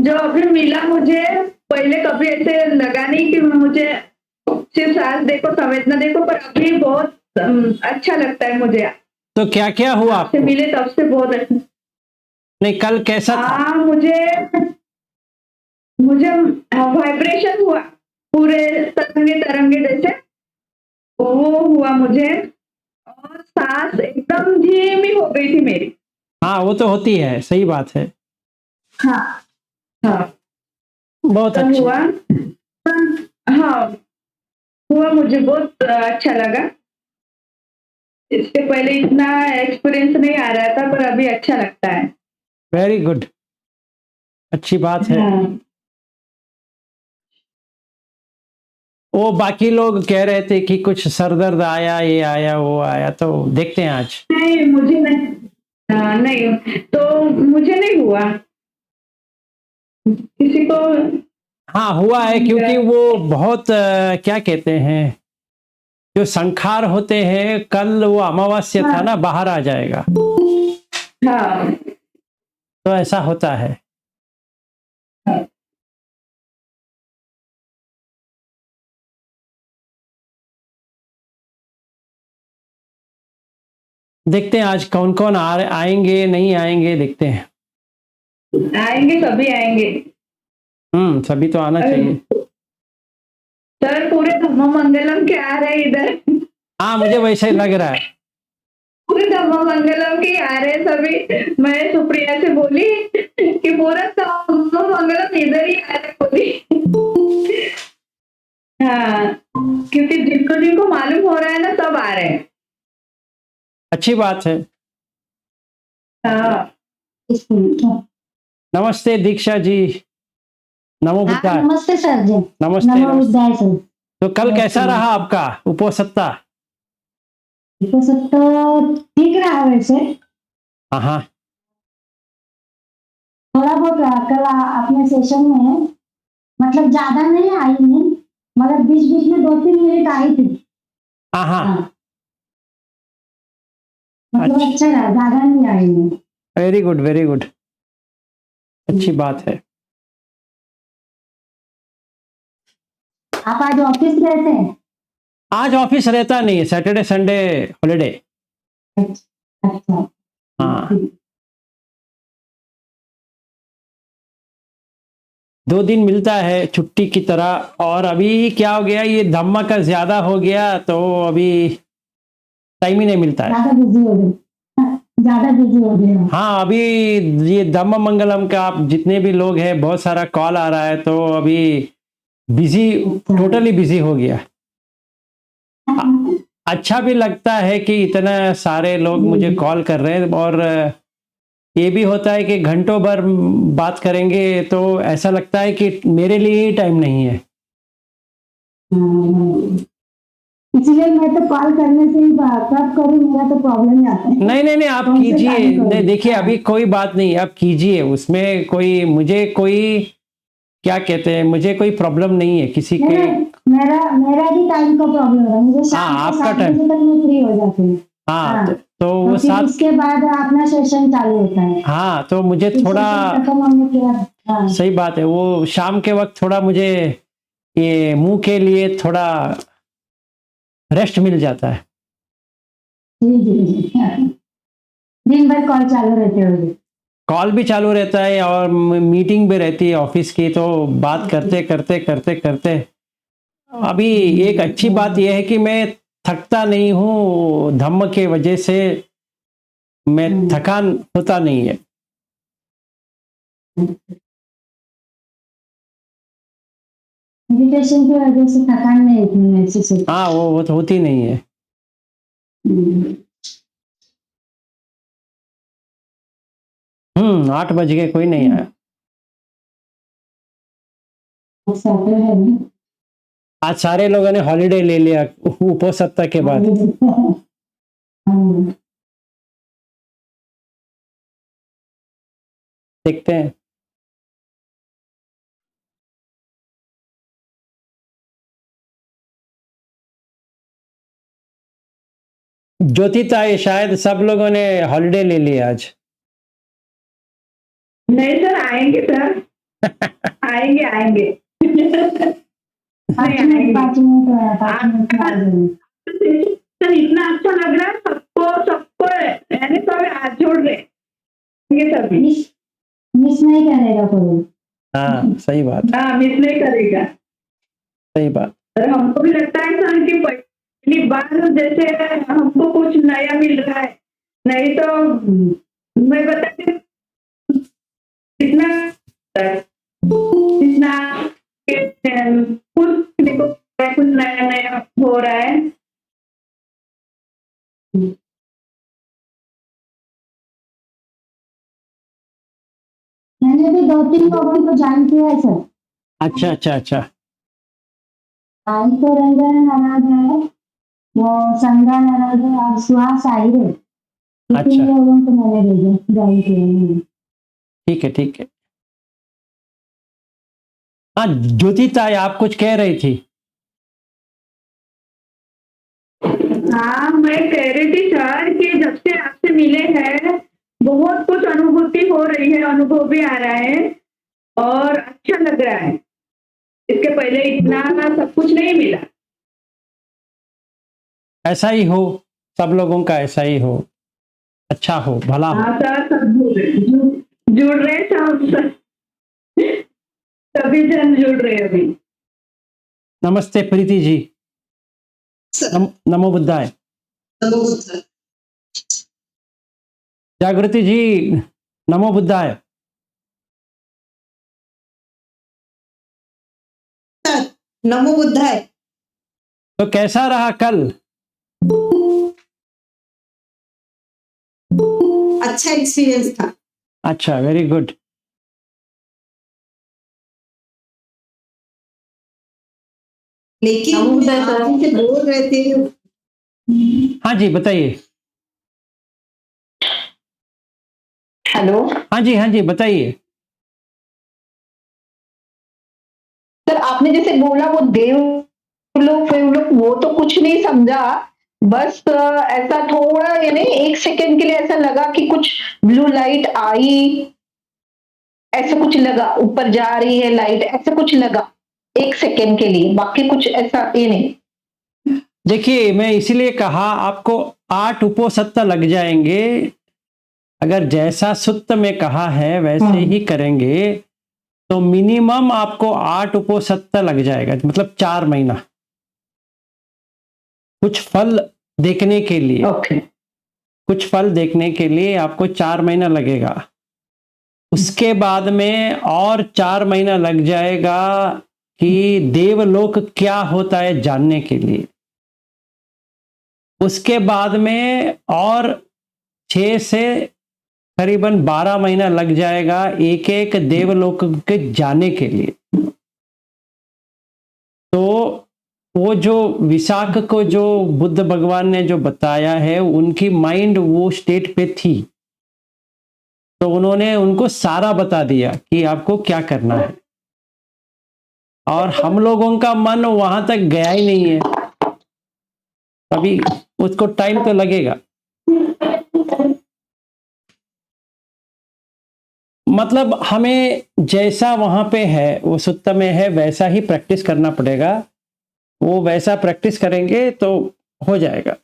जो अभी मिला मुझे, पहले कभी ऐसे लगा नहीं कि मुझे सिर्फ सास देखो, संवेदना देखो, पर अभी बहुत अच्छा लगता है मुझे। तो क्या क्या हुआ आपसे आपको? मिले तब से बहुत अच्छा। नहीं, कल कैसा था? मुझे मुझे वाइब्रेशन हुआ, पूरे तरंगे तरंगे जैसे वो हुआ मुझे, और सांस एकदम धीमी हो गई थी मेरी। हाँ, वो तो होती है, सही बात है। हाँ, हाँ, बहुत तब अच्छी। हुआ। हाँ, हुआ, मुझे बहुत अच्छा लगा। इससे पहले इतना एक्सपीरियंस नहीं आ रहा था, पर अभी अच्छा लगता है। वेरी गुड, अच्छी बात है। हाँ। वो बाकी लोग कह रहे थे कि कुछ सर दर्द आया, ये आया, वो आया, तो देखते हैं आज। नहीं, मुझे नहीं। नहीं, तो मुझे नहीं हुआ। किसी को हाँ, हुआ है, क्योंकि वो बहुत क्या कहते हैं, जो संखार होते हैं, कल वो अमावस्या था ना, हाँ, बाहर आ जाएगा, हाँ, तो ऐसा होता है। हाँ। देखते हैं आज कौन कौन आएंगे, नहीं आएंगे, देखते हैं। आएंगे, सभी आएंगे। सभी तो आना चाहिए। सर पूरे धम्म मंगलम के आ रहे हैं इधर। हाँ, मुझे वैसे ही लग रहा है। पूरे धम्म मंगलम के आ रहे हैं सभी। मैं सुप्रिया से बोली कि पूरा धम्म मंगलम इधर ही आ रहे बोली। हाँ, क्योंकि जिनको जिनको मालूम हो रहा है ना, सब आ रहे हैं। अच्छी बात है। हाँ। नमस्ते दीक्षा जी। नमो बुद्धाय। नमस्ते सर जी। नमस्ते, नमो नमस्ते। बुद्धाय सर। तो कल कैसा रहा आपका उपोसत्ता? तो ठीक रहा वैसे। हाँ, थोड़ा बहुत रहा कल अपने सेशन में, मतलब ज्यादा नहीं आई नहीं, मगर बीच बीच में 2-3 मिनट आई थी। हाँ, हाँ, मतलब अच्छा रहा, ज्यादा नहीं आई नहीं। वेरी गुड, वेरी गुड, अच्छी बात है। आप आज ऑफिस रहते हैं? आज ऑफिस रहता नहीं है, सैटरडे संडे हॉलीडे। अच्छा। हाँ, 2 दिन मिलता है छुट्टी की तरह। और अभी क्या हो गया, ये धम्मा का ज्यादा हो गया, तो अभी टाइम ही नहीं मिलता है। ज्यादा बिजी हो गए, ज्यादा बिजी हो गए। हाँ, अभी ये धम्म मंगलम का आप जितने भी लोग हैं, बहुत सारा कॉल आ रहा है, तो अभी बिजी, टोटली बिजी हो गया। अच्छा भी लगता है कि इतना सारे लोग मुझे कॉल कर रहे हैं, और ये भी होता है कि घंटों भर बात करेंगे, तो ऐसा लगता है कि मेरे लिए ही टाइम नहीं है। इसलिए मैं तो कॉल करने से ही कब करूँ, मेरा तो प्रॉब्लम ही आता है। नहीं, नहीं, नहीं, आप कौन से कीजिए। टाइम करूँ? नहीं, देखिए, अभी कोई बात नहीं, आप कीजिए, उसमें कोई, मुझे कोई, क्या कहते हैं, मुझे कोई प्रॉब्लम नहीं है किसी के। मेरा मेरा भी टाइम का प्रॉब्लम है, मुझे शाम हाँ, को आपका 7 टाइम। बजे तक मैं फ्री हो जाती हूँ। हाँ, हाँ, तो वो और फिर 7। उसके बाद अपना सेशन चालू होता है। हाँ, तो मुझे फिर थोड़ा, सेशन खत्म होने के बाद, हाँ। सही बात है, वो शाम के वक्त थोड़ा मुझे ये मुंह के लिए थोड़ा रेस्ट मिल जाता है। जी जी जी, हाँ। दिन भर कॉल चालू रहते होंगे। कॉल भी चालू रहता है और मीटिंग भी रहती है ऑफिस की, तो बात करते करते करते करते अभी एक अच्छी बात यह है कि मैं थकता नहीं हूँ, धम्म के वजह से मैं थकान होता नहीं है। मेडिटेशन की वजह से थकान नहीं होती महसूस होती। हाँ, वो तो होती नहीं है। 8 बज गए, कोई नहीं आया। आज सारे लोगों ने हॉलीडे ले लिया उपोसत्ता के बाद। देखते हैं। ज्योति ताई, शायद सब लोगों ने हॉलीडे ले लिया आज। नहीं सर, आएंगे सर। आएंगे आएंगे। नहीं 5 मिनट आएंगे। 5 मिनट है, 5 मिनट में आ जाएंगे। तो इतना अच्छा लग रहा है सबको सबको, यानी सब हाथ जोड़ रहे ये सभी। मिस नहीं करेगा कोई। हाँ सही बात, हाँ, मिस नहीं करेगा। सही बात। और हमको भी लगता है सर कि पहली बार जैसे हमको कुछ नया मिल रहा है, नहीं तो मैं बताती हूँ, इतना इतना कुछ नया नया हो रहा है। मैंने भी 2-3 लोगों को जानती है सर। अच्छा अच्छा अच्छा। आई तो रंजन नाराज है, वो संध्या नाराज है और सुहास आई है। अच्छा। 3 लोगों को मैंने भेजे ज्वाइन किए। ठीक है ठीक है। हाँ ज्योति ताई, आप कुछ कह रही थी। हाँ, मैं कह रही थी सर कि जब से आपसे मिले हैं बहुत कुछ अनुभूति हो रही है, अनुभव भी आ रहा है और अच्छा लग रहा है। इसके पहले इतना सब कुछ नहीं मिला। ऐसा ही हो, सब लोगों का ऐसा ही हो, अच्छा हो, भला हो। हाँ सर, सब जुड़ रहे सब, सभी जन जुड़ रहे अभी। नमस्ते प्रीति जी। नमो बुद्धाय। जागृति जी, नमो बुद्धाय। नमो बुद्धाय। तो कैसा रहा कल? अच्छा एक्सपीरियंस था। अच्छा, वेरी गुड। लेकिन आप से बोल रहे थे। हाँ जी बताइए। हेलो हाँ जी बताइए। सर, आपने जैसे बोला वो देवलोक फेवलोक वो तो कुछ नहीं समझा, बस ऐसा थोड़ा यानी 1 सेकंड के लिए ऐसा लगा कि कुछ ब्लू लाइट आई, ऐसा कुछ लगा, ऊपर जा रही है लाइट, ऐसा कुछ लगा 1 सेकंड के लिए, बाकी कुछ ऐसा ये नहीं। देखिए मैं इसीलिए कहा आपको 8 उपोसत्ता लग जाएंगे, अगर जैसा सुत्त में कहा है वैसे ही करेंगे तो मिनिमम आपको 8 उपोसत्ता लग जाएगा, मतलब 4 महीना कुछ फल देखने के लिए। ओके। कुछ फल देखने के लिए आपको 4 महीना लगेगा। उसके बाद में और 4 महीना लग जाएगा कि देवलोक क्या होता है जानने के लिए। उसके बाद में और 6 से करीबन 12 महीना लग जाएगा एक एक देवलोक के जाने के लिए। तो वो जो विशाख को जो बुद्ध भगवान ने जो बताया है, उनकी माइंड वो स्टेट पे थी, तो उन्होंने उनको सारा बता दिया कि आपको क्या करना है। और हम लोगों का मन वहां तक गया ही नहीं है, अभी उसको टाइम तो लगेगा। मतलब हमें जैसा वहां पे है वो सुत्त में है वैसा ही प्रैक्टिस करना पड़ेगा। वो वैसा प्रैक्टिस करेंगे तो हो जाएगा।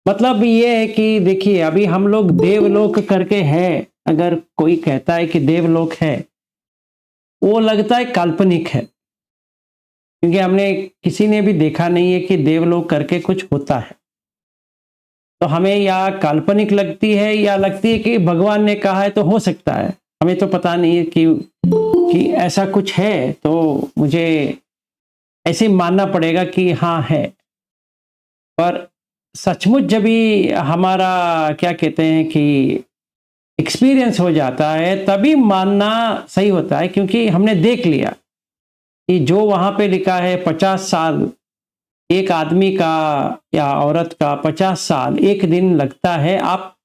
मतलब ये है कि देखिए अभी हम लोग देवलोक करके है, अगर कोई कहता है कि देवलोक है, वो लगता है काल्पनिक है, क्योंकि हमने किसी ने भी देखा नहीं है कि देवलोक करके कुछ होता है। तो हमें या काल्पनिक लगती है या लगती है कि भगवान ने कहा है तो हो सकता है। हमें तो पता नहीं है कि ऐसा कुछ है, तो मुझे ऐसे मानना पड़ेगा कि हाँ है। पर सचमुच जब भी हमारा क्या कहते हैं कि एक्सपीरियंस हो जाता है तभी मानना सही होता है, क्योंकि हमने देख लिया कि जो वहाँ पे लिखा है 50 साल एक आदमी का या औरत का 50 साल एक दिन लगता है, आप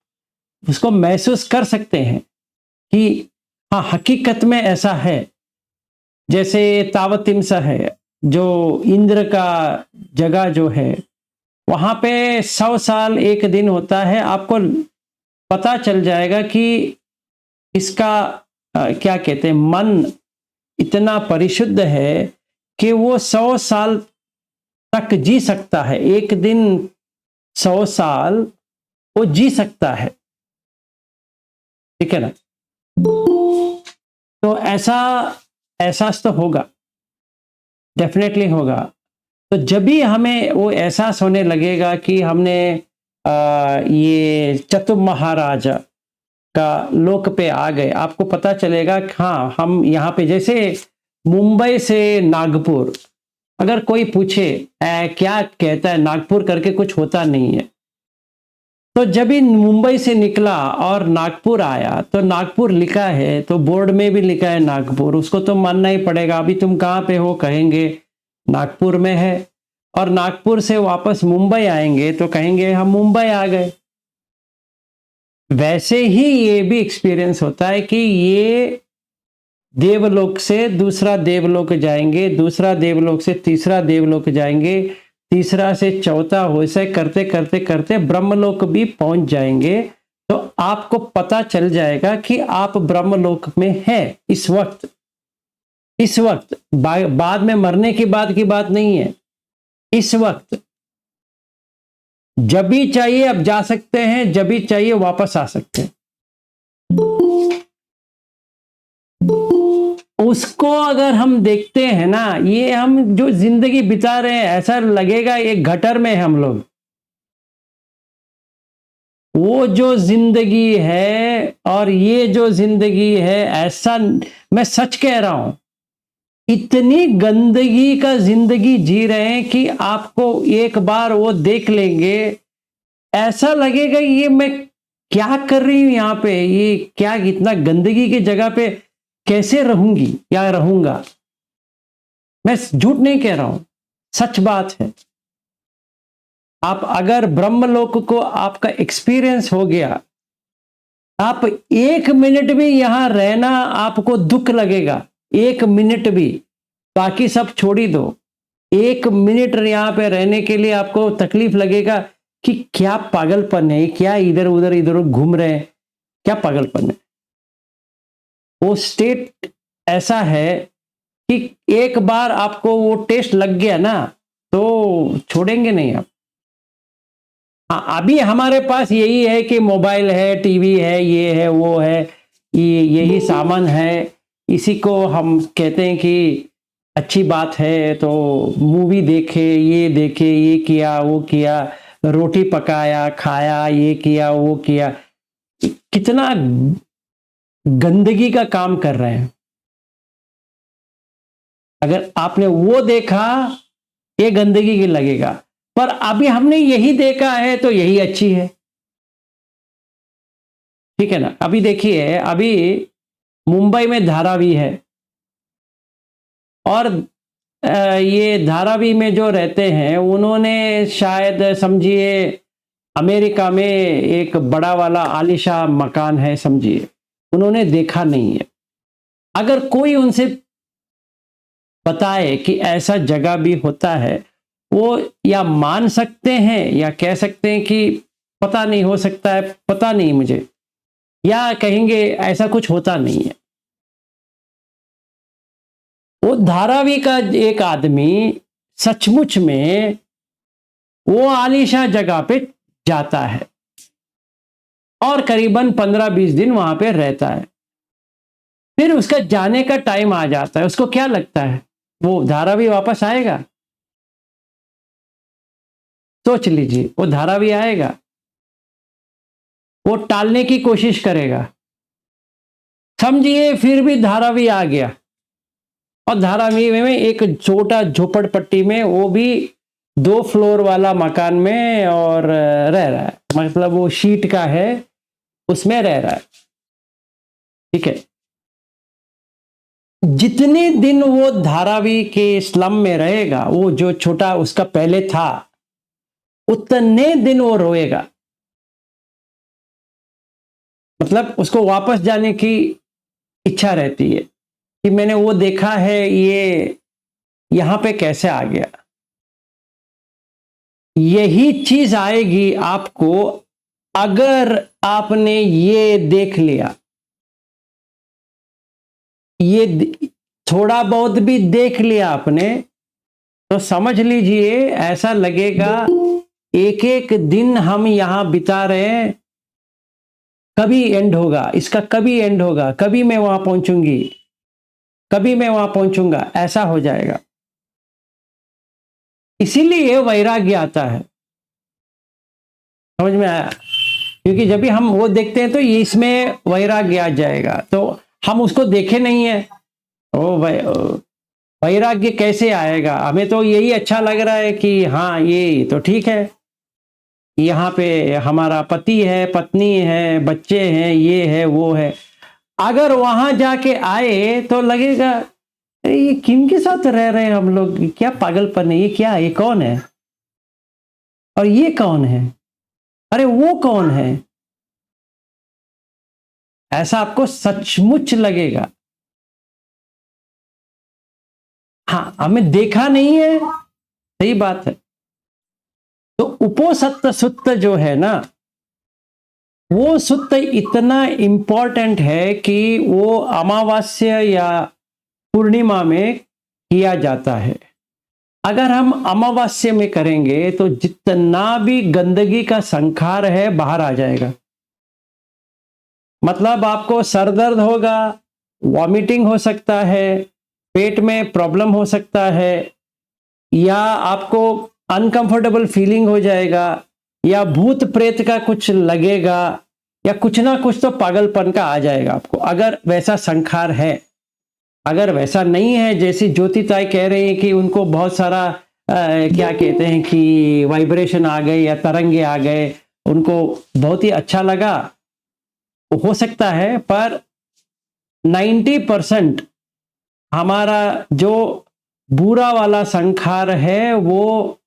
उसको महसूस कर सकते हैं कि हाँ हकीकत में ऐसा है। जैसे तावतिमसा है, जो इंद्र का जगह जो है, वहाँ पे 100 साल एक दिन होता है। आपको पता चल जाएगा कि इसका क्या कहते हैं, मन इतना परिशुद्ध है कि वो 100 साल तक जी सकता है। एक दिन 100 साल वो जी सकता है, ठीक है ना। तो ऐसा एहसास तो होगा, डेफिनेटली होगा। तो जब भी हमें वो एहसास होने लगेगा कि हमने ये चतुर महाराजा का लोक पे आ गए, आपको पता चलेगा कि हाँ हम यहाँ पे, जैसे मुंबई से नागपुर, अगर कोई पूछे क्या कहता है नागपुर करके, कुछ होता नहीं है। तो जब ही मुंबई से निकला और नागपुर आया, तो नागपुर लिखा है, तो बोर्ड में भी लिखा है नागपुर, उसको तो मानना ही पड़ेगा। अभी तुम कहाँ पे हो, कहेंगे नागपुर में है। और नागपुर से वापस मुंबई आएंगे तो कहेंगे हम मुंबई आ गए। वैसे ही ये भी एक्सपीरियंस होता है कि ये देवलोक से दूसरा देवलोक जाएंगे, दूसरा देवलोक से तीसरा देवलोक जाएंगे, तीसरा से चौथा, हो ऐसे करते करते करते ब्रह्मलोक भी पहुंच जाएंगे। तो आपको पता चल जाएगा कि आप ब्रह्मलोक में हैं इस वक्त। इस वक्त, बाद में मरने के बाद की बात नहीं है, इस वक्त जब भी चाहिए आप जा सकते हैं, जब भी चाहिए वापस आ सकते हैं। उसको अगर हम देखते हैं ना, ये हम जो जिंदगी बिता रहे हैं, ऐसा लगेगा एक गटर में हम लोग। वो जो जिंदगी है और ये जो जिंदगी है, ऐसा मैं सच कह रहा हूं, इतनी गंदगी का जिंदगी जी रहे हैं कि आपको एक बार वो देख लेंगे, ऐसा लगेगा ये मैं क्या कर रही हूं यहाँ पे, ये क्या इतना गंदगी की जगह पे कैसे रहूंगी या रहूंगा। मैं झूठ नहीं कह रहा हूं, सच बात है। आप अगर ब्रह्मलोक को आपका एक्सपीरियंस हो गया, आप 1 मिनट भी यहां रहना आपको दुख लगेगा, 1 मिनट भी, बाकी सब छोड़ ही दो। 1 मिनट यहां पे रहने के लिए आपको तकलीफ लगेगा कि क्या पागलपन है, क्या इधर उधर घूम रहे हैं, क्या पागलपन है। वो स्टेट ऐसा है कि एक बार आपको वो टेस्ट लग गया ना, तो छोड़ेंगे नहीं आप। हाँ, अभी हमारे पास यही है कि मोबाइल है, टीवी है, ये है, वो है, यही सामान है, इसी को हम कहते हैं कि अच्छी बात है। तो मूवी देखे, ये किया, वो किया, रोटी पकाया, खाया, ये किया, वो किया, कितना गंदगी का काम कर रहे हैं। अगर आपने वो देखा, ये गंदगी की लगेगा, पर अभी हमने यही देखा है तो यही अच्छी है, ठीक है ना। अभी देखिए, अभी मुंबई में धारावी है, और ये धारावी में जो रहते हैं, उन्होंने शायद समझिए अमेरिका में एक बड़ा वाला आलीशान मकान है, समझिए उन्होंने देखा नहीं है। अगर कोई उनसे बताए कि ऐसा जगह भी होता है, वो या मान सकते हैं या कह सकते हैं कि पता नहीं, हो सकता है, पता नहीं मुझे, या कहेंगे ऐसा कुछ होता नहीं है। वो धारावी का एक आदमी सचमुच में वो आलीशान जगह पे जाता है और करीबन 15-20 दिन वहां पे रहता है। फिर उसका जाने का टाइम आ जाता है। उसको क्या लगता है वो धारावी वापस आएगा? सोच लीजिए, वो धारावी आएगा? वो टालने की कोशिश करेगा। समझिए फिर भी धारावी आ गया, और धारावी में एक छोटा झोपड़पट्टी में, वो भी 2 फ्लोर वाला मकान में और रह रहा है, मतलब वो शीट का है, उसमें रह रहा है, ठीक है। जितने दिन वो धारावी के स्लम में रहेगा, वो जो छोटा उसका पहले था, उतने दिन वो रोएगा। मतलब उसको वापस जाने की इच्छा रहती है कि मैंने वो देखा है, ये यहां पे कैसे आ गया। यही चीज आएगी आपको अगर आपने ये देख लिया। थोड़ा बहुत भी देख लिया आपने तो समझ लीजिए ऐसा लगेगा एक एक दिन हम यहां बिता रहे हैं, कभी एंड होगा इसका, कभी एंड होगा, कभी मैं वहां पहुंचूंगी, कभी मैं वहां पहुंचूंगा, ऐसा हो जाएगा। इसीलिए वैराग्य आता है। समझ में आया? क्योंकि जब भी हम वो देखते हैं तो ये इसमें वैराग्य आ जाएगा, तो हम उसको देखे नहीं है। वैराग्य कैसे आएगा? हमें तो यही अच्छा लग रहा है कि हाँ ये तो ठीक है, यहाँ पे हमारा पति है, पत्नी है, बच्चे हैं, ये है वो है। अगर वहां जाके आए तो लगेगा अरे ये किन के साथ रह रहे हैं हम लोग, क्या पागलपन है, ये क्या है, ये कौन है, और ये कौन है, अरे वो कौन है। ऐसा आपको सचमुच लगेगा। हाँ, हमें देखा नहीं है, सही बात है। तो उपोसत्त सुत्त जो है ना, वो सुत्त इतना इंपॉर्टेंट है कि वो अमावस्या या पूर्णिमा में किया जाता है। अगर हम अमावस्या में करेंगे तो जितना भी गंदगी का संखार है बाहर आ जाएगा। मतलब आपको सर दर्द होगा, वॉमिटिंग हो सकता है, पेट में प्रॉब्लम हो सकता है, या आपको अनकंफर्टेबल फीलिंग हो जाएगा, या भूत प्रेत का कुछ लगेगा, या कुछ ना कुछ तो पागलपन का आ जाएगा आपको, अगर वैसा संखार है। अगर वैसा नहीं है, जैसी ज्योति ताई कह रही है कि उनको बहुत सारा क्या कहते हैं कि वाइब्रेशन आ गए या तरंगे आ गए, उनको बहुत ही अच्छा लगा, हो सकता है, पर 90% हमारा जो बुरा वाला संखार है वो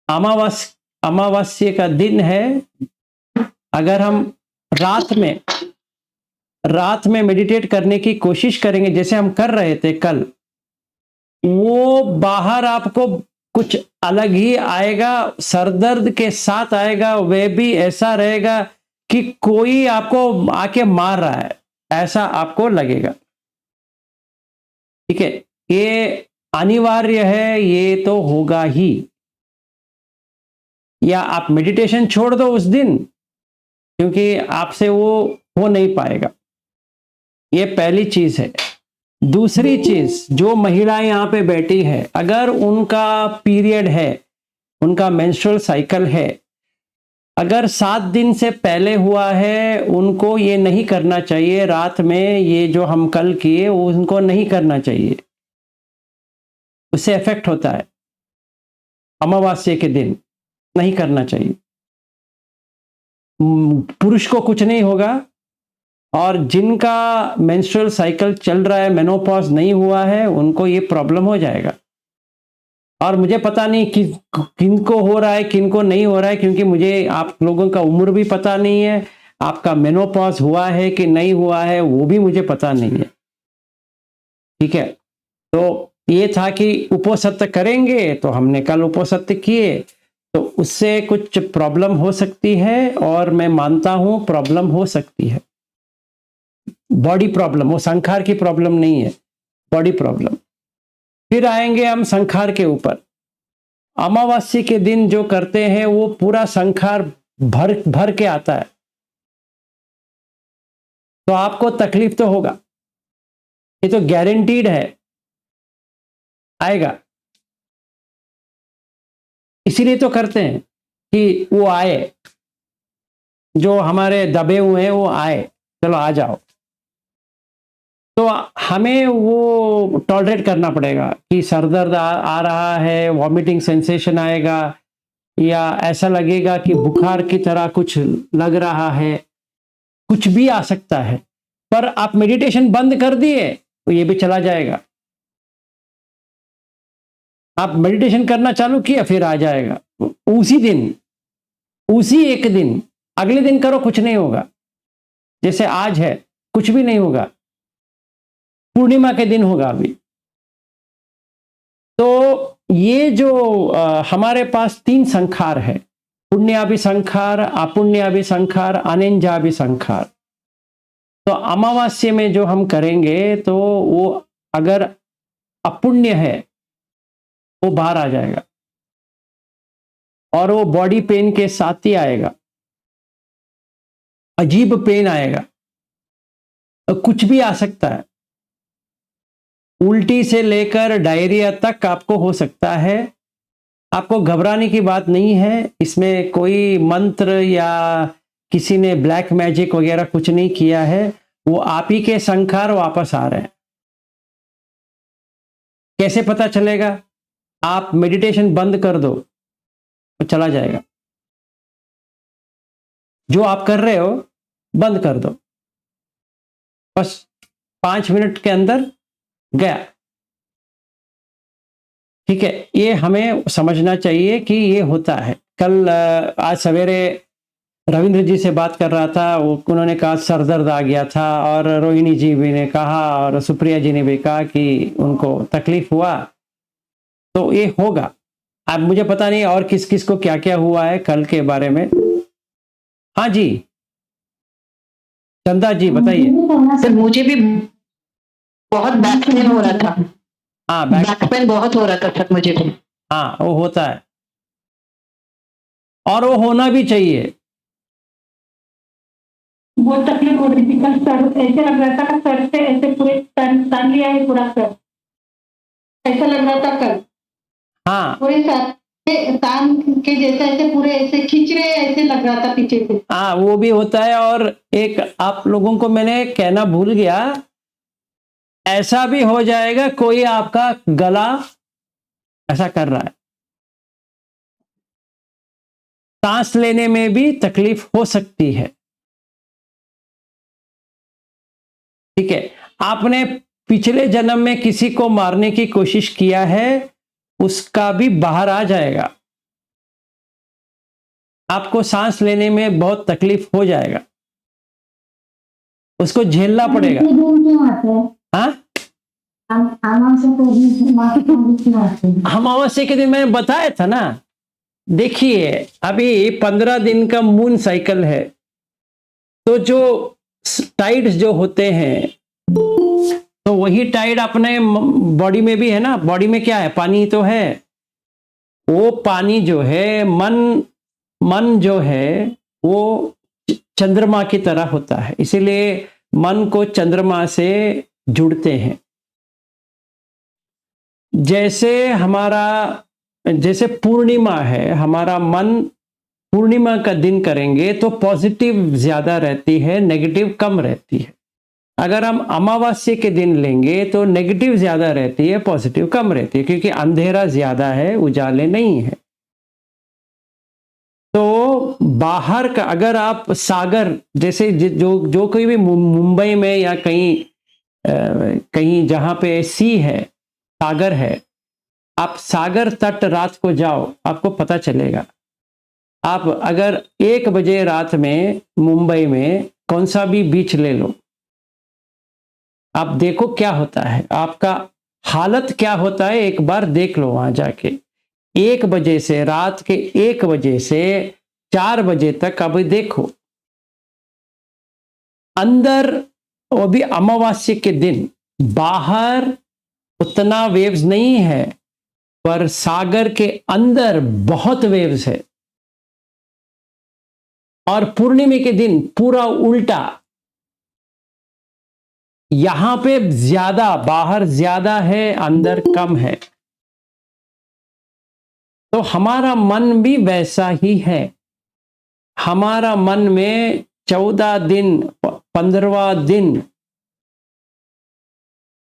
अमावस्या का दिन है। अगर हम रात में मेडिटेट करने की कोशिश करेंगे जैसे हम कर रहे थे कल, वो बाहर आपको कुछ अलग ही आएगा, सरदर्द के साथ आएगा, वह भी ऐसा रहेगा कि कोई आपको आके मार रहा है, ऐसा आपको लगेगा। ठीक है, ये अनिवार्य है, ये तो होगा ही। या आप मेडिटेशन छोड़ दो उस दिन, क्योंकि आपसे वो हो नहीं पाएगा। ये पहली चीज है। दूसरी चीज, जो महिलाएं यहाँ पे बैठी है, अगर उनका पीरियड है, उनका मेंस्ट्रुअल साइकिल है, अगर 7 दिन से पहले हुआ है, उनको ये नहीं करना चाहिए। रात में ये जो हम कल किए उनको नहीं करना चाहिए, उससे इफेक्ट होता है। अमावस्या के दिन नहीं करना चाहिए। पुरुष को कुछ नहीं होगा, और जिनका मेंस्ट्रुअल साइकिल चल रहा है, मेनोपॉज नहीं हुआ है, उनको ये प्रॉब्लम हो जाएगा। और मुझे पता नहीं किनको हो रहा है, किनको नहीं हो रहा है, क्योंकि मुझे आप लोगों का उम्र भी पता नहीं है, आपका मेनोपॉज हुआ है कि नहीं हुआ है वो भी मुझे पता नहीं है। ठीक है, तो ये था कि उपोसत्य करेंगे, तो हमने कल उपोसत्य किए, तो उससे कुछ प्रॉब्लम हो सकती है, और मैं मानता हूं प्रॉब्लम हो सकती है, बॉडी प्रॉब्लम, वो संखार की प्रॉब्लम नहीं है, बॉडी प्रॉब्लम। फिर आएंगे हम संखार के ऊपर। अमावस्या के दिन जो करते हैं वो पूरा संखार भर के आता है, तो आपको तकलीफ तो होगा, ये तो गारंटीड है, आएगा। इसीलिए तो करते हैं कि वो आए, जो हमारे दबे हुए हैं वो आए, चलो आ जाओ। तो हमें वो टॉलरेट करना पड़ेगा कि सरदर्द आ रहा है, वॉमिटिंग सेंसेशन आएगा, या ऐसा लगेगा कि बुखार की तरह कुछ लग रहा है, कुछ भी आ सकता है। पर आप मेडिटेशन बंद कर दिए तो ये भी चला जाएगा। आप मेडिटेशन करना चालू किया, फिर आ जाएगा उसी दिन, उसी एक दिन। अगले दिन करो, कुछ नहीं होगा। जैसे आज है, कुछ भी नहीं होगा, पूर्णिमा के दिन होगा अभी। तो ये जो हमारे पास 3 संखार है, पुण्याभि संखार, अपुण्याभि संखार, अनिंजाभि संखार। तो अमावस्या में जो हम करेंगे तो वो अगर अपुण्य है वो बाहर आ जाएगा और वो बॉडी पेन के साथ ही आएगा, अजीब पेन आएगा, तो कुछ भी आ सकता है, उल्टी से लेकर डायरिया तक आपको हो सकता है। आपको घबराने की बात नहीं है, इसमें कोई मंत्र या किसी ने ब्लैक मैजिक वगैरह कुछ नहीं किया है, वो आप ही के संखार वापस आ रहे हैं। कैसे पता चलेगा? आप मेडिटेशन बंद कर दो तो चला जाएगा, जो आप कर रहे हो बंद कर दो, बस 5 मिनट के अंदर गया। ठीक है, ये हमें समझना चाहिए कि ये होता है। कल आज सवेरे रविंद्र जी से बात कर रहा था, उन्होंने कहा सर दर्द आ गया था, और रोहिणी जी भी ने कहा और सुप्रिया जी ने भी कहा कि उनको तकलीफ हुआ, तो ये होगा। अब मुझे पता नहीं और किस किस को क्या क्या हुआ है कल के बारे में। हाँ जी, चंदा जी बताइए। सर मुझे भी बहुत बैक पेन हो रहा था। हाँ, बैक पेन बहुत हो रहा था सर मुझे भी। हाँ, वो होता है और वो होना भी चाहिए। बहुत तकलीफ हो रही थी कल, सर ऐसे लग रहा था कि सर से ऐसे पूरे तान लिया है पूरा सर, ऐसा लग रहा था कल। हाँ पूरे सर से तान के जैसा ऐसे पूरे ऐसे खींच रहे ऐसे लग रहा था पीछे से। हाँ, वो भी होता है। और एक आप लोगों को मैंने कहना भूल गया, ऐसा भी हो जाएगा कोई आपका गला ऐसा कर रहा है, सांस लेने में भी तकलीफ हो सकती है। ठीक है, आपने पिछले जन्म में किसी को मारने की कोशिश किया है, उसका भी बाहर आ जाएगा। आपको सांस लेने में बहुत तकलीफ हो जाएगा, उसको झेलना पड़ेगा। क्यों आते हैं? हाँ, अमावस्या के दिन मैंने बताया था ना। देखिए, अभी 15 दिन का मून साइकिल है, तो जो टाइड्स जो होते हैं, तो वही टाइड अपने बॉडी में भी है ना। बॉडी में क्या है? पानी तो है। वो पानी जो है, मन जो है वो चंद्रमा की तरह होता है, इसीलिए मन को चंद्रमा से जुड़ते हैं। जैसे पूर्णिमा है, हमारा मन पूर्णिमा का दिन करेंगे तो पॉजिटिव ज्यादा रहती है, नेगेटिव कम रहती है। अगर हम अमावस्या के दिन लेंगे तो नेगेटिव ज्यादा रहती है, पॉजिटिव कम रहती है, क्योंकि अंधेरा ज्यादा है, उजाले नहीं है। तो बाहर का अगर आप सागर जैसे जो कोई भी मुंबई में या कहीं जहां पे सी है, सागर है, आप सागर तट रात को जाओ, आपको पता चलेगा। आप अगर 1 बजे रात में मुंबई में कौन सा भी बीच ले लो, आप देखो क्या होता है, आपका हालत क्या होता है, एक बार देख लो वहां जाके। 1 बजे से, रात के 1 बजे से 4 बजे तक अभी देखो, अंदर, वो भी अमावस्या के दिन, बाहर उतना वेव्स नहीं है, पर सागर के अंदर बहुत वेव्स है। और पूर्णिमा के दिन पूरा उल्टा, यहां पे ज्यादा, बाहर ज्यादा है, अंदर कम है। तो हमारा मन भी वैसा ही है। हमारा मन में 14 दिन, 15वां दिन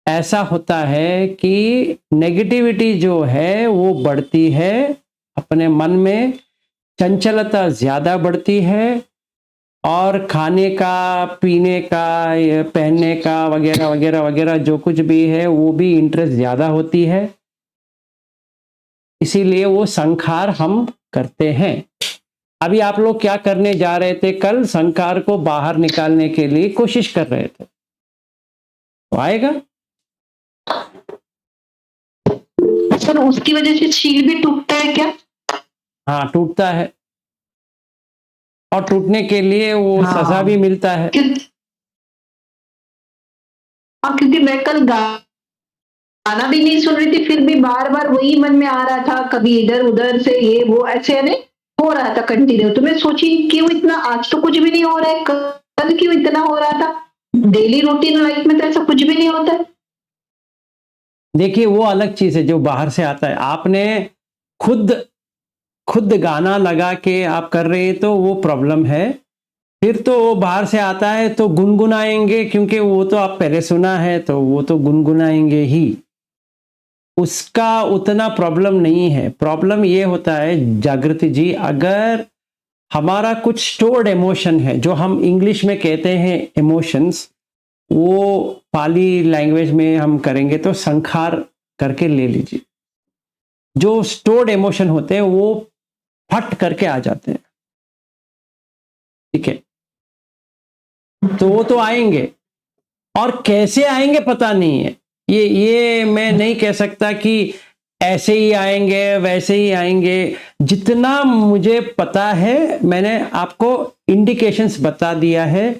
ऐसा होता है कि नेगेटिविटी जो है वो बढ़ती है, अपने मन में चंचलता ज्यादा बढ़ती है, और खाने का, पीने का, पहनने का वगैरह वगैरह वगैरह जो कुछ भी है वो भी इंटरेस्ट ज्यादा होती है। इसीलिए वो संखार हम करते हैं। अभी आप लोग क्या करने जा रहे थे? कल संखार को बाहर निकालने के लिए कोशिश कर रहे थे, तो आएगा। सर उसकी वजह से छील भी टूटता है क्या? हाँ, टूटता है, और टूटने के लिए वो हाँ। सजा भी मिलता है। हाँ, क्योंकि मैं कल गाना भी नहीं सुन रही थी, फिर भी बार बार वही मन में आ रहा था, कभी इधर उधर से ये वो ऐसे यानी हो रहा था कंटिन्यू। तो मैं सोची क्यों इतना, आज तो कुछ भी नहीं हो रहा है, कल क्यों इतना हो रहा था। डेली रूटीन लाइफ में तो ऐसा कुछ भी नहीं होता है। देखिए वो अलग चीज है जो बाहर से आता है। आपने खुद खुद गाना लगा के आप कर रहे हैं तो वो प्रॉब्लम है। फिर तो वो बाहर से आता है तो गुनगुनाएंगे, क्योंकि वो तो आप पहले सुना है तो वो तो गुनगुनाएंगे ही, उसका उतना प्रॉब्लम नहीं है। प्रॉब्लम ये होता है जागृति जी, अगर हमारा कुछ स्टोर्ड इमोशन है जो हम इंग्लिश में कहते हैं इमोशंस, वो पाली लैंग्वेज में हम करेंगे तो संखार करके ले लीजिए। जो स्टोर्ड इमोशन होते हैं वो फट करके आ जाते हैं, ठीक है। तो वो तो आएंगे, और कैसे आएंगे पता नहीं है। ये मैं नहीं कह सकता कि ऐसे ही आएंगे वैसे ही आएंगे। जितना मुझे पता है मैंने आपको इंडिकेशंस बता दिया है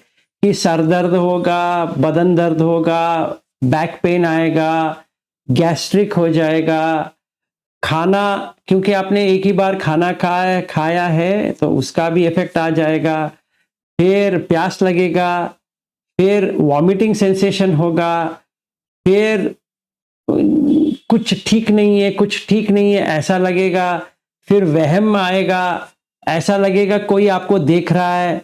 कि सर दर्द होगा, बदन दर्द होगा, बैक पेन आएगा, गैस्ट्रिक हो जाएगा, खाना क्योंकि आपने एक ही बार खाना खाया है तो उसका भी इफेक्ट आ जाएगा, फिर प्यास लगेगा, फिर वॉमिटिंग सेंसेशन होगा, फिर कुछ ठीक नहीं है कुछ ठीक नहीं है ऐसा लगेगा, फिर वहम आएगा, ऐसा लगेगा कोई आपको देख रहा है,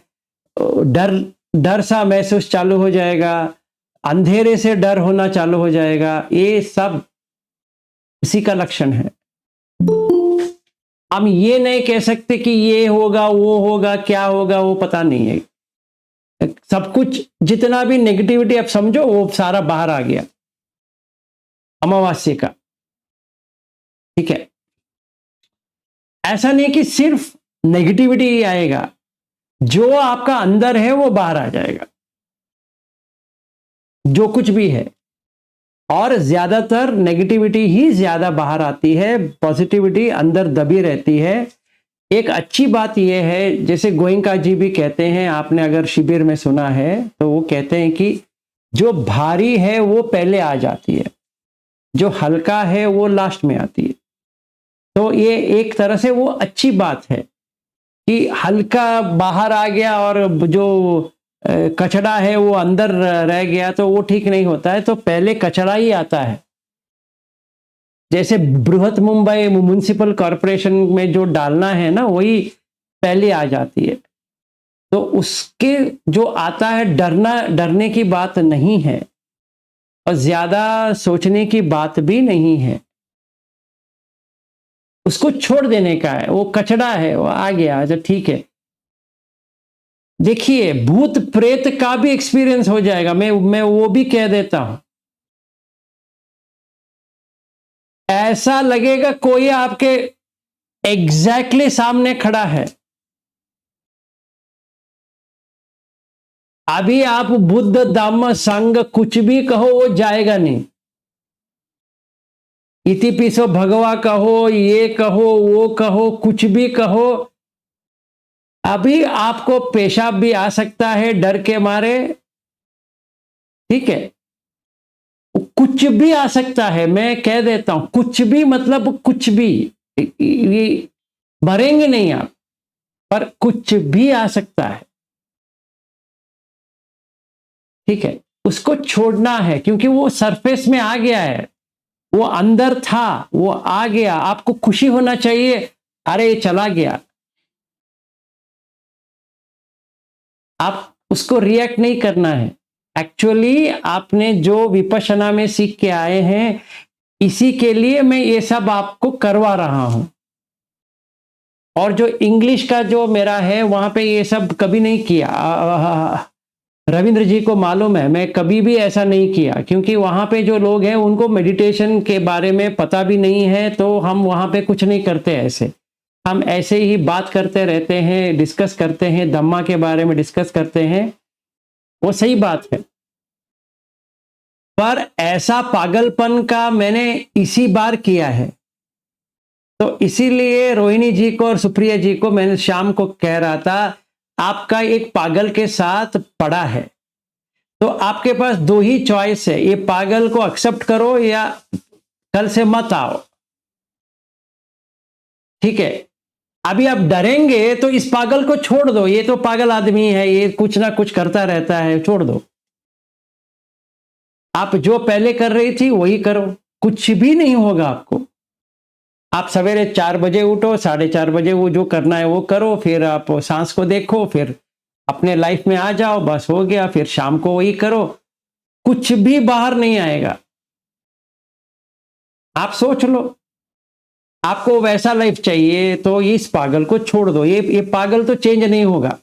डर डर सा महसूस चालू हो जाएगा, अंधेरे से डर होना चालू हो जाएगा। ये सब इसी का लक्षण है। हम ये नहीं कह सकते कि ये होगा वो होगा क्या होगा वो पता नहीं है। सब कुछ जितना भी नेगेटिविटी आप समझो वो सारा बाहर आ गया अमावस्या का, ठीक है। ऐसा नहीं कि सिर्फ नेगेटिविटी ही आएगा, जो आपका अंदर है वो बाहर आ जाएगा, जो कुछ भी है। और ज्यादातर नेगेटिविटी ही ज्यादा बाहर आती है, पॉजिटिविटी अंदर दबी रहती है। एक अच्छी बात यह है, जैसे गोयंका जी भी कहते हैं, आपने अगर शिविर में सुना है तो वो कहते हैं कि जो भारी है वो पहले आ जाती है, जो हल्का है वो लास्ट में आती है। तो ये एक तरह से वो अच्छी बात है कि हल्का बाहर आ गया और जो कचड़ा है वो अंदर रह गया तो वो ठीक नहीं होता है। तो पहले कचड़ा ही आता है। जैसे बृहत मुंबई म्युनिसिपल कॉरपोरेशन में जो डालना है ना वही पहले आ जाती है। तो उसके जो आता है, डरने की बात नहीं है और ज्यादा सोचने की बात भी नहीं है, उसको छोड़ देने का है। वो कचड़ा है, वो आ गया, अच्छा ठीक है। देखिए भूत प्रेत का भी एक्सपीरियंस हो जाएगा, मैं वो भी कह देता हूं। ऐसा लगेगा कोई आपके एग्जैक्टली सामने खड़ा है। अभी आप बुद्ध धम्म संघ कुछ भी कहो वो जाएगा नहीं। इति पिसो भगवा कहो, ये कहो वो कहो, कुछ भी कहो, अभी आपको पेशाब भी आ सकता है डर के मारे, ठीक है। कुछ भी आ सकता है, मैं कह देता हूं, कुछ भी मतलब कुछ भी, ये मरेंगे नहीं आप, पर कुछ भी आ सकता है, ठीक है। उसको छोड़ना है क्योंकि वो सरफेस में आ गया है, वो अंदर था, वो आ गया। आपको खुशी होना चाहिए, अरे ये चला गया। आप उसको रिएक्ट नहीं करना है। एक्चुअली आपने जो विपश्यना में सीख के आए हैं, इसी के लिए मैं ये सब आपको करवा रहा हूं। और जो इंग्लिश का जो मेरा है वहां पे ये सब कभी नहीं किया। रविंद्र जी को मालूम है, मैं कभी भी ऐसा नहीं किया, क्योंकि वहां पे जो लोग हैं उनको मेडिटेशन के बारे में पता भी नहीं है। तो हम वहां पे कुछ नहीं करते ऐसे, हम ऐसे ही बात करते रहते हैं, डिस्कस करते हैं, धम्मा के बारे में डिस्कस करते हैं, वो सही बात है। पर ऐसा पागलपन का मैंने इसी बार किया है। तो इसीलिए रोहिणी जी को और सुप्रिया जी को मैंने शाम को कह रहा था, आपका एक पागल के साथ पड़ा है, तो आपके पास दो ही चॉइस है, ये पागल को एक्सेप्ट करो या कल से मत आओ। ठीक है, अभी आप डरेंगे तो इस पागल को छोड़ दो, ये तो पागल आदमी है, ये कुछ ना कुछ करता रहता है, छोड़ दो। आप जो पहले कर रही थी वही करो, कुछ भी नहीं होगा आपको। आप सवेरे 4 बजे उठो, 4:30 बजे वो जो करना है वो करो, फिर आप सांस को देखो, फिर अपने लाइफ में आ जाओ, बस हो गया। फिर शाम को वही करो, कुछ भी बाहर नहीं आएगा। आप सोच लो, आपको वैसा लाइफ चाहिए तो इस पागल को छोड़ दो, ये पागल तो चेंज नहीं होगा।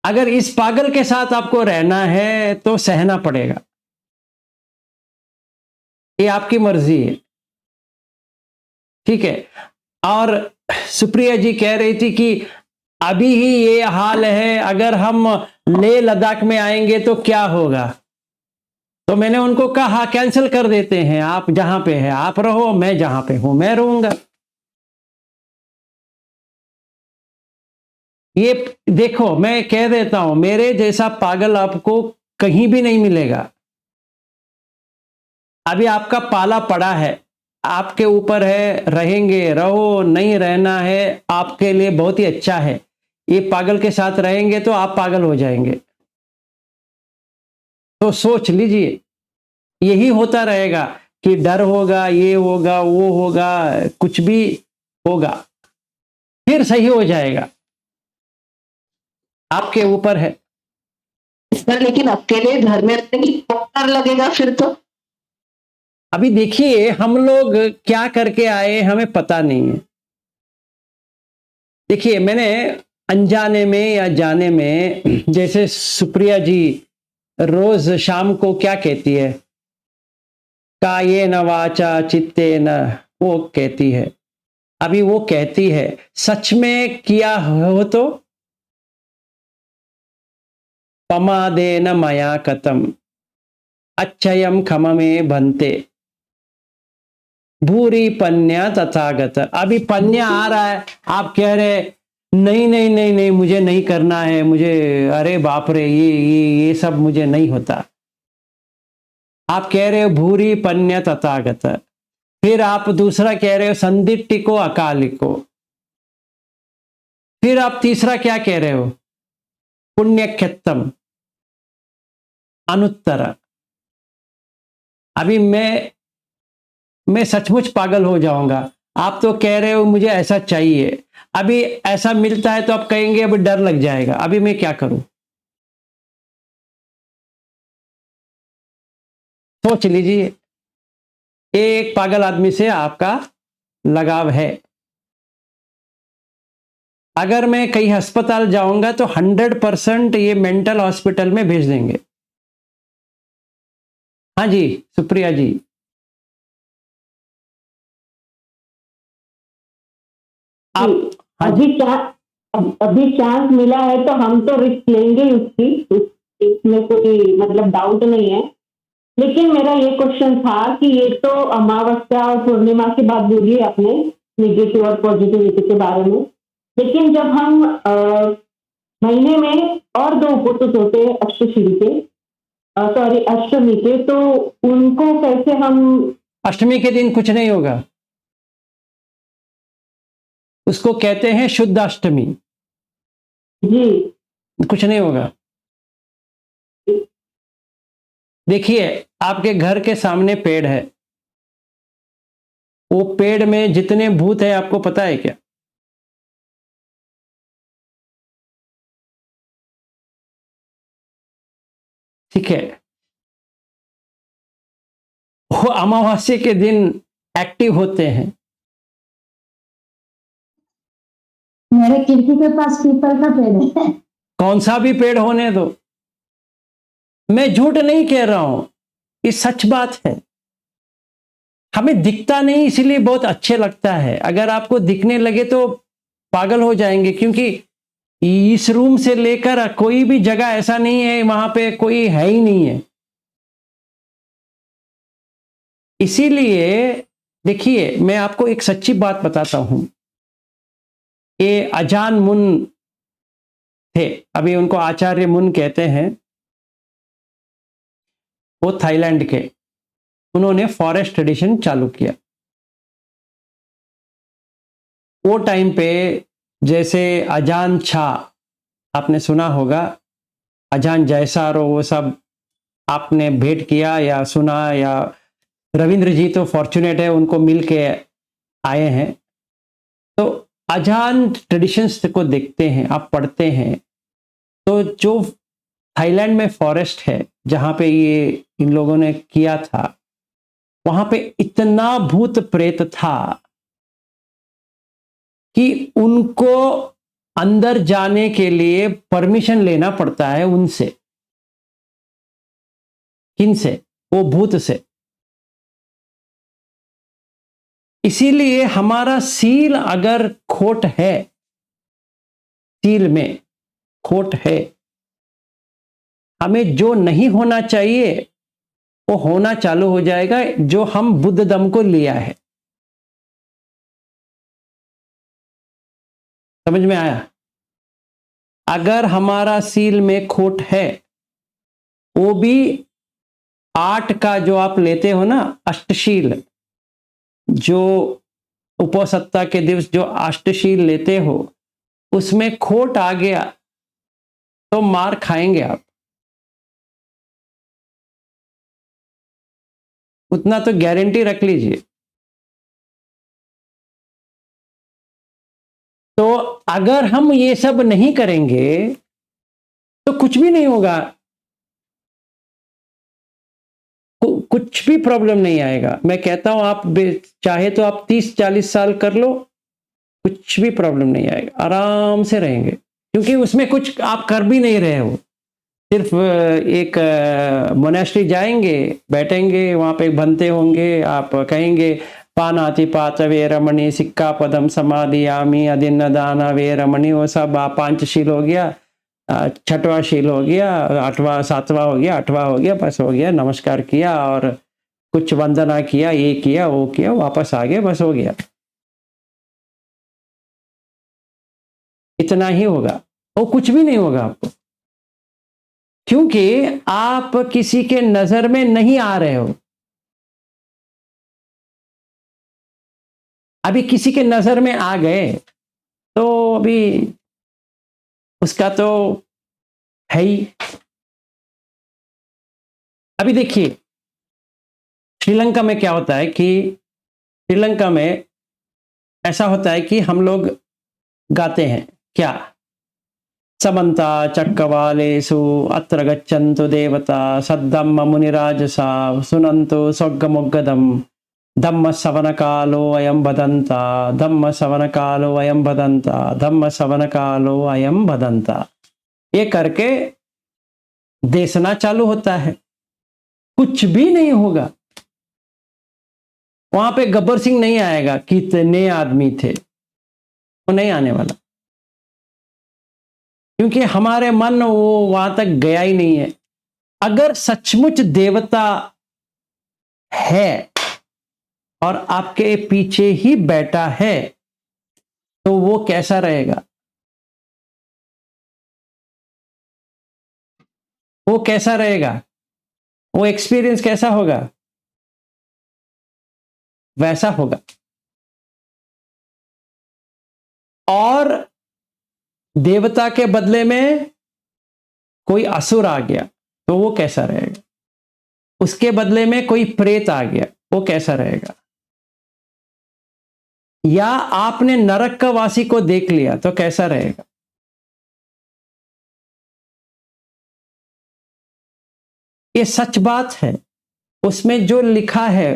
अगर इस पागल के साथ आपको रहना है तो सहना पड़ेगा, ये आपकी मर्जी है। ठीक है, और सुप्रिया जी कह रही थी कि अभी ही ये हाल है, अगर हम लेह लद्दाख में आएंगे तो क्या होगा। तो मैंने उनको कहा कैंसिल कर देते हैं, आप जहां पे है आप रहो, मैं जहां पे हूं मैं रहूंगा। ये देखो, मैं कह देता हूं, मेरे जैसा पागल आपको कहीं भी नहीं मिलेगा। अभी आपका पाला पड़ा है, आपके ऊपर है, रहेंगे रहो, नहीं रहना है आपके लिए बहुत ही अच्छा है। ये पागल के साथ रहेंगे तो आप पागल हो जाएंगे। तो सोच लीजिए, यही होता रहेगा कि डर होगा, ये होगा, वो होगा, कुछ भी होगा, फिर सही हो जाएगा, आपके ऊपर है। सर लेकिन अकेले घर में रहने की बहुत डर लगेगा फिर तो। अभी देखिए, हम लोग क्या करके आए हमें पता नहीं है। देखिए, मैंने अनजाने में या जाने में, जैसे सुप्रिया जी रोज शाम को क्या कहती है, कायेन वाचा चित्तेन, वो कहती है। अभी वो कहती है, सच में किया हो तो पमादेन मया कतम अच्छयम खममे भन्ते भूरी पन्या तथागत। अभी पन्या आ रहा है, आप कह रहे नहीं नहीं नहीं नहीं मुझे नहीं करना है, मुझे अरे बाप रे ये सब मुझे नहीं होता। आप कह रहे हो भूरी पन्या तथागत, फिर आप दूसरा कह रहे हो संदिट्टिको अकालिको, फिर आप तीसरा क्या कह रहे हो, पुण्यक्षतम अनुत्तर। अभी मैं सचमुच पागल हो जाऊंगा। आप तो कह रहे हो मुझे ऐसा चाहिए, अभी ऐसा मिलता है तो आप कहेंगे अभी डर लग जाएगा। अभी मैं क्या करूं, सोच लीजिए। एक पागल आदमी से आपका लगाव है। अगर मैं कहीं अस्पताल जाऊंगा तो 100% ये मेंटल हॉस्पिटल में भेज देंगे। हाँ जी सुप्रिया जी। आप हाँ जी। अभी चांस मिला है तो हम तो रिस्क लेंगे ही उसकी, इसमें कोई मतलब डाउट नहीं है। लेकिन मेरा ये क्वेश्चन था कि ये तो अमावस्या और पूर्णिमा की बात बोली आपने, नेगेटिव और पॉजिटिविटी के बारे में, लेकिन जब हम महीने में और 2 उपवास होते हैं अष्टमी के, अष्टमी के, तो उनको कैसे हम। अष्टमी के दिन कुछ नहीं होगा, उसको कहते हैं शुद्ध अष्टमी। जी कुछ नहीं होगा। देखिए, आपके घर के सामने पेड़ है, वो पेड़ में जितने भूत है आपको पता है क्या? ठीक है, वो अमावस्या के दिन एक्टिव होते हैं। मेरे खिड़की के पास पीपल का पेड़ है। कौन सा भी पेड़ होने दो, मैं झूठ नहीं कह रहा हूं, ये सच बात है। हमें दिखता नहीं इसलिए बहुत अच्छे लगता है, अगर आपको दिखने लगे तो पागल हो जाएंगे। क्योंकि इस रूम से लेकर कोई भी जगह ऐसा नहीं है वहां पे कोई है ही नहीं है। इसीलिए देखिए, मैं आपको एक सच्ची बात बताता हूं। ये अजान मुन थे, अभी उनको आचार्य मुन कहते हैं, वो थाईलैंड के, उन्होंने फॉरेस्ट ट्रेडिशन चालू किया। वो टाइम पे जैसे अजान छा, आपने सुना होगा, अजान जैसारो, वो सब आपने भेंट किया या सुना, या रविंद्र जी तो फॉर्चुनेट है, उनको मिल के आए हैं। तो अजान ट्रेडिशंस को देखते हैं, आप पढ़ते हैं, तो जो थाईलैंड में फॉरेस्ट है जहाँ पे ये इन लोगों ने किया था, वहाँ पे इतना भूत प्रेत था कि उनको अंदर जाने के लिए परमिशन लेना पड़ता है उनसे। किनसे? वो भूत से। इसीलिए हमारा सील अगर खोट है, सील में खोट है, हमें जो नहीं होना चाहिए वो होना चालू हो जाएगा, जो हम बुद्ध दम को लिया है। समझ में आया? अगर हमारा सील में खोट है, वो भी 8 का जो आप लेते हो ना, अष्टशील, जो उपोसत्ता के दिवस जो अष्टशील लेते हो, उसमें खोट आ गया तो मार खाएंगे आप। उतना तो गारंटी रख लीजिए। तो अगर हम ये सब नहीं करेंगे तो कुछ भी नहीं होगा, कुछ भी प्रॉब्लम नहीं आएगा। मैं कहता हूं आप चाहे तो आप 30-40 साल कर लो, कुछ भी प्रॉब्लम नहीं आएगा, आराम से रहेंगे, क्योंकि उसमें कुछ आप कर भी नहीं रहे हो। सिर्फ एक मोनेस्ट्री जाएंगे, बैठेंगे, वहां पे बनते होंगे, आप कहेंगे पानाति पात वेरमणि सिक्का पदम समाधियामी अदिन्न दाना वेरमणि, वो सब 5 शील हो गया, 6वां शील हो गया, 8वां 7वां हो गया, 8वां हो गया, बस हो गया, नमस्कार किया और कुछ वंदना किया, ये किया वो किया, वापस आ गए, बस हो गया। इतना ही होगा, वो कुछ भी नहीं होगा आपको, क्योंकि आप किसी के नजर में नहीं आ रहे हो। अभी किसी के नजर में आ गए तो अभी उसका तो है ही। अभी देखिए श्रीलंका में क्या होता है कि श्रीलंका में ऐसा होता है कि हम लोग गाते हैं क्या, समन्ता चक्रवालेषु अत्र गच्छन्तु देवता सद्धम्म मुनिराजसा सुनन्तु स्वर्गमुग्गदम् धम्म सवन कालो अयम बदंता, धम्म सवन कालो अयम बदंता, धम्म सवन कालो अयम बदंता, ये करके देशना चालू होता है। कुछ भी नहीं होगा, वहां पे गब्बर सिंह नहीं आएगा, कितने आदमी थे, वो नहीं आने वाला, क्योंकि हमारे मन वो वहां तक गया ही नहीं है। अगर सचमुच देवता है और आपके पीछे ही बैठा है तो वो कैसा रहेगा? वो कैसा रहेगा? वो एक्सपीरियंस कैसा होगा? वैसा होगा। और देवता के बदले में कोई असुर आ गया तो वो कैसा रहेगा? उसके बदले में कोई प्रेत आ गया, वो कैसा रहेगा? या आपने नरक का वासी को देख लिया तो कैसा रहेगा? ये सच बात है। उसमें जो लिखा है,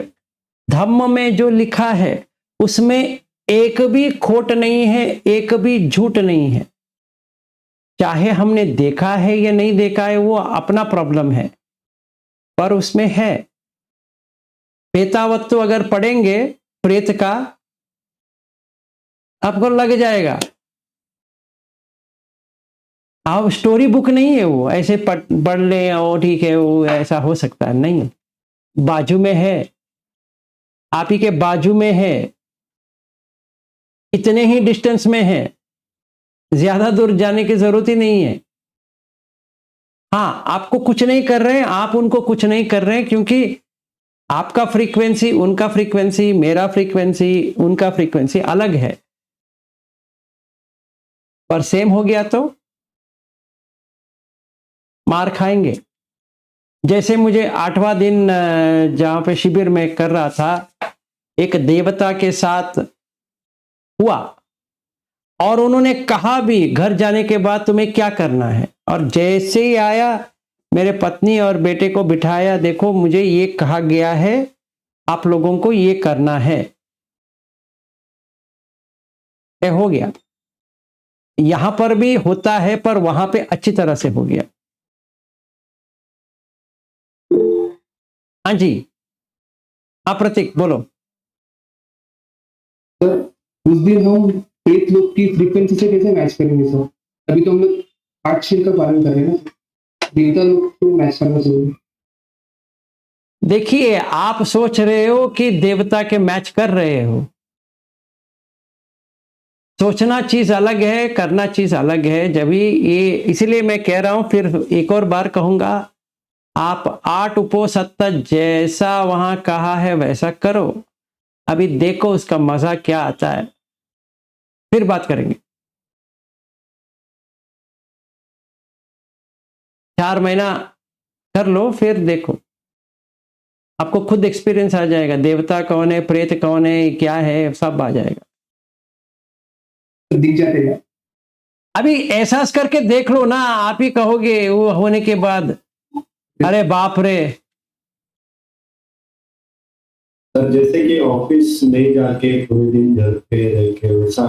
धम्म में जो लिखा है, उसमें एक भी खोट नहीं है, एक भी झूठ नहीं है। चाहे हमने देखा है या नहीं देखा है, वो अपना प्रॉब्लम है, पर उसमें है। पेतावत्तु अगर पढ़ेंगे प्रेत का, आपको लग जाएगा। आप स्टोरी बुक नहीं है वो, ऐसे पढ़ ले और ठीक है, वो ऐसा हो सकता है, नहीं। बाजू में है, आप ही के बाजू में है, इतने ही डिस्टेंस में है, ज्यादा दूर जाने की जरूरत ही नहीं है। हाँ, आपको कुछ नहीं कर रहे हैं, आप उनको कुछ नहीं कर रहे हैं, क्योंकि आपका फ्रीक्वेंसी, उनका फ्रीक्वेंसी, मेरा फ्रीक्वेंसी, उनका फ्रीक्वेंसी अलग है। पर सेम हो गया तो मार खाएंगे। जैसे मुझे 8वां दिन जहां पे शिविर में कर रहा था, एक देवता के साथ हुआ और उन्होंने कहा भी घर जाने के बाद तुम्हें क्या करना है, और जैसे ही आया मेरे पत्नी और बेटे को बिठाया, देखो मुझे ये कहा गया है, आप लोगों को ये करना है। ये हो गया। यहां पर भी होता है, पर वहां पे अच्छी तरह से हो गया। हाँ जी, हाँ प्रतीक बोलो। सर उस दिन हम प्रेत लोग की फ्रीक्वेंसी से कैसे मैच करेंगे सर? अभी तो हम लोग 8 शील का पालन कर रहे हैं ना, देवता लोग को मैच करना चाहिए। देखिए, आप सोच रहे हो कि देवता के मैच कर रहे हो। सोचना चीज अलग है, करना चीज अलग है। जब भी ये, इसीलिए मैं कह रहा हूं, फिर एक और बार कहूंगा, आप 8 उपोसत्ता जैसा वहां कहा है वैसा करो। अभी देखो उसका मजा क्या आता है, फिर बात करेंगे। 4 महीना कर लो, फिर देखो, आपको खुद एक्सपीरियंस आ जाएगा। देवता कौन है, प्रेत कौन है, क्या है, सब आ जाएगा। दिख जाते हैं। अभी एहसास करके देख लो ना, आप ही कहोगे वो होने के बाद, अरे बाप रे। सर जैसे कि ऑफिस नहीं जाके पूरे दिन घर पे रह के वैसा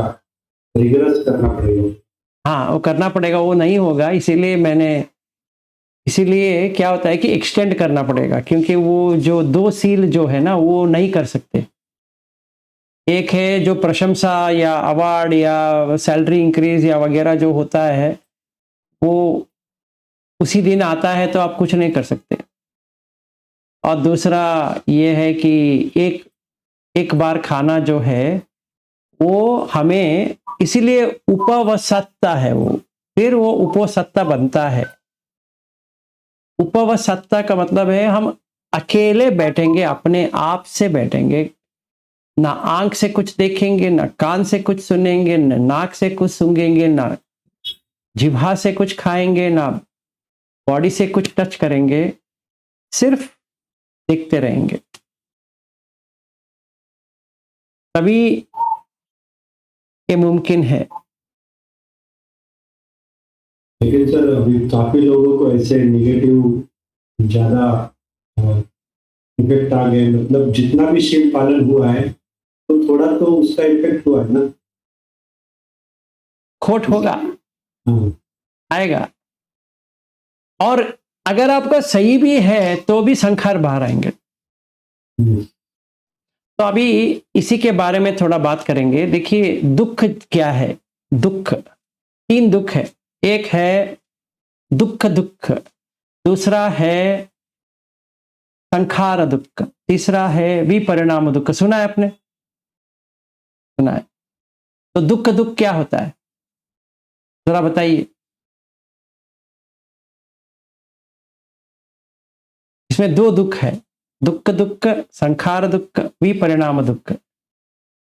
रिगरस करना पड़ेगा। हाँ, वो करना पड़ेगा, वो नहीं होगा। इसीलिए क्या होता है कि एक्सटेंड करना पड़ेगा, क्योंकि वो जो 2 सील जो है ना, वो नहीं कर सकते। एक है जो प्रशंसा या अवार्ड या सैलरी इंक्रीज या वगैरह जो होता है, वो उसी दिन आता है, तो आप कुछ नहीं कर सकते। और दूसरा ये है कि एक बार खाना जो है वो हमें, इसीलिए उपवसत्ता है वो, फिर वो उपोसत्ता बनता है। उपवसत्ता का मतलब है हम अकेले बैठेंगे, अपने आप से बैठेंगे, ना आंख से कुछ देखेंगे, ना कान से कुछ सुनेंगे, ना नाक से कुछ सूंघेंगे, ना जिह्वा से कुछ खाएंगे, ना बॉडी से कुछ टच करेंगे, सिर्फ देखते रहेंगे। तभी ये मुमकिन है। लेकिन सर अभी काफी लोगों को ऐसे निगेटिव ज्यादा इफेक्ट आ गए, मतलब जितना भी शील पालन हुआ है तो थोड़ा तो उसका इफेक्ट हुआ है ना। खोट होगा, हाँ। आएगा। और अगर आपका सही भी है तो भी संखार बाहर आएंगे। तो अभी इसी के बारे में थोड़ा बात करेंगे। देखिए, दुख क्या है? दुख, 3 दुख है। एक है दुख, दूसरा है संखार दुख, तीसरा है विपरिणाम दुख। सुना है आपने? सुना है। तो दुख क्या होता है, जरा बताइए। इसमें 2 दुख है, दुख, संखार दुख, विपरिणाम दुख।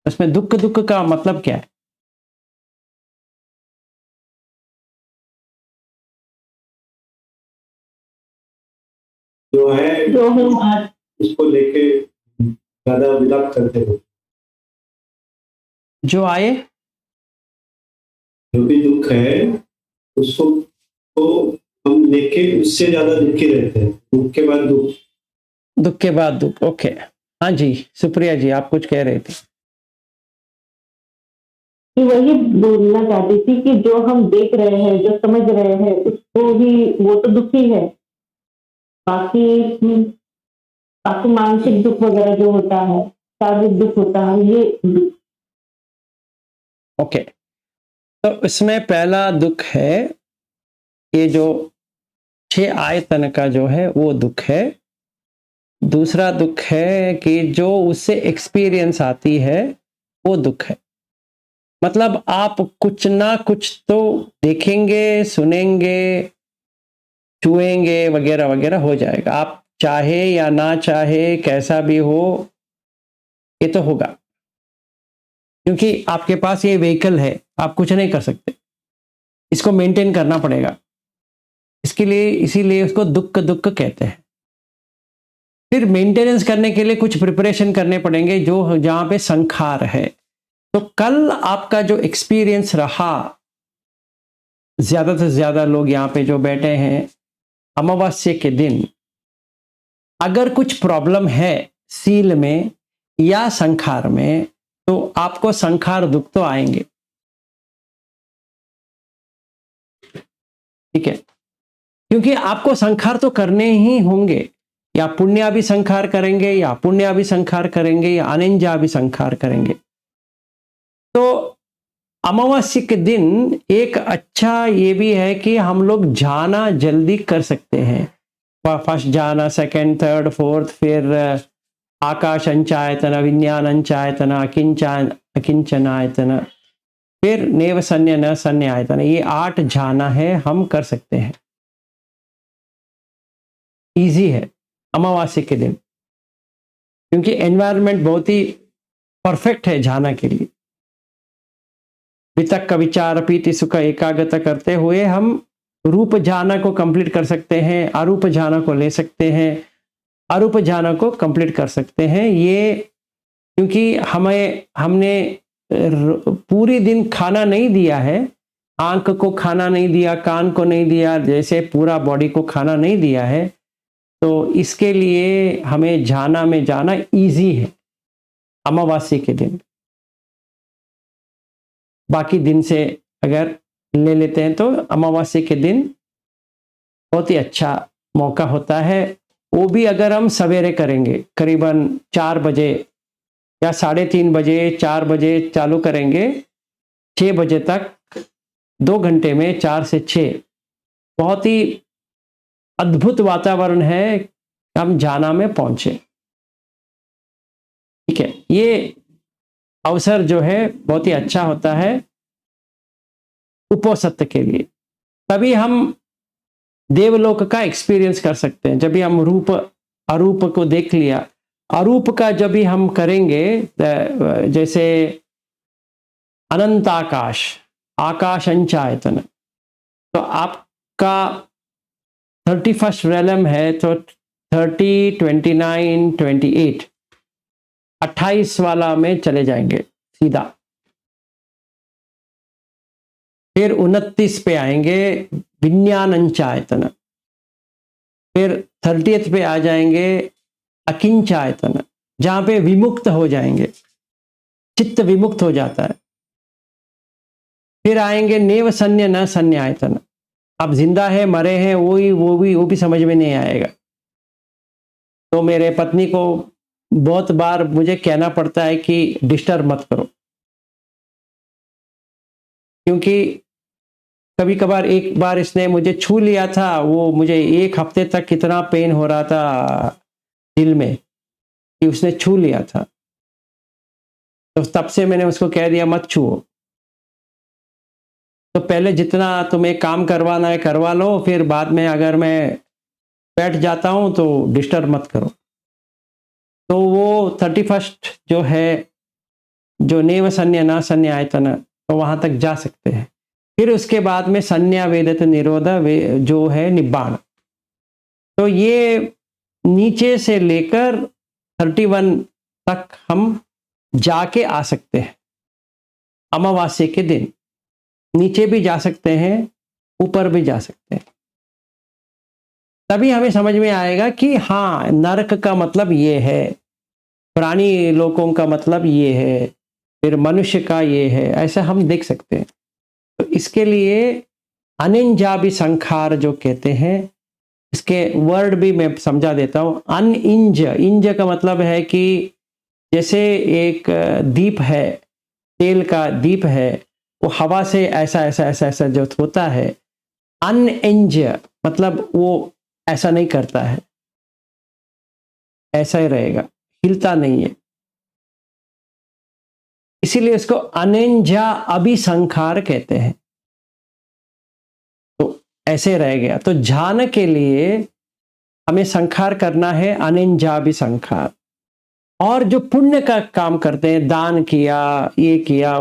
इसमें दुख का मतलब क्या है? जो है जो हम आज उसको लेके ज्यादा विलाप करते हो। जो आए, जो भी दुख है उसको तो हम लेके उससे ज्यादा दुखी रहते हैं। दुख के बाद दुख के बाद दुख। ओके, हाँ जी, सुप्रिया जी आप कुछ कह रहे थे। कि वही बोलना चाहती थी कि जो हम देख रहे हैं, जो समझ रहे हैं, उसको ही, वो तो दुखी है। बाकी बाकी मानसिक दुख वगैरह जो होता है, शारीरिक दुख होता है, ये ओके, तो इसमें पहला दुख है, ये जो 6 आयतन का जो है वो दुख है। दूसरा दुख है कि जो उससे एक्सपीरियंस आती है वो दुख है। मतलब आप कुछ ना कुछ तो देखेंगे, सुनेंगे, छुएंगे, वगैरह वगैरह हो जाएगा। आप चाहे या ना चाहे, कैसा भी हो, ये तो होगा, क्योंकि आपके पास ये व्हीकल है, आप कुछ नहीं कर सकते, इसको मेंटेन करना पड़ेगा। इसके लिए, इसीलिए उसको दुख दुख कहते हैं। फिर मेंटेनेंस करने के लिए कुछ प्रिपरेशन करने पड़ेंगे, जो जहां पे संखार है। तो कल आपका जो एक्सपीरियंस रहा, ज्यादा से ज्यादा लोग यहाँ पे जो बैठे हैं, अमावस्या के दिन अगर कुछ प्रॉब्लम है सील में या संखार में, तो आपको संखार दुख तो आएंगे, ठीक है, क्योंकि आपको संखार तो करने ही होंगे, या पुण्य भी संखार करेंगे, या पुण्य भी संखार करेंगे, या अनिंजा भी संखार करेंगे। तो अमावस्या के दिन एक अच्छा ये भी है कि हम लोग जाना जल्दी कर सकते हैं। फर्स्ट जाना, सेकंड, थर्ड, फोर्थ, फिर आकाश अंचायतन, विज्ञान अंचायतन, अकिंचनायतन, फिर नेव सन्य न सन्य आयतन, ये 8 जाना है, हम कर सकते हैं, इजी है अमावस्या के दिन, क्योंकि एनवायरनमेंट बहुत ही परफेक्ट है जाना के लिए। वितक्क विचार पीति सुख एकाग्रता करते हुए हम रूप जाना को कंप्लीट कर सकते हैं, अरूप जाना को ले सकते हैं, अरूप जाना को कंप्लीट कर सकते हैं। ये क्योंकि हमने पूरी दिन खाना नहीं दिया है, आंख को खाना नहीं दिया, कान को नहीं दिया, जैसे पूरा बॉडी को खाना नहीं दिया है, तो इसके लिए हमें जाना में जाना इजी है अमावस्या के दिन। बाकी दिन से अगर ले लेते हैं तो अमावस्या के दिन बहुत ही अच्छा मौका होता है। वो भी अगर हम सवेरे करेंगे, करीबन 4 बजे या 3:30 बजे, 4 बजे चालू करेंगे, 6 बजे तक 2 घंटे में 4 से 6 बहुत ही अद्भुत वातावरण है, हम जाना में पहुंचे, ठीक है। ये अवसर जो है बहुत ही अच्छा होता है उपोषित के लिए, तभी हम देवलोक का एक्सपीरियंस कर सकते हैं। जब भी हम रूप अरूप को देख लिया, अरूप का जब भी हम करेंगे, जैसे अनंत आकाश, आकाश अंचायतन, तो आपका 31st रेलम है, तो 30, 29, 28, 28 वाला में चले जाएंगे सीधा, फिर 29 पे आएंगे विज्ञान अंचायतन, फिर 30th पे आ जाएंगे अकिंचायतन, जहां पे विमुक्त हो जाएंगे, चित्त विमुक्त हो जाता है। फिर आएंगे नेव सन्य न सन्य आयतन, अब जिंदा है मरे हैं वो भी समझ में नहीं आएगा। तो मेरे पत्नी को बहुत बार मुझे कहना पड़ता है कि डिस्टर्ब मत करो, क्योंकि कभी कभार, एक बार इसने मुझे छू लिया था, वो मुझे 1 हफ्ते तक कितना पेन हो रहा था दिल में कि उसने छू लिया था। तो तब से मैंने उसको कह दिया मत छुओ, तो पहले जितना तुम्हें काम करवाना है करवा लो, फिर बाद में अगर मैं बैठ जाता हूं तो डिस्टर्ब मत करो। तो वो 31st जो है, जो नेव सन्या ना सन्या आयतन, तो वहां तक जा सकते हैं। फिर उसके बाद में सन्या वेदत निरोध जो है निब्बाण, तो ये नीचे से लेकर 31 तक हम जाके आ सकते हैं अमावस्या के दिन। नीचे भी जा सकते हैं, ऊपर भी जा सकते हैं, तभी हमें समझ में आएगा कि हाँ, नरक का मतलब ये है, प्राणी लोकों का मतलब ये है, फिर मनुष्य का ये है, ऐसा हम देख सकते हैं। तो इसके लिए अनिंजाबी संखार जो कहते हैं, इसके वर्ड भी मैं समझा देता हूं। अनइंज, इंज का मतलब है कि जैसे एक दीप है, तेल का दीप है, वो हवा से ऐसा ऐसा ऐसा ऐसा जो होता है। अनइंज मतलब वो ऐसा नहीं करता है, ऐसा ही रहेगा, हिलता नहीं है। इसीलिए इसको अनेंजा अभिसंखार कहते हैं। तो ऐसे रह गया। तो ध्यान के लिए हमें संखार करना है अनेंजाभिसंखार। और जो पुण्य का काम करते हैं, दान किया, ये किया,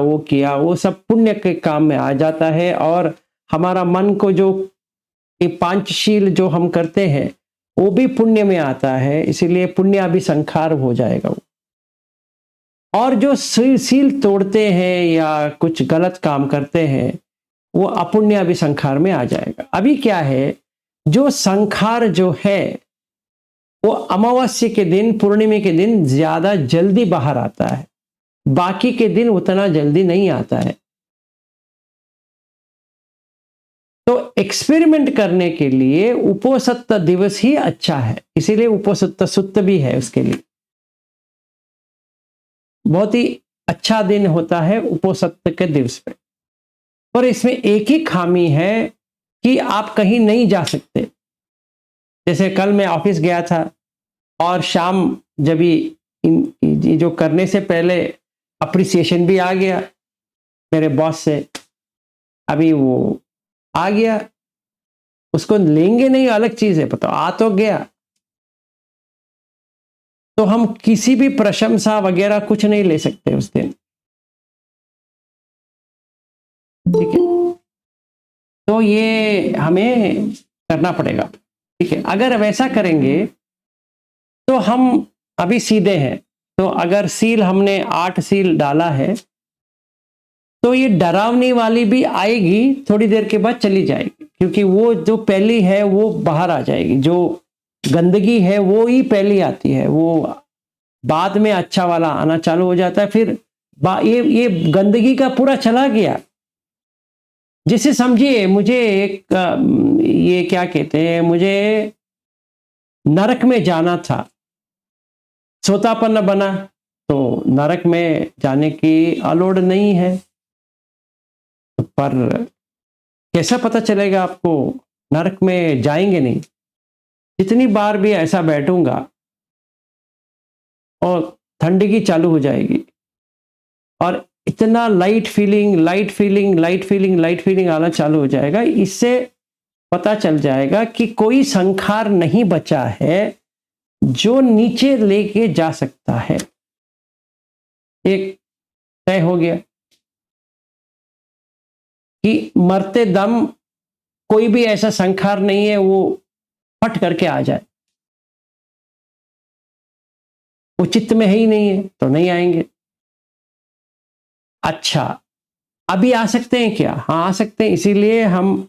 वो सब पुण्य के काम में आ जाता है। और हमारा मन को जो ये पांचशील जो हम करते हैं वो भी पुण्य में आता है, इसीलिए पुण्याभिसंखार हो जाएगा वो। और जो सील तोड़ते हैं या कुछ गलत काम करते हैं वो अपुण्याभिसंखार में आ जाएगा। अभी क्या है, जो संखार जो है वो अमावस्या के दिन, पूर्णिमा के दिन ज्यादा जल्दी बाहर आता है, बाकी के दिन उतना जल्दी नहीं आता है। तो एक्सपेरिमेंट करने के लिए उपोसत्त दिवस ही अच्छा है, इसीलिए उपोसत्त सुत्त भी है उसके लिए। बहुत ही अच्छा दिन होता है उपोसत्त के दिवस पे। और इसमें एक ही खामी है कि आप कहीं नहीं जा सकते। जैसे कल मैं ऑफिस गया था और शाम जब ये जो करने से पहले अप्रिसिएशन भी आ गया मेरे बॉस से, अभी वो आ गया, उसको लेंगे नहीं अलग चीज है, पता आ तो गया। तो हम किसी भी प्रशंसा वगैरह कुछ नहीं ले सकते उस दिन, ठीक है। तो ये हमें करना पड़ेगा, ठीक है। अगर वैसा करेंगे तो हम अभी सीधे हैं। तो अगर सील हमने 8 सील डाला है तो ये डरावनी वाली भी आएगी, थोड़ी देर के बाद चली जाएगी, क्योंकि वो जो पहली है वो बाहर आ जाएगी। जो गंदगी है वो ही पहली आती है, वो बाद में अच्छा वाला आना चालू हो जाता है। फिर ये गंदगी का पूरा चला गया। जैसे समझिए मुझे एक ये क्या कहते हैं, मुझे नरक में जाना था, सोतापन्न बना, तो नरक में जाने की अलोड़ नहीं है। पर कैसा पता चलेगा आपको, नरक में जाएंगे नहीं। जितनी बार भी ऐसा बैठूंगा और ठंडगी चालू हो जाएगी और इतना लाइट फीलिंग आना चालू हो जाएगा। इससे पता चल जाएगा कि कोई संखार नहीं बचा है जो नीचे लेके जा सकता है। एक तय हो गया कि मरते दम कोई भी ऐसा संखार नहीं है वो फट करके आ जाए। वो चित्त में है ही नहीं है तो नहीं आएंगे। अच्छा, अभी आ सकते हैं क्या? हाँ आ सकते हैं। इसीलिए हम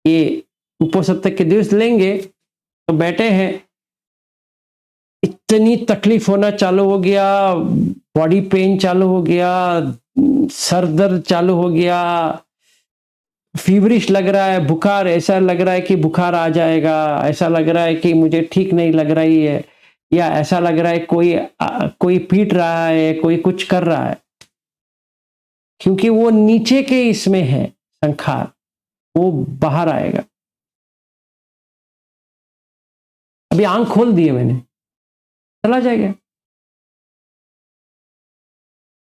ये उपोसत्त के दिवस लेंगे। तो बैठे हैं, इतनी तकलीफ होना चालू हो गया, बॉडी पेन चालू हो गया, सर दर्द चालू हो गया, फीवरिश लग रहा है, बुखार, ऐसा लग रहा है कि बुखार आ जाएगा, ऐसा लग रहा है कि मुझे ठीक नहीं लग रही है, या ऐसा लग रहा है कोई पीट रहा है, कोई कुछ कर रहा है। क्योंकि वो नीचे के इसमें है संखार, वो बाहर आएगा। अभी आंख खोल दिए मैंने, चला जाएगा,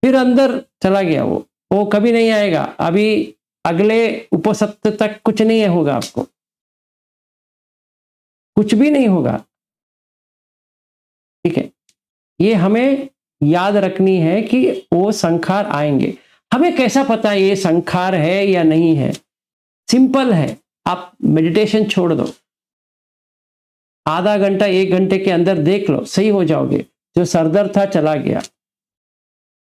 फिर अंदर चला गया। वो कभी नहीं आएगा। अभी अगले उपोसत्त तक कुछ नहीं होगा, आपको कुछ भी नहीं होगा, ठीक है। ये हमें याद रखनी है कि वो संखार आएंगे। हमें कैसा पता ये संखार है या नहीं है? सिंपल है, आप मेडिटेशन छोड़ दो, आधा घंटा 1 घंटे के अंदर देख लो, सही हो जाओगे। जो सर दर्द था चला गया,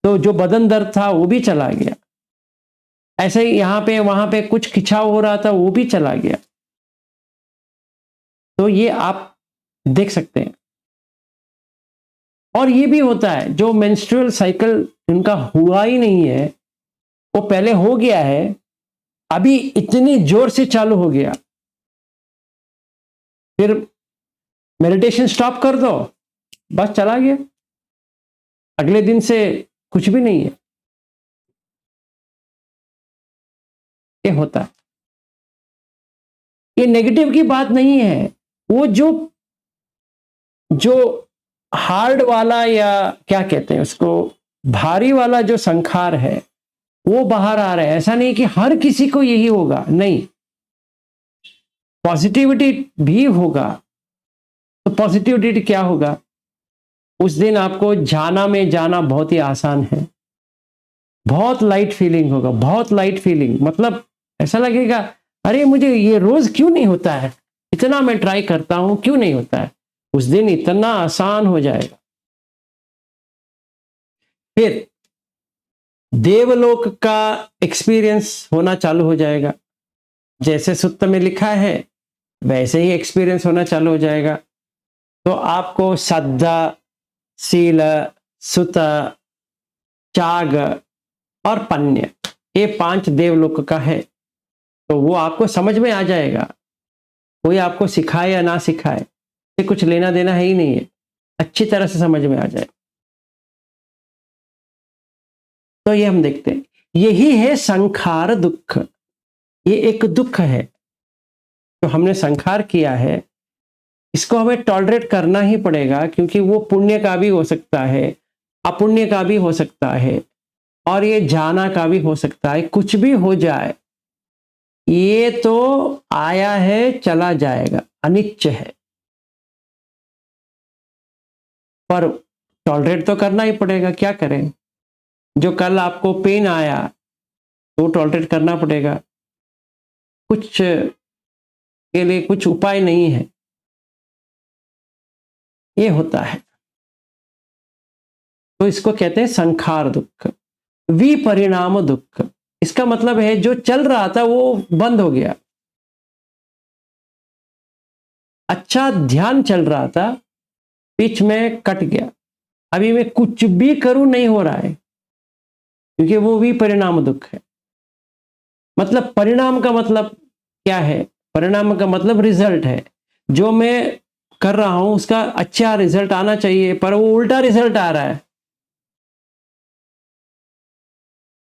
तो जो बदन दर्द था वो भी चला गया, ऐसे ही यहाँ पे वहां पे कुछ खिंचाव हो रहा था वो भी चला गया। तो ये आप देख सकते हैं। और ये भी होता है जो मेंस्ट्रुअल साइकिल जिनका हुआ ही नहीं है, वो पहले हो गया है, अभी इतनी जोर से चालू हो गया, फिर मेडिटेशन स्टॉप कर दो, बस चला गया, अगले दिन से कुछ भी नहीं है। ये होता है। ये नेगेटिव की बात नहीं है। वो जो हार्ड वाला, या क्या कहते हैं उसको, भारी वाला जो संखार है वो बाहर आ रहा है। ऐसा नहीं कि हर किसी को यही होगा, नहीं, पॉजिटिविटी भी होगा। तो पॉजिटिविटी क्या होगा? उस दिन आपको जाना में जाना बहुत ही आसान है, बहुत लाइट फीलिंग होगा, बहुत लाइट फीलिंग, मतलब ऐसा लगेगा अरे मुझे ये रोज क्यों नहीं होता है, इतना मैं ट्राई करता हूं क्यों नहीं होता है। उस दिन इतना आसान हो जाएगा। फिर देवलोक का एक्सपीरियंस होना चालू हो जाएगा। जैसे सुत्त में लिखा है वैसे ही एक्सपीरियंस होना चालू हो जाएगा। तो आपको श्रद्धा, शील, सुत, त्याग और पन्य, ये 5 देवलोक का है। तो वो आपको समझ में आ जाएगा। कोई आपको सिखाए या ना सिखाए, ये कुछ लेना देना है ही नहीं है, अच्छी तरह से समझ में आ जाए। तो ये हम देखते हैं, यही है संखार दुख। ये एक दुख है तो हमने संखार किया है, इसको हमें टॉलरेट करना ही पड़ेगा, क्योंकि वो पुण्य का भी हो सकता है, अपुण्य का भी हो सकता है, और ये जाना का भी हो सकता है। कुछ भी हो जाए, ये तो आया है चला जाएगा, अनित्य है, पर टॉलरेट तो करना ही पड़ेगा। क्या करें? जो कल आपको पेन आया तो टॉलरेट करना पड़ेगा, कुछ के लिए कुछ उपाय नहीं है, ये होता है। तो इसको कहते हैं संखार दुख, विपरिणाम दुख। इसका मतलब है जो चल रहा था वो बंद हो गया। अच्छा ध्यान चल रहा था, बीच में कट गया, अभी मैं कुछ भी करूं नहीं हो रहा है, क्योंकि वो विपरिणाम दुख है। मतलब परिणाम का मतलब क्या है? परिणाम का मतलब रिजल्ट है। जो मैं कर रहा हूं उसका अच्छा रिजल्ट आना चाहिए, पर वो उल्टा रिजल्ट आ रहा है।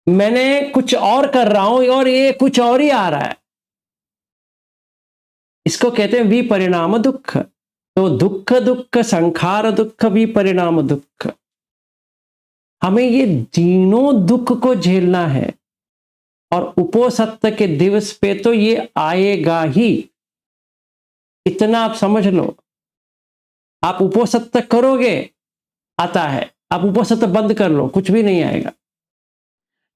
मैंने कुछ और कर रहा हूं और ये कुछ और ही आ रहा है। इसको कहते हैं विपरिणाम दुख। तो दुख दुख, संखार दुख, विपरिणाम दुख, हमें ये तीनों दुख को झेलना है। और उपोसत्त के दिवस पे तो ये आएगा ही, इतना आप समझ लो। आप उपोसत्त करोगे आता है, आप उपोसत्त बंद कर लो कुछ भी नहीं आएगा,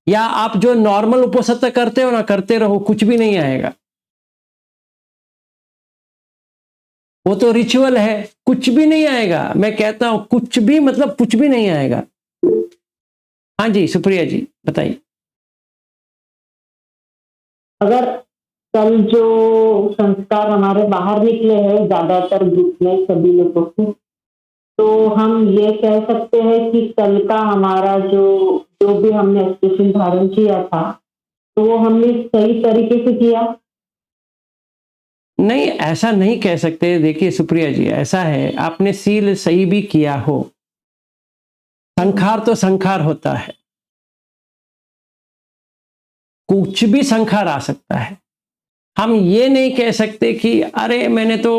या आप जो नॉर्मल उपोसत्त करते हो ना, करते रहो, कुछ भी नहीं आएगा। वो तो रिचुअल है, कुछ भी नहीं आएगा। मैं कहता हूं कुछ भी मतलब कुछ भी नहीं आएगा। हाँ जी सुप्रिया जी बताइए। अगर कल जो संस्कार हमारे बाहर निकले हैं ज्यादातर ग्रुप में सभी लोगों को, तो हम ये कह सकते हैं कि कल का हमारा जो जो भी हमने एक्सप्रेशन धारण किया था, तो वो हमने सही तरीके से किया। नहीं, ऐसा नहीं कह सकते। देखिए सुप्रिया जी, ऐसा है, आपने सील सही भी किया हो, संखार तो संखार होता है, कुछ भी संखार आ सकता है। हम ये नहीं कह सकते कि अरे मैंने तो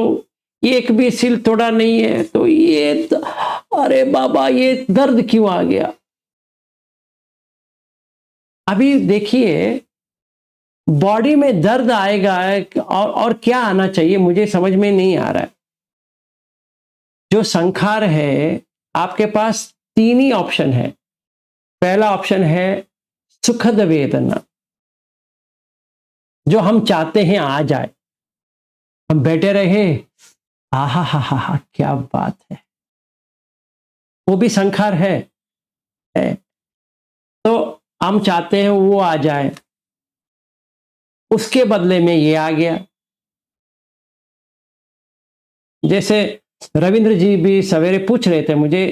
एक भी सिल तोड़ा नहीं है तो ये अरे बाबा ये दर्द क्यों आ गया। अभी देखिए बॉडी में दर्द आएगा और क्या आना चाहिए मुझे समझ में नहीं आ रहा है। जो संखार है आपके पास 3 ही ऑप्शन है। पहला ऑप्शन है सुखद वेदना, जो हम चाहते हैं आ जाए, हम बैठे रहे, आहा हा हा हा क्या बात है, वो भी संखार है। तो हम चाहते हैं वो आ जाए, उसके बदले में ये आ गया। जैसे रविंद्र जी भी सवेरे पूछ रहे थे मुझे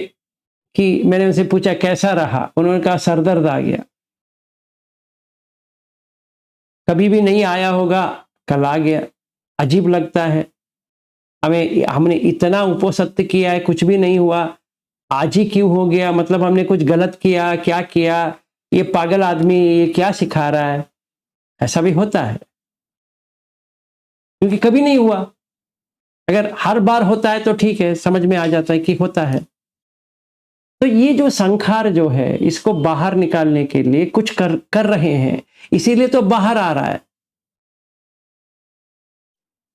कि मैंने उनसे पूछा कैसा रहा, उन्होंने कहा सरदर्द आ गया। कभी भी नहीं आया होगा, कल आ गया। अजीब लगता है हमें, हमने इतना उपोसत्य किया है कुछ भी नहीं हुआ, आज ही क्यों हो गया, मतलब हमने कुछ गलत किया, क्या किया, ये पागल आदमी ये क्या सिखा रहा है। ऐसा भी होता है क्योंकि कभी नहीं हुआ। अगर हर बार होता है तो ठीक है, समझ में आ जाता है कि होता है। तो ये जो संखार जो है, इसको बाहर निकालने के लिए कुछ कर रहे हैं, इसीलिए तो बाहर आ रहा है।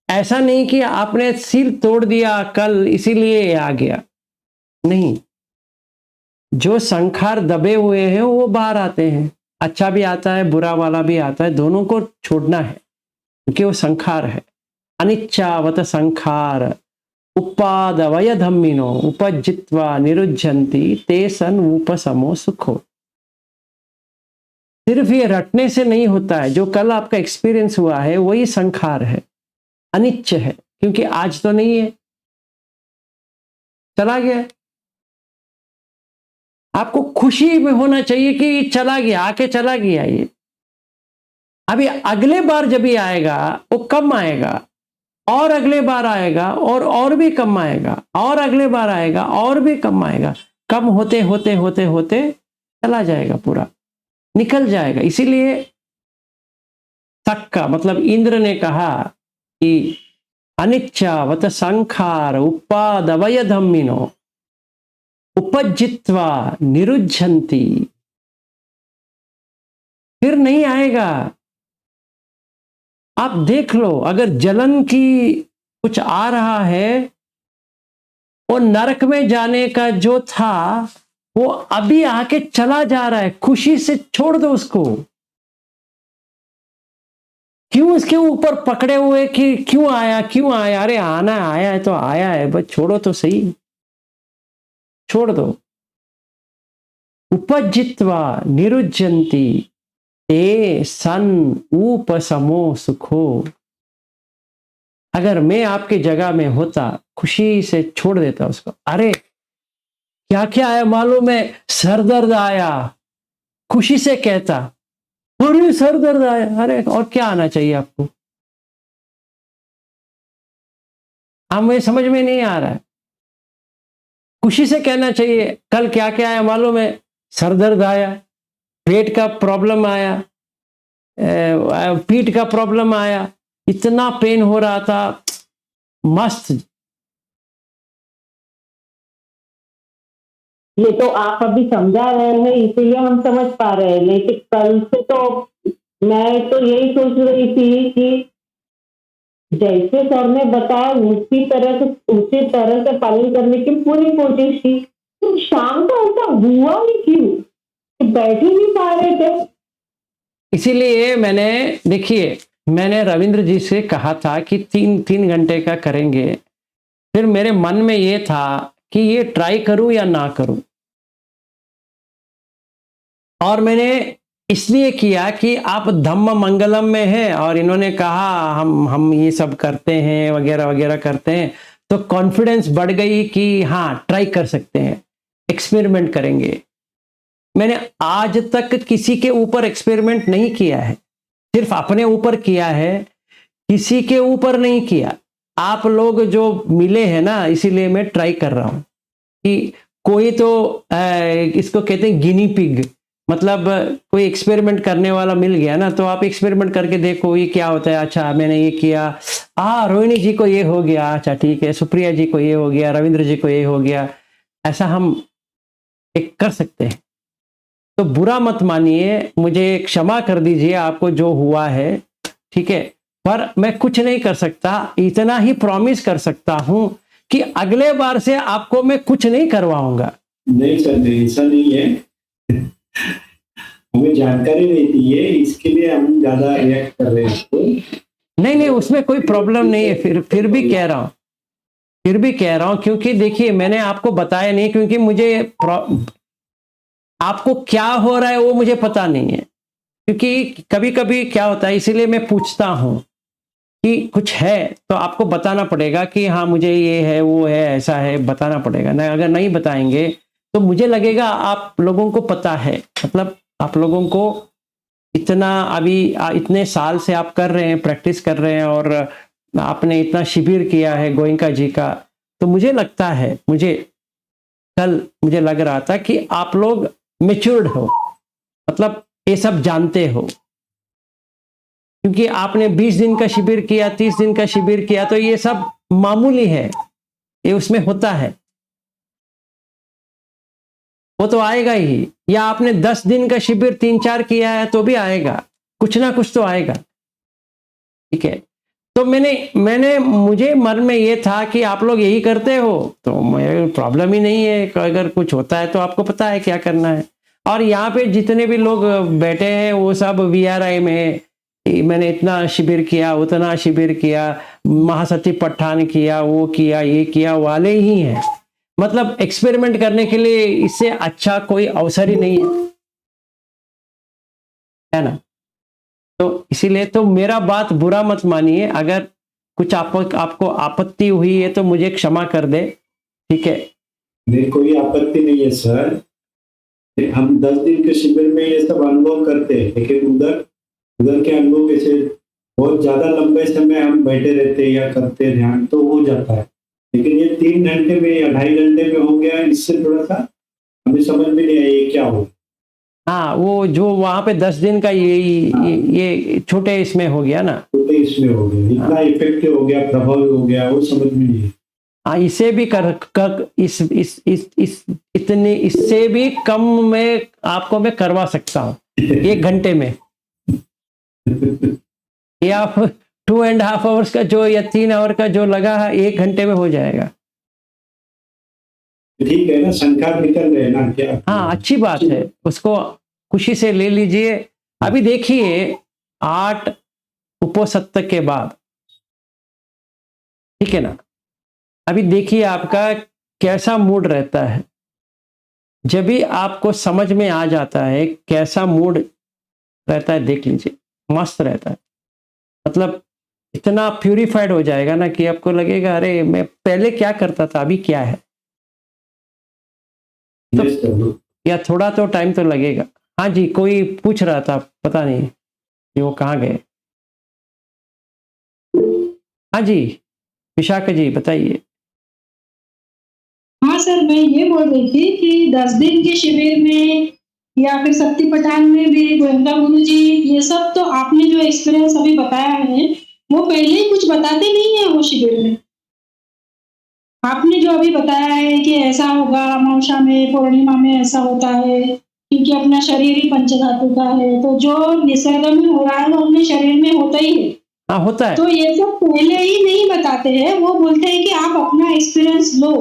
ऐसा नहीं कि आपने सिर तोड़ दिया कल इसीलिए आ गया, नहीं। जो संखार दबे हुए हैं वो बाहर आते हैं, अच्छा भी आता है बुरा वाला भी आता है, दोनों को छोड़ना है क्योंकि वो संखार है। अनिच्छावत संखार उपादवय धम्मिनो उपजित्वा निरुज्जन्ति ते सन उपसमो सुखो। सिर्फ ये रटने से नहीं होता है, जो कल आपका एक्सपीरियंस हुआ है वही संखार है, अनिच्छ है, क्योंकि आज तो नहीं है, चला गया। आपको खुशी में होना चाहिए कि चला गया, आके चला गया ये। अभी अगले बार जब भी आएगा वो कम आएगा, और अगले बार आएगा और भी कम आएगा, और अगले बार आएगा और भी कम आएगा। कम होते होते होते होते चला जाएगा, पूरा निकल जाएगा। इसीलिए सक्का मतलब इंद्र ने कहा कि अनिच्छावत संखार उपादवय धम्मिनो उपजित्वा निरुज्जन्ति। फिर नहीं आएगा। आप देख लो, अगर जलन की कुछ आ रहा है, वो नरक में जाने का जो था वो अभी आके चला जा रहा है, खुशी से छोड़ दो उसको। क्यों इसके ऊपर पकड़े हुए कि क्यों आया क्यों आया? अरे आना आया है तो आया है, बस छोड़ो तो सही, छोड़ दो। उपजित्वा निरुज्जन्ति ते सन उपसमो सुखो। अगर मैं आपकी जगह में होता, खुशी से छोड़ देता उसको। अरे क्या क्या आया मालूम है? सर दर्द आया, खुशी से कहता अरे सर दर्द आया। अरे और क्या आना चाहिए आपको? हमें समझ में नहीं आ रहा है। खुशी से कहना चाहिए कल क्या क्या आया मालूम है? सर दर्द आया, पेट का प्रॉब्लम आया, पीठ का प्रॉब्लम आया, इतना पेन हो रहा था, मस्त। ये तो आप अभी समझा रहे हैं इसीलिए हम समझ पा रहे हैं, लेकिन कल से तो मैं तो यही सोच रही थी कि जैसे सर ने बताया उसी तरह से पालन करने की पूरी कोशिश की। तो शाम को ऐसा हुआ ही क्यों कि बैठ ही नहीं पा रहे थे? इसीलिए मैंने रविंद्र जी से कहा था कि 3 घंटे का करेंगे। फिर मेरे मन में ये था कि ये ट्राई करूं या ना करूं, और मैंने इसलिए किया कि आप धम्म मंगलम में हैं और इन्होंने कहा हम ये सब करते हैं वगैरह वगैरह करते हैं, तो कॉन्फिडेंस बढ़ गई कि हाँ ट्राई कर सकते हैं, एक्सपेरिमेंट करेंगे। मैंने आज तक किसी के ऊपर एक्सपेरिमेंट नहीं किया है, सिर्फ अपने ऊपर किया है, किसी के ऊपर नहीं किया। आप लोग जो मिले हैं ना, इसीलिए मैं ट्राई कर रहा हूं कि कोई तो इसको कहते हैं गिनी पिग, मतलब कोई एक्सपेरिमेंट करने वाला मिल गया ना, तो आप एक्सपेरिमेंट करके देखो ये क्या होता है। अच्छा मैंने ये किया, रोहिणी जी को ये हो गया, अच्छा ठीक है, सुप्रिया जी को ये हो गया, रविंद्र जी को ये हो गया। ऐसा हम एक कर सकते हैं। तो बुरा मत मानिए, मुझे क्षमा कर दीजिए आपको जो हुआ है, ठीक है। पर मैं कुछ नहीं कर सकता, इतना ही प्रॉमिस कर सकता हूं कि अगले बार से आपको मैं कुछ नहीं करवाऊंगा। नहीं सर, नहीं ऐसा नहीं है। हमें जानकारी नहीं थी ये, इसके लिए हम ज्यादा रिएक्ट कर रहे हैं। नहीं उसमें कोई प्रॉब्लम नहीं है। फिर भी कह रहा हूं क्योंकि देखिए मैंने आपको बताया नहीं, क्योंकि मुझे आपको क्या हो रहा है वो मुझे पता नहीं है। क्योंकि कभी कभी क्या होता है, इसीलिए मैं पूछता हूं कि कुछ है तो आपको बताना पड़ेगा कि हाँ मुझे ये है वो है ऐसा है, बताना पड़ेगा ना। अगर नहीं बताएंगे तो मुझे लगेगा आप लोगों को पता है, मतलब आप लोगों को इतना अभी इतने साल से आप कर रहे हैं, प्रैक्टिस कर रहे हैं, और आपने इतना शिविर किया है गोयनका जी का, तो मुझे लगता है, कल मुझे लग रहा था कि आप लोग मैच्योर्ड हो, मतलब ये सब जानते हो। क्योंकि आपने 20 दिन का शिविर किया, 30 दिन का शिविर किया, तो ये सब मामूली है, ये उसमें होता है। वो तो आएगा ही, या आपने 10 दिन का शिविर 3-4 किया है तो भी आएगा, कुछ ना कुछ तो आएगा। ठीक है, तो मैंने मुझे मन में ये था कि आप लोग यही करते हो तो मेरे प्रॉब्लम ही नहीं है, अगर कुछ होता है तो आपको पता है क्या करना है। और यहाँ पे जितने भी लोग बैठे हैं वो सब VRI में, मैंने इतना शिविर किया, उतना शिविर किया, महासचिव पठान किया, वो किया, ये किया वाले ही हैं। मतलब एक्सपेरिमेंट करने के लिए इससे अच्छा कोई अवसर ही नहीं है ना। तो इसीलिए तो मेरा बात बुरा मत मानिए, अगर कुछ आपको आपत्ति हुई है तो मुझे क्षमा कर दे, ठीक है। नहीं, कोई आपत्ति नहीं है सर। हम 10 दिन के शिविर में ये सब अनुभव करते हैं, लेकिन उधर के अनुभव कैसे बहुत ज्यादा लंबे समय हम बैठे रहते या करते ध्यान तो हो जाता है, लेकिन ये 3 घंटे में या 2.5 घंटे में हो गया, इससे थोड़ा सा हमें समझ में नहीं आया ये क्या हो। हाँ, वो जो वहां पे 10 दिन का ये छोटे इसमें हो गया ना, छोटे इसमें हो गया, इतना इफेक्टिव हो गया, प्रभावी हो गया, वो समझ में नहीं। हाँ, इसे भी इससे भी कम में आपको मैं करवा सकता हूँ 1 घंटे में, या 2.5 आवर्स का जो, या 3 आवर का जो लगा है 1 घंटे में हो जाएगा। ठीक है ना, संख्या निकल रहे ना क्या। हाँ, अच्छी बात है, उसको खुशी से ले लीजिए। अभी देखिए 8 उपोसत्त के बाद, ठीक है ना, अभी देखिए आपका कैसा मूड रहता है। जब भी आपको समझ में आ जाता है कैसा मूड रहता है, देख लीजिए, मस्त रहता है। मतलब इतना प्यूरिफाइड हो जाएगा ना कि आपको लगेगा अरे मैं पहले क्या करता था, अभी क्या है। तो या थोड़ा तो टाइम तो लगेगा। हाँ जी, कोई पूछ रहा था, पता नहीं कि वो कहाँ गए। हाँ जी, विशाखा जी बताइए। हाँ सर, मैं ये बोल रही थी कि 10 दिन के शिविर में या फिर शक्ति पठान में भी गोयंका गुरु जी, ये सब तो आपने जो एक्सपीरियंस अभी बताया है वो पहले ही कुछ बताते नहीं है वो शिविर में। आपने जो अभी बताया है कि ऐसा होगा, अमावस्या में, पूर्णिमा में ऐसा होता है, क्योंकि अपना शरीर ही पंचधातु का है, तो जो निसर्ग में हो रहा है वो अपने शरीर में होता ही है। हाँ, होता है। तो ये सब पहले ही नहीं बताते हैं, वो बोलते हैं कि आप अपना एक्सपीरियंस लो,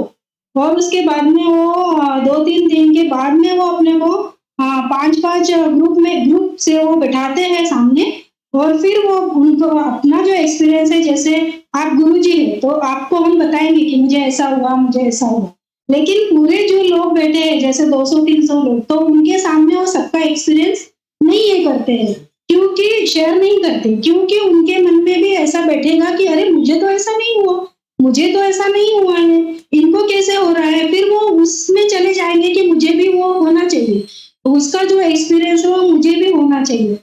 और उसके बाद में वो 2-3 दिन के बाद में वो अपने को 5-5 ग्रुप से वो बैठाते हैं सामने, और फिर वो उनको अपना जो एक्सपीरियंस है, जैसे आप गुरुजी है तो आपको हम बताएंगे कि मुझे ऐसा हुआ, मुझे ऐसा हुआ, लेकिन पूरे जो लोग बैठे हैं जैसे 200-300 लोग, तो उनके सामने वो सबका एक्सपीरियंस नहीं ये करते हैं, क्योंकि शेयर नहीं करते, क्योंकि उनके मन में भी ऐसा बैठेगा कि अरे मुझे तो ऐसा नहीं हुआ, मुझे तो ऐसा नहीं हुआ है, इनको कैसे हो रहा है। फिर वो उसमें चले जाएंगे कि मुझे भी वो होना चाहिए, उसका जो एक्सपीरियंस है वो मुझे भी होना चाहिए।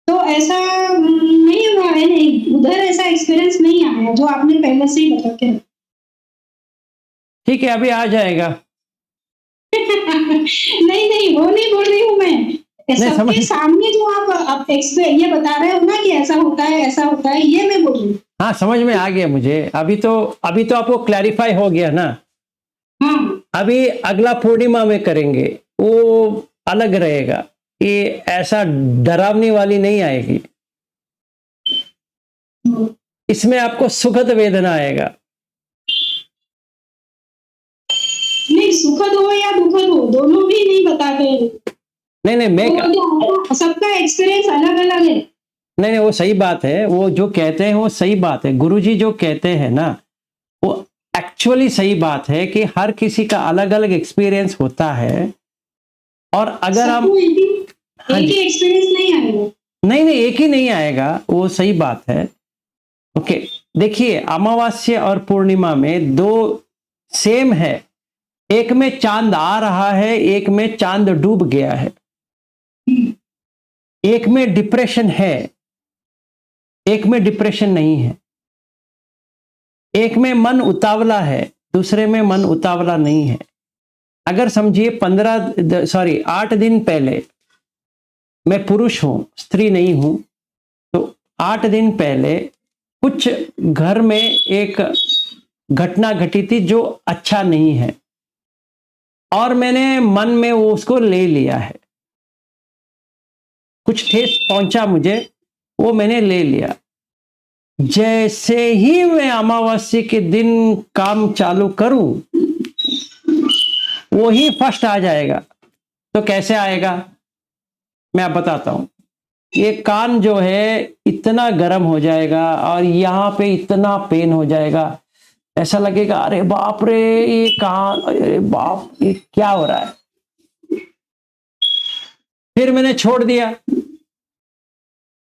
तो ऐसा नहीं हुआ है, नहीं, उधर ऐसा एक्सपीरियंस नहीं आया जो आपने पहले से ही बता के। ठीक है, अभी आ जाएगा। नहीं, वो नहीं बोल रही हूँ मैं, सबके सामने जो आप ये बता रहे हो ना कि ऐसा होता है, ऐसा होता है, ये मैं बोल रही हूँ। हाँ, समझ में आ गया मुझे। अभी तो आपको क्लैरिफाई हो गया ना। हाँ, अभी अगला पूर्णिमा में करेंगे, वो अलग रहेगा, ये ऐसा डरावनी वाली नहीं आएगी। इसमें आपको सुखद वेदना आएगा। नहीं, सुखद हो या दुखद हो, दोनों भी नहीं बताते। नहीं, मैं सबका एक्सपीरियंस अलग अलग है। नहीं, वो सही बात है, वो जो कहते हैं वो सही बात है। गुरुजी जो कहते हैं ना, वो एक्चुअली सही बात है कि हर किसी का अलग अलग एक्सपीरियंस होता है। और अगर हम एक ही एक्सपीरियंस नहीं आएगा। नहीं, एक ही नहीं आएगा, वो सही बात है। ओके, देखिए, अमावस्या और पूर्णिमा में 2 सेम है। एक में चांद आ रहा है, एक में चांद डूब गया है। एक में डिप्रेशन है, एक में डिप्रेशन नहीं है। एक में मन उतावला है, दूसरे में मन उतावला नहीं है। अगर समझिए 8 दिन पहले, मैं पुरुष हूं, स्त्री नहीं हूं, तो 8 दिन पहले कुछ घर में एक घटना घटी थी जो अच्छा नहीं है। और मैंने मन में वो उसको ले लिया है। कुछ ठेस पहुंचा मुझे, वो मैंने ले लिया। जैसे ही मैं अमावस्या के दिन काम चालू करूं, वो ही फर्स्ट आ जाएगा। तो कैसे आएगा मैं आप बताता हूं। ये कान जो है इतना गर्म हो जाएगा और यहाँ पे इतना पेन हो जाएगा, ऐसा लगेगा अरे बाप रे ये कान, अरे बाप ये क्या हो रहा है। फिर मैंने छोड़ दिया,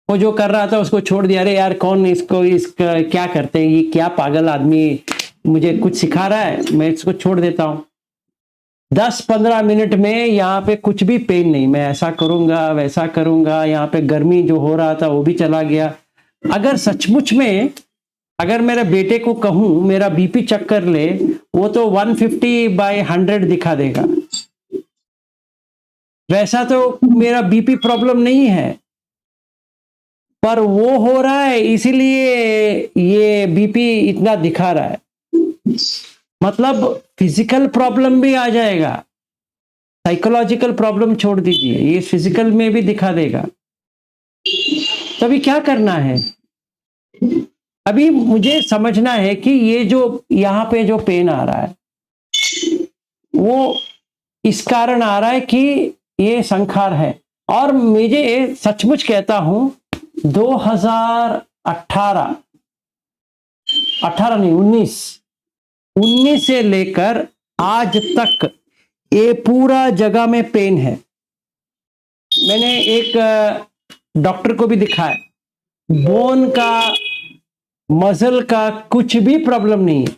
वो जो कर रहा था उसको छोड़ दिया। अरे यार कौन इसका क्या करते हैं, ये क्या पागल आदमी मुझे कुछ सिखा रहा है, मैं इसको छोड़ देता हूं। 10-15 मिनट में यहाँ पे कुछ भी पेन नहीं, मैं ऐसा करूंगा वैसा करूंगा, यहाँ पे गर्मी जो हो रहा था वो भी चला गया। अगर सचमुच में अगर मेरे बेटे को कहूं मेरा बीपी चेक कर ले, वो तो 150/100 दिखा देगा। वैसा तो मेरा बीपी प्रॉब्लम नहीं है, पर वो हो रहा है इसीलिए ये बीपी इतना दिखा रहा है। मतलब फिजिकल प्रॉब्लम भी आ जाएगा, साइकोलॉजिकल प्रॉब्लम छोड़ दीजिए, ये फिजिकल में भी दिखा देगा। तो अभी क्या करना है, अभी मुझे समझना है कि ये जो यहाँ पे जो पेन आ रहा है वो इस कारण आ रहा है कि ये संखार है। और मुझे सचमुच कहता हूं 19 से लेकर आज तक ये पूरा जगह में पेन है। मैंने एक डॉक्टर को भी दिखाया, बोन का मसल का कुछ भी प्रॉब्लम नहीं है,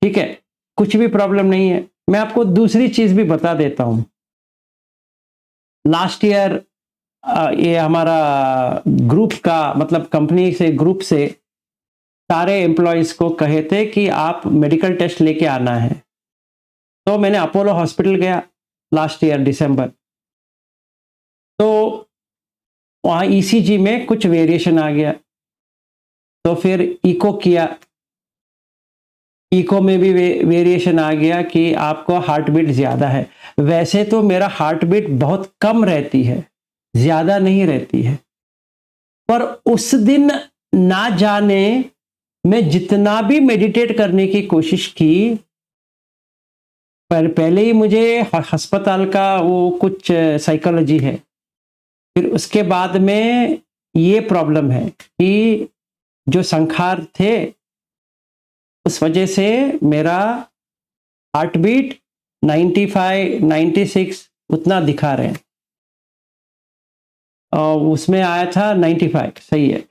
ठीक है, कुछ भी प्रॉब्लम नहीं है। मैं आपको दूसरी चीज भी बता देता हूं। लास्ट ईयर ये हमारा ग्रुप का मतलब कंपनी से ग्रुप से सारे एम्प्लॉयज को कहे थे कि आप मेडिकल टेस्ट लेके आना है। तो मैंने अपोलो हॉस्पिटल गया लास्ट ईयर दिसंबर। तो वहाँ ईसीजी में कुछ वेरिएशन आ गया, तो फिर इको किया, इको में भी वेरिएशन आ गया कि आपको हार्ट बीट ज़्यादा है। वैसे तो मेरा हार्ट बीट बहुत कम रहती है, ज़्यादा नहीं रहती है, पर उस दिन ना जाने मैं जितना भी मेडिटेट करने की कोशिश की, पर पहले ही मुझे अस्पताल का वो कुछ साइकोलॉजी है, फिर उसके बाद में ये प्रॉब्लम है कि जो संखार थे उस वजह से मेरा हार्ट बीट 95, 96 उतना दिखा रहे हैं, और उसमें आया था 95, सही है।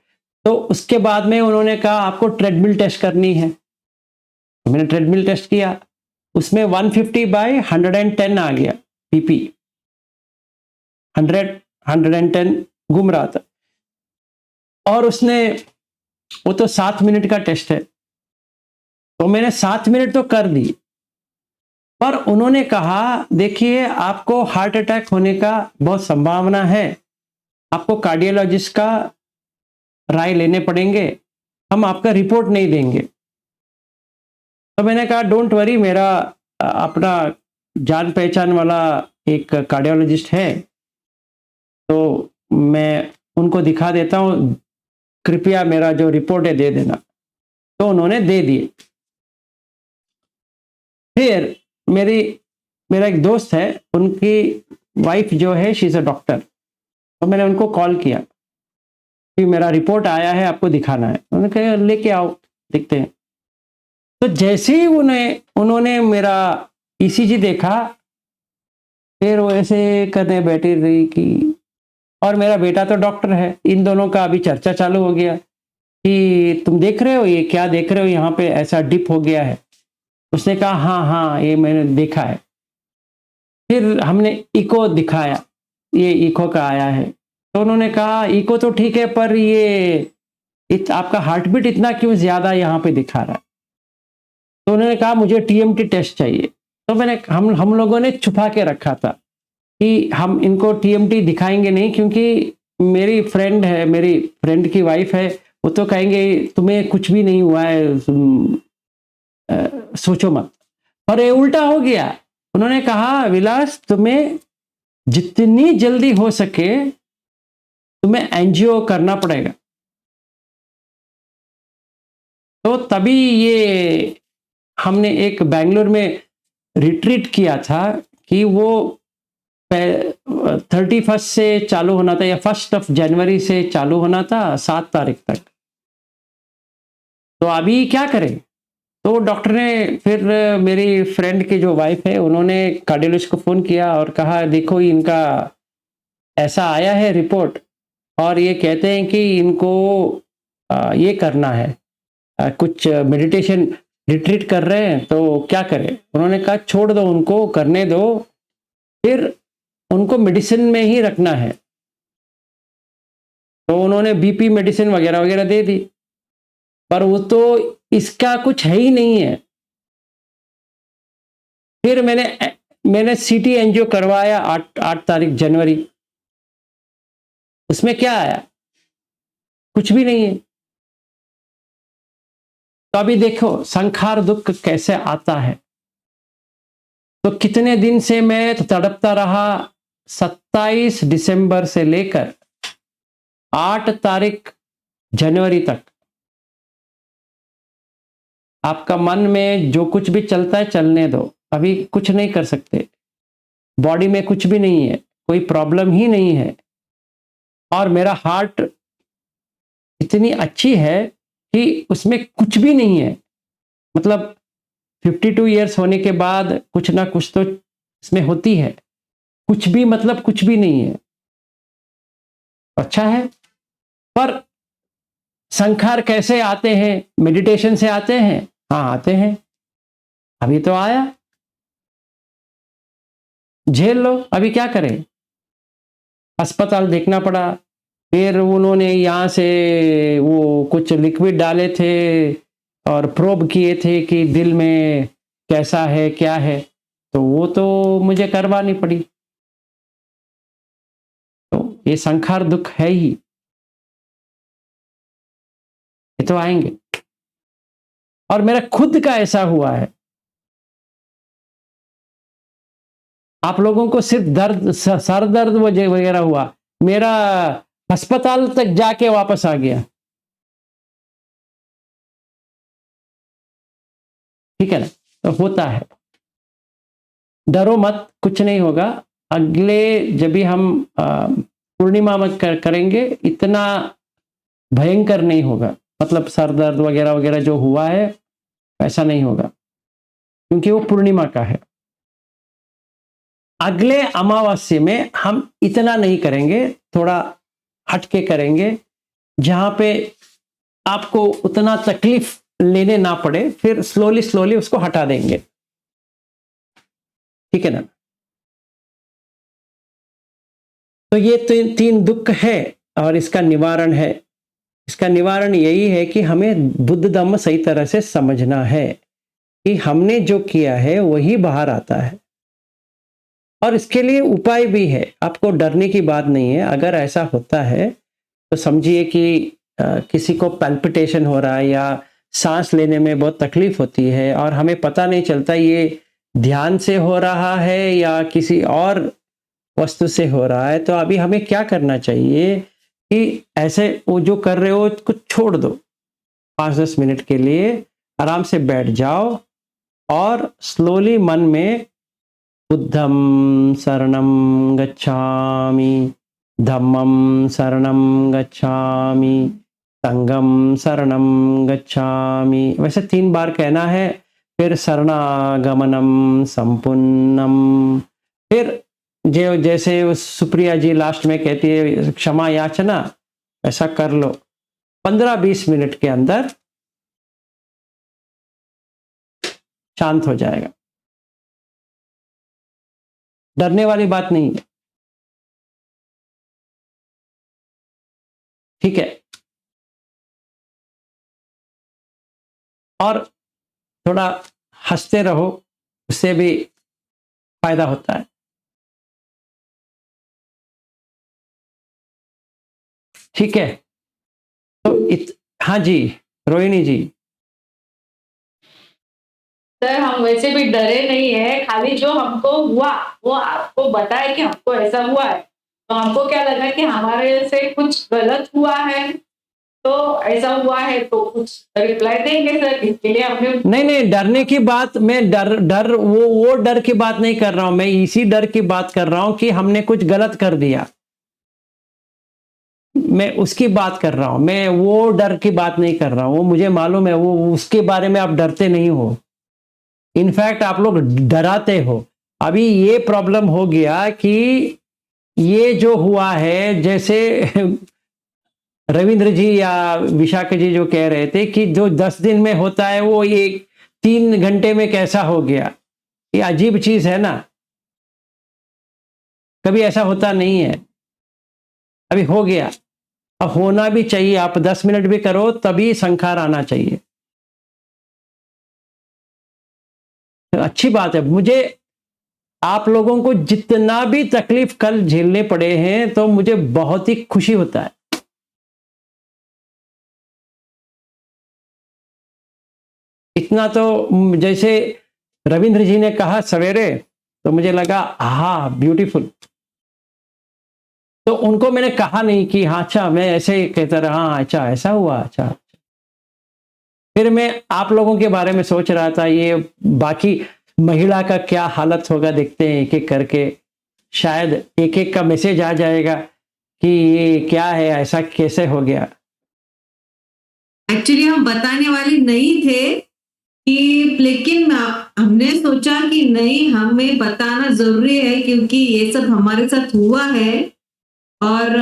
तो उसके बाद में उन्होंने कहा आपको ट्रेडमिल टेस्ट करनी है। तो मैंने ट्रेडमिल टेस्ट किया, उसमें 150/110 आ गया बीपी, 110 घूम रहा था। और उसने वो तो 7 मिनट का टेस्ट है, तो मैंने 7 मिनट तो कर दी, पर उन्होंने कहा देखिए आपको हार्ट अटैक होने का बहुत संभावना है, आपको कार्डियोलॉजिस्ट का राय लेने पड़ेंगे, हम आपका रिपोर्ट नहीं देंगे। तो मैंने कहा डोंट वरी, मेरा अपना जान पहचान वाला एक कार्डियोलॉजिस्ट है, तो मैं उनको दिखा देता हूँ, कृपया मेरा जो रिपोर्ट है दे देना। तो उन्होंने दे दिए। फिर मेरा एक दोस्त है, उनकी वाइफ जो है शी इज़ अ डॉक्टर, तो मैंने उनको कॉल किया कि मेरा रिपोर्ट आया है, आपको दिखाना है। उन्होंने कहा लेके आओ देखते हैं। तो जैसे ही उन्होंने मेरा ईसीजी देखा, फिर वो ऐसे करने बैठी रही कि, और मेरा बेटा तो डॉक्टर है, इन दोनों का अभी चर्चा चालू हो गया कि तुम देख रहे हो, ये क्या देख रहे हो, यहाँ पे ऐसा डिप हो गया है। उसने कहा हाँ हाँ ये मैंने देखा है। फिर हमने इको दिखाया, ये इको का आया है। तो उन्होंने कहा इको तो ठीक है, पर ये आपका हार्ट बीट इतना क्यों ज़्यादा यहाँ पे दिखा रहा है। तो उन्होंने कहा मुझे टीएमटी टेस्ट चाहिए। तो हम लोगों ने छुपा के रखा था कि हम इनको टीएमटी दिखाएंगे नहीं, क्योंकि मेरी फ्रेंड है, मेरी फ्रेंड की वाइफ है, वो तो कहेंगे तुम्हें कुछ भी नहीं हुआ है, सोचो मत। पर ये उल्टा हो गया। उन्होंने कहा विलास तुम्हें जितनी जल्दी हो सके तुम्हें एनजीओ करना पड़ेगा। तो तभी ये हमने एक बेंगलुरु में रिट्रीट किया था कि वो 31 से चालू होना था या 1 जनवरी से चालू होना था 7 तारीख तक। तो अभी क्या करें? तो डॉक्टर ने फिर मेरी फ्रेंड की जो वाइफ है उन्होंने कार्डियोलॉजिस्ट को फ़ोन किया और कहा देखो इनका ऐसा आया है रिपोर्ट और ये कहते हैं कि इनको ये करना है, कुछ मेडिटेशन रिट्रीट कर रहे हैं तो क्या करें? उन्होंने कहा छोड़ दो उनको, करने दो, फिर उनको मेडिसिन में ही रखना है। तो उन्होंने बीपी मेडिसिन वगैरह वगैरह दे दी, पर वो तो इसका कुछ है ही नहीं है। फिर मैंने सीटी एंजियो करवाया 8 तारीख जनवरी। उसमें क्या आया? कुछ भी नहीं है। तो अभी देखो संखार दुख कैसे आता है। तो कितने दिन से मैं तड़पता रहा, 27 दिसंबर से लेकर 8 तारीख जनवरी तक। आपका मन में जो कुछ भी चलता है चलने दो, अभी कुछ नहीं कर सकते। बॉडी में कुछ भी नहीं है, कोई प्रॉब्लम ही नहीं है। और मेरा हार्ट इतनी अच्छी है कि उसमें कुछ भी नहीं है। मतलब 52 इयर्स होने के बाद कुछ ना कुछ तो इसमें होती है, कुछ भी मतलब कुछ भी नहीं है। अच्छा है। पर संखार कैसे आते हैं? मेडिटेशन से आते हैं? हाँ आते हैं। अभी तो आया, झेल लो। अभी क्या करें? अस्पताल देखना पड़ा। फिर उन्होंने यहाँ से वो कुछ लिक्विड डाले थे और प्रोब किए थे कि दिल में कैसा है क्या है, तो वो तो मुझे करवानी पड़ी। तो ये संखार दुख है ही, ये तो आएंगे। और मेरा खुद का ऐसा हुआ है। आप लोगों को सिर्फ दर्द, सर दर्द वगैरह हुआ, मेरा अस्पताल तक जाके वापस आ गया। ठीक है ना? तो होता है, डरो मत, कुछ नहीं होगा। अगले जब भी हम पूर्णिमा में करेंगे इतना भयंकर नहीं होगा। मतलब सर दर्द वगैरह वगैरह जो हुआ है ऐसा नहीं होगा, क्योंकि वो पूर्णिमा का है। अगले अमावस्या में हम इतना नहीं करेंगे, थोड़ा हटके करेंगे, जहां पे आपको उतना तकलीफ लेने ना पड़े। फिर स्लोली स्लोली उसको हटा देंगे। ठीक है ना? तो ये तीन दुख है और इसका निवारण है। इसका निवारण यही है कि हमें बुद्ध धम्म सही तरह से समझना है कि हमने जो किया है वही बाहर आता है। और इसके लिए उपाय भी है, आपको डरने की बात नहीं है। अगर ऐसा होता है तो समझिए कि किसी को पैल्पिटेशन हो रहा है या सांस लेने में बहुत तकलीफ होती है और हमें पता नहीं चलता ये ध्यान से हो रहा है या किसी और वस्तु से हो रहा है। तो अभी हमें क्या करना चाहिए कि ऐसे वो जो कर रहे हो उसको छोड़ दो। 5-10 मिनट के लिए आराम से बैठ जाओ और स्लोली मन में बुद्धं शरणं गच्छामि, धम्मं शरणं गच्छामि, संघं शरणं गच्छामि, वैसे 3 बार कहना है। फिर शरणागमनम संपूर्णम। फिर जो जैसे सुप्रिया जी लास्ट में कहती है क्षमा याचना, ऐसा कर लो। 15-20 मिनट के अंदर शांत हो जाएगा। डरने वाली बात नहीं है। ठीक है? और थोड़ा हंसते रहो, उससे भी फायदा होता है। ठीक है? तो हाँ जी रोहिणी जी। सर हम वैसे भी डरे नहीं है, खाली जो हमको हुआ वो आपको बताए कि हमको ऐसा हुआ है, तो हमको क्या लगा कि हमारे से कुछ गलत हुआ है, तो ऐसा हुआ है तो कुछ रिप्लाई देंगे सर, इसके लिए हमने नहीं, डरने की बात, मैं डर वो डर की बात नहीं कर रहा हूं, मैं इसी डर की बात कर रहा हूं कि हमने कुछ गलत कर दिया, मैं उसकी बात कर रहा हूं, मैं वो डर की बात नहीं कर रहा हूं। वो मुझे मालूम है, वो उसके बारे में आप डरते नहीं हो, इनफैक्ट आप लोग डराते हो। अभी ये प्रॉब्लम हो गया कि ये जो हुआ है, जैसे रविंद्र जी या विशाखा जी जो कह रहे थे कि जो 10 दिन में होता है वो ये 3 घंटे में कैसा हो गया, ये अजीब चीज है ना, कभी ऐसा होता नहीं है, अभी हो गया, अब होना भी चाहिए। आप 10 मिनट भी करो तभी संखार आना चाहिए, तो अच्छी बात है। मुझे आप लोगों को जितना भी तकलीफ कल झेलने पड़े हैं तो मुझे बहुत ही खुशी होता है। इतना तो जैसे रविंद्र जी ने कहा सवेरे, तो मुझे लगा हाँ ब्यूटीफुल, तो उनको मैंने कहा नहीं कि हाँ अच्छा, मैं ऐसे ही कहता रहा हाँ अच्छा ऐसा हुआ, अच्छा। फिर मैं आप लोगों के बारे में सोच रहा था, ये बाकी महिला का क्या हालत होगा, देखते हैं एक एक करके, शायद एक एक का मैसेज आ जाएगा कि ये क्या है, ऐसा कैसे हो गया। एक्चुअली हम बताने वाले नहीं थे कि, लेकिन हमने सोचा कि नहीं, हमें बताना जरूरी है क्योंकि ये सब हमारे साथ हुआ है और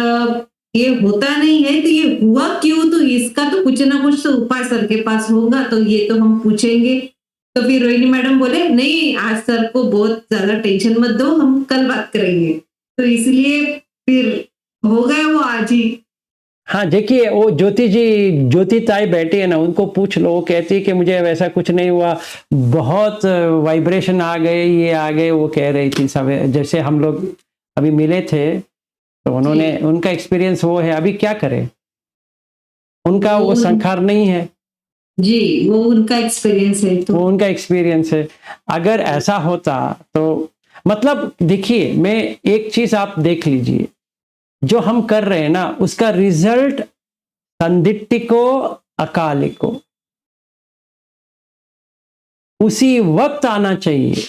ये होता नहीं है, तो ये हुआ क्यों, तो इसका तो कुछ ना कुछ तो उपाय सर के पास होगा, तो ये तो हम पूछेंगे। तो फिर रोहिणी मैडम बोले नहीं, आज सर को बहुत ज्यादा टेंशन मत दो, हम कल बात करेंगे, तो इसलिए फिर हो गया वो आज ही। हाँ देखिए, वो ज्योति ताई बैठी है ना, उनको पूछ लो, वो कहती है कि मुझे वैसा कुछ नहीं हुआ, बहुत वाइब्रेशन आ गए, ये आ गए, वो कह रही थी सब, जैसे हम लोग अभी मिले थे तो उन्होंने, उनका एक्सपीरियंस वो है। अभी क्या करें, उनका वो संखार नहीं है जी, वो उनका एक्सपीरियंस है, तो वो उनका एक्सपीरियंस है। अगर ऐसा होता तो मतलब देखिए, मैं एक चीज आप देख लीजिए, जो हम कर रहे हैं ना उसका रिजल्ट संदिट्टिको अकालिको उसी वक्त आना चाहिए।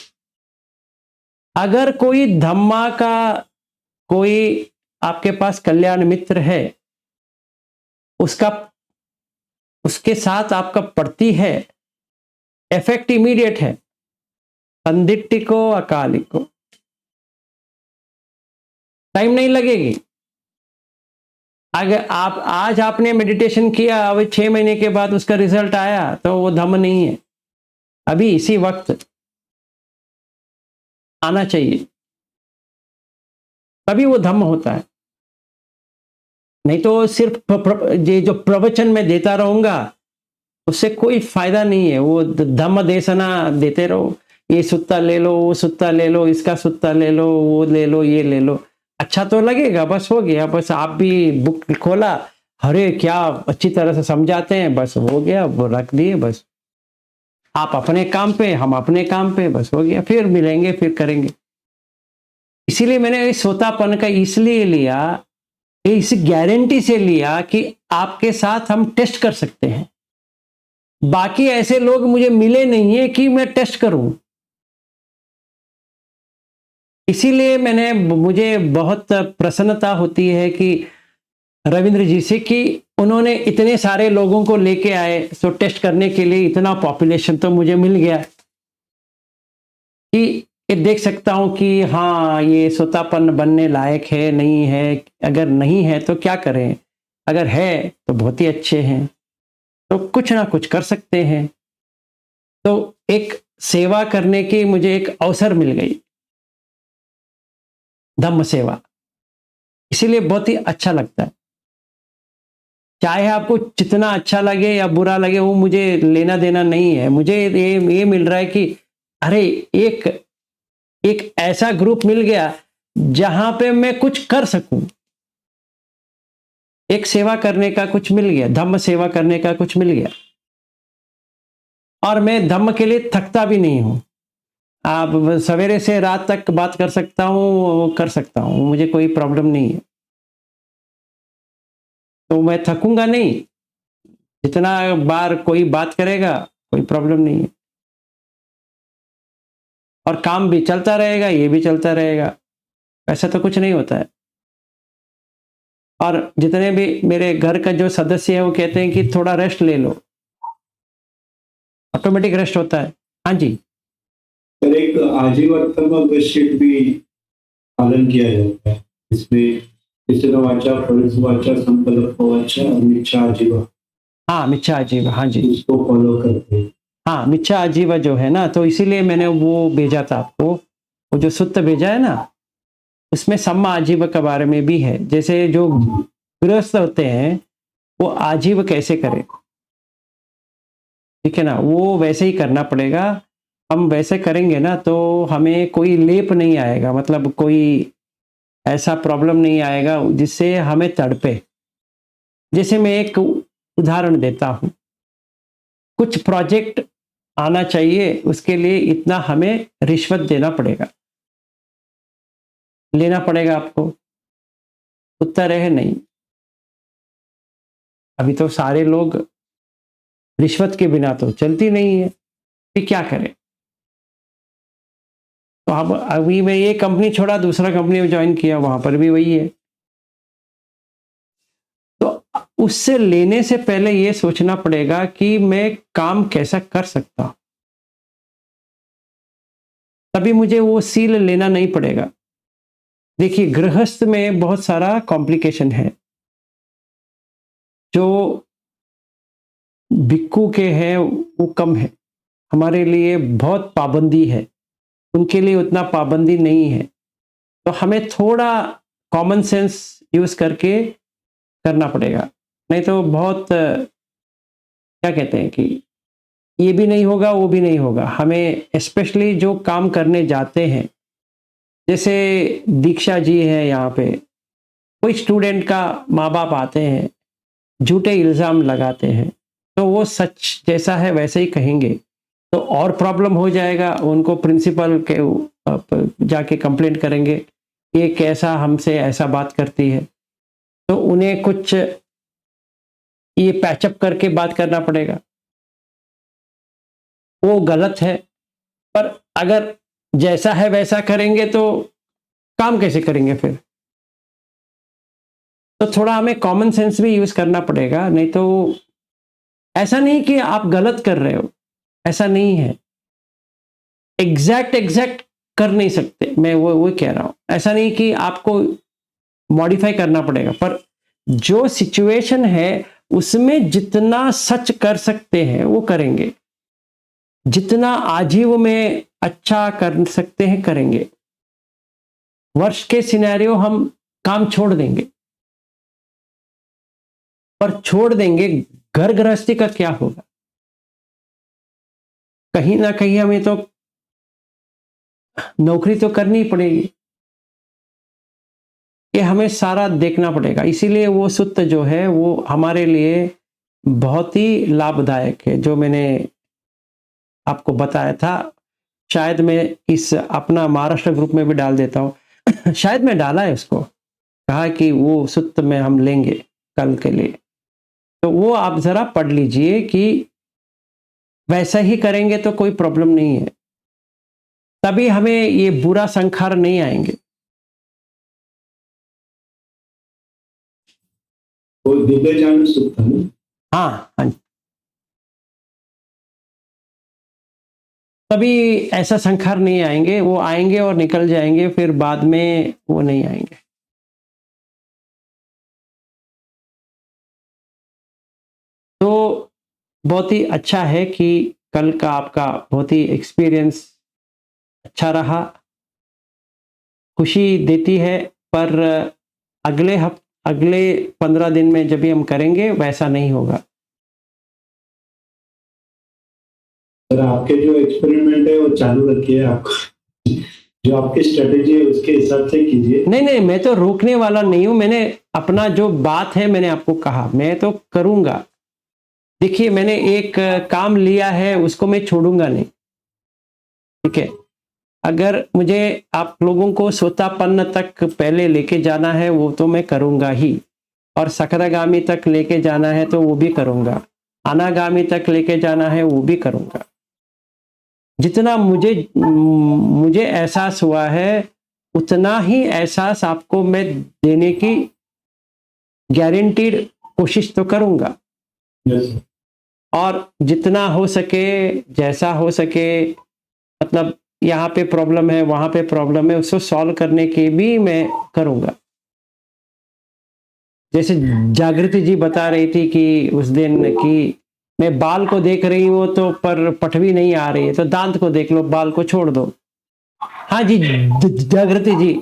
अगर कोई धम्मा का कोई आपके पास कल्याण मित्र है, उसके साथ आपका पड़ती है, इफेक्ट इमीडिएट है, संदिट्टिको अकालिको, टाइम नहीं लगेगी। अगर आप आज आपने मेडिटेशन किया, अब 6 महीने के बाद उसका रिजल्ट आया, तो वो धम्म नहीं है, अभी इसी वक्त आना चाहिए, तभी वो धम्म होता है। नहीं तो सिर्फ ये जो प्रवचन में देता रहूंगा उससे कोई फायदा नहीं है। वो धम्म देशना देते रहो, ये सुत्ता ले लो, वो सुत्ता ले लो, इसका सुत्ता ले लो, वो ले लो, ये ले लो, अच्छा तो लगेगा, बस हो गया, बस आप भी बुक खोला, अरे क्या अच्छी तरह से समझाते हैं, बस हो गया, वो रख दिए, बस आप अपने काम पे, हम अपने काम पे, बस हो गया, फिर मिलेंगे, फिर करेंगे। इसीलिए मैंने इस सोतापन का इसलिए लिया, इस गारंटी से लिया कि आपके साथ हम टेस्ट कर सकते हैं। बाकी ऐसे लोग मुझे मिले नहीं है कि मैं टेस्ट करूं, इसीलिए मुझे बहुत प्रसन्नता होती है कि रविंद्र जी से कि उन्होंने इतने सारे लोगों को लेके आए, तो टेस्ट करने के लिए इतना पॉपुलेशन तो मुझे मिल गया कि ये देख सकता हूं कि हाँ ये सोतापन बनने लायक है, नहीं है, अगर नहीं है तो क्या करें, अगर है तो बहुत ही अच्छे हैं, तो कुछ ना कुछ कर सकते हैं। तो एक सेवा करने की मुझे एक अवसर मिल गई, धम्म सेवा, इसीलिए बहुत ही अच्छा लगता है। चाहे आपको जितना अच्छा लगे या बुरा लगे, वो मुझे लेना देना नहीं है। मुझे ये मिल रहा है कि अरे एक ऐसा ग्रुप मिल गया जहां पे मैं कुछ कर सकूं, एक सेवा करने का कुछ मिल गया, धम्म सेवा करने का कुछ मिल गया। और मैं धम्म के लिए थकता भी नहीं हूँ। आप सवेरे से रात तक बात कर सकता हूँ, कर सकता हूँ, मुझे कोई प्रॉब्लम नहीं है। तो मैं थकूंगा नहीं, जितना बार कोई बात करेगा कोई प्रॉब्लम नहीं है, और काम भी चलता रहेगा, ये भी चलता रहेगा, ऐसा तो कुछ नहीं होता है। और जितने भी मेरे घर का जो सदस्य है वो कहते हैं कि थोड़ा रेस्ट ले लो, ऑटोमेटिक रेस्ट होता है। हाँ जी। पर एक आजीवन शीट भी पालन किया जाता है, इसमें वाचा, वाचा, संकल्प वाचा और मिच्छा आजीवा। हाँ, मिच्छा आजीवा, हाँ जी, इसको फॉलो करते हैं। हाँ, मिच्छा आजीवा जो है ना, तो इसीलिए मैंने वो भेजा था आपको, वो जो सूत्र भेजा है ना, उसमें सम्मा आजीव के बारे में भी है। जैसे जो गृहस्थ होते हैं वो आजीव कैसे करें, ठीक है ना, वो वैसे ही करना पड़ेगा। हम वैसे करेंगे ना तो हमें कोई लेप नहीं आएगा, मतलब कोई ऐसा प्रॉब्लम नहीं आएगा जिससे हमें तड़पे। जैसे मैं एक उदाहरण देता हूँ, कुछ प्रोजेक्ट आना चाहिए, उसके लिए इतना हमें रिश्वत देना पड़ेगा, लेना पड़ेगा आपको, उत्तर है नहीं। अभी तो सारे लोग रिश्वत के बिना तो चलती नहीं है, फिर क्या करें। तो अब अभी मैं ये कंपनी छोड़ा, दूसरा कंपनी में ज्वाइन किया, वहां पर भी वही है। तो उससे लेने से पहले ये सोचना पड़ेगा कि मैं काम कैसा कर सकता हूं, तभी मुझे वो सील लेना नहीं पड़ेगा। देखिए, गृहस्थ में बहुत सारा कॉम्प्लिकेशन है। जो भिक्खु के हैं वो कम है, हमारे लिए बहुत पाबंदी है, उनके लिए उतना पाबंदी नहीं है। तो हमें थोड़ा कॉमन सेंस यूज करके करना पड़ेगा, नहीं तो बहुत क्या कहते हैं कि ये भी नहीं होगा वो भी नहीं होगा। हमें स्पेशली जो काम करने जाते हैं, जैसे दीक्षा जी है यहाँ पे, कोई स्टूडेंट का माँ बाप आते हैं, झूठे इल्ज़ाम लगाते हैं, तो वो सच जैसा है वैसे ही कहेंगे, तो और प्रॉब्लम हो जाएगा। उनको प्रिंसिपल के जाके कंप्लेंट करेंगे, ये कैसा हमसे ऐसा बात करती है, तो उन्हें कुछ ये पैचअप करके बात करना पड़ेगा। वो गलत है, पर अगर जैसा है वैसा करेंगे तो काम कैसे करेंगे फिर। तो थोड़ा हमें कॉमन सेंस भी यूज करना पड़ेगा, नहीं तो ऐसा नहीं कि आप गलत कर रहे हो, ऐसा नहीं है। एग्जैक्ट कर नहीं सकते, मैं वो कह रहा हूं। ऐसा नहीं कि आपको मॉडिफाई करना पड़ेगा, पर जो सिचुएशन है उसमें जितना सच कर सकते हैं वो करेंगे, जितना आजीव में अच्छा कर सकते हैं करेंगे। वर्ष के सिनेरियो हम काम छोड़ देंगे, पर छोड़ देंगे, घर गृहस्थी का क्या होगा। कहीं ना कहीं हमें तो नौकरी तो करनी ही पड़ेगी, कि हमें सारा देखना पड़ेगा। इसीलिए वो सूत्र जो है वो हमारे लिए बहुत ही लाभदायक है, जो मैंने आपको बताया था। शायद मैं इस अपना महाराष्ट्र ग्रुप में भी डाल देता हूँ शायद मैं डाला है उसको, कहा कि वो सूत्र में हम लेंगे कल के लिए, तो वो आप जरा पढ़ लीजिए कि वैसा ही करेंगे तो कोई प्रॉब्लम नहीं है, तभी हमें ये बुरा संखार नहीं आएंगे। वो दिव्य जान सूत्र है। हाँ, तभी ऐसा संखार नहीं आएंगे, वो आएंगे और निकल जाएंगे, फिर बाद में वो नहीं आएंगे। तो बहुत ही अच्छा है कि कल का आपका बहुत ही एक्सपीरियंस अच्छा रहा, खुशी देती है, पर अगले 15 दिन में जब भी हम करेंगे वैसा नहीं होगा। सर, आपके जो एक्सपेरिमेंट है वो चालू रखिए, आप जो आपकी स्ट्रेटेजी है उसके हिसाब से कीजिए। नहीं, मैं तो रोकने वाला नहीं हूं। मैंने अपना जो बात है मैंने आपको कहा, मैं तो करूंगा। देखिए मैंने एक काम लिया है, उसको मैं छोड़ूंगा नहीं, ठीक है। अगर मुझे आप लोगों को सोतापन्न तक पहले लेके जाना है वो तो मैं करूंगा ही, और सकरागामी तक लेके जाना है तो वो भी करूंगा, अनागामी तक लेके जाना है वो भी करूंगा। जितना मुझे एहसास हुआ है उतना ही एहसास आपको मैं देने की गारंटीड कोशिश तो करूंगा। Yes. और जितना हो सके, जैसा हो सके, मतलब यहाँ पे प्रॉब्लम है, वहां पे प्रॉब्लम है, उसको सॉल्व करने की भी मैं करूंगा। जैसे जागृति जी बता रही थी कि उस दिन कि मैं बाल को देख रही हूँ तो पर पटवी नहीं आ रही है, तो दांत को देख लो, बाल को छोड़ दो। हाँ जी जागृति जी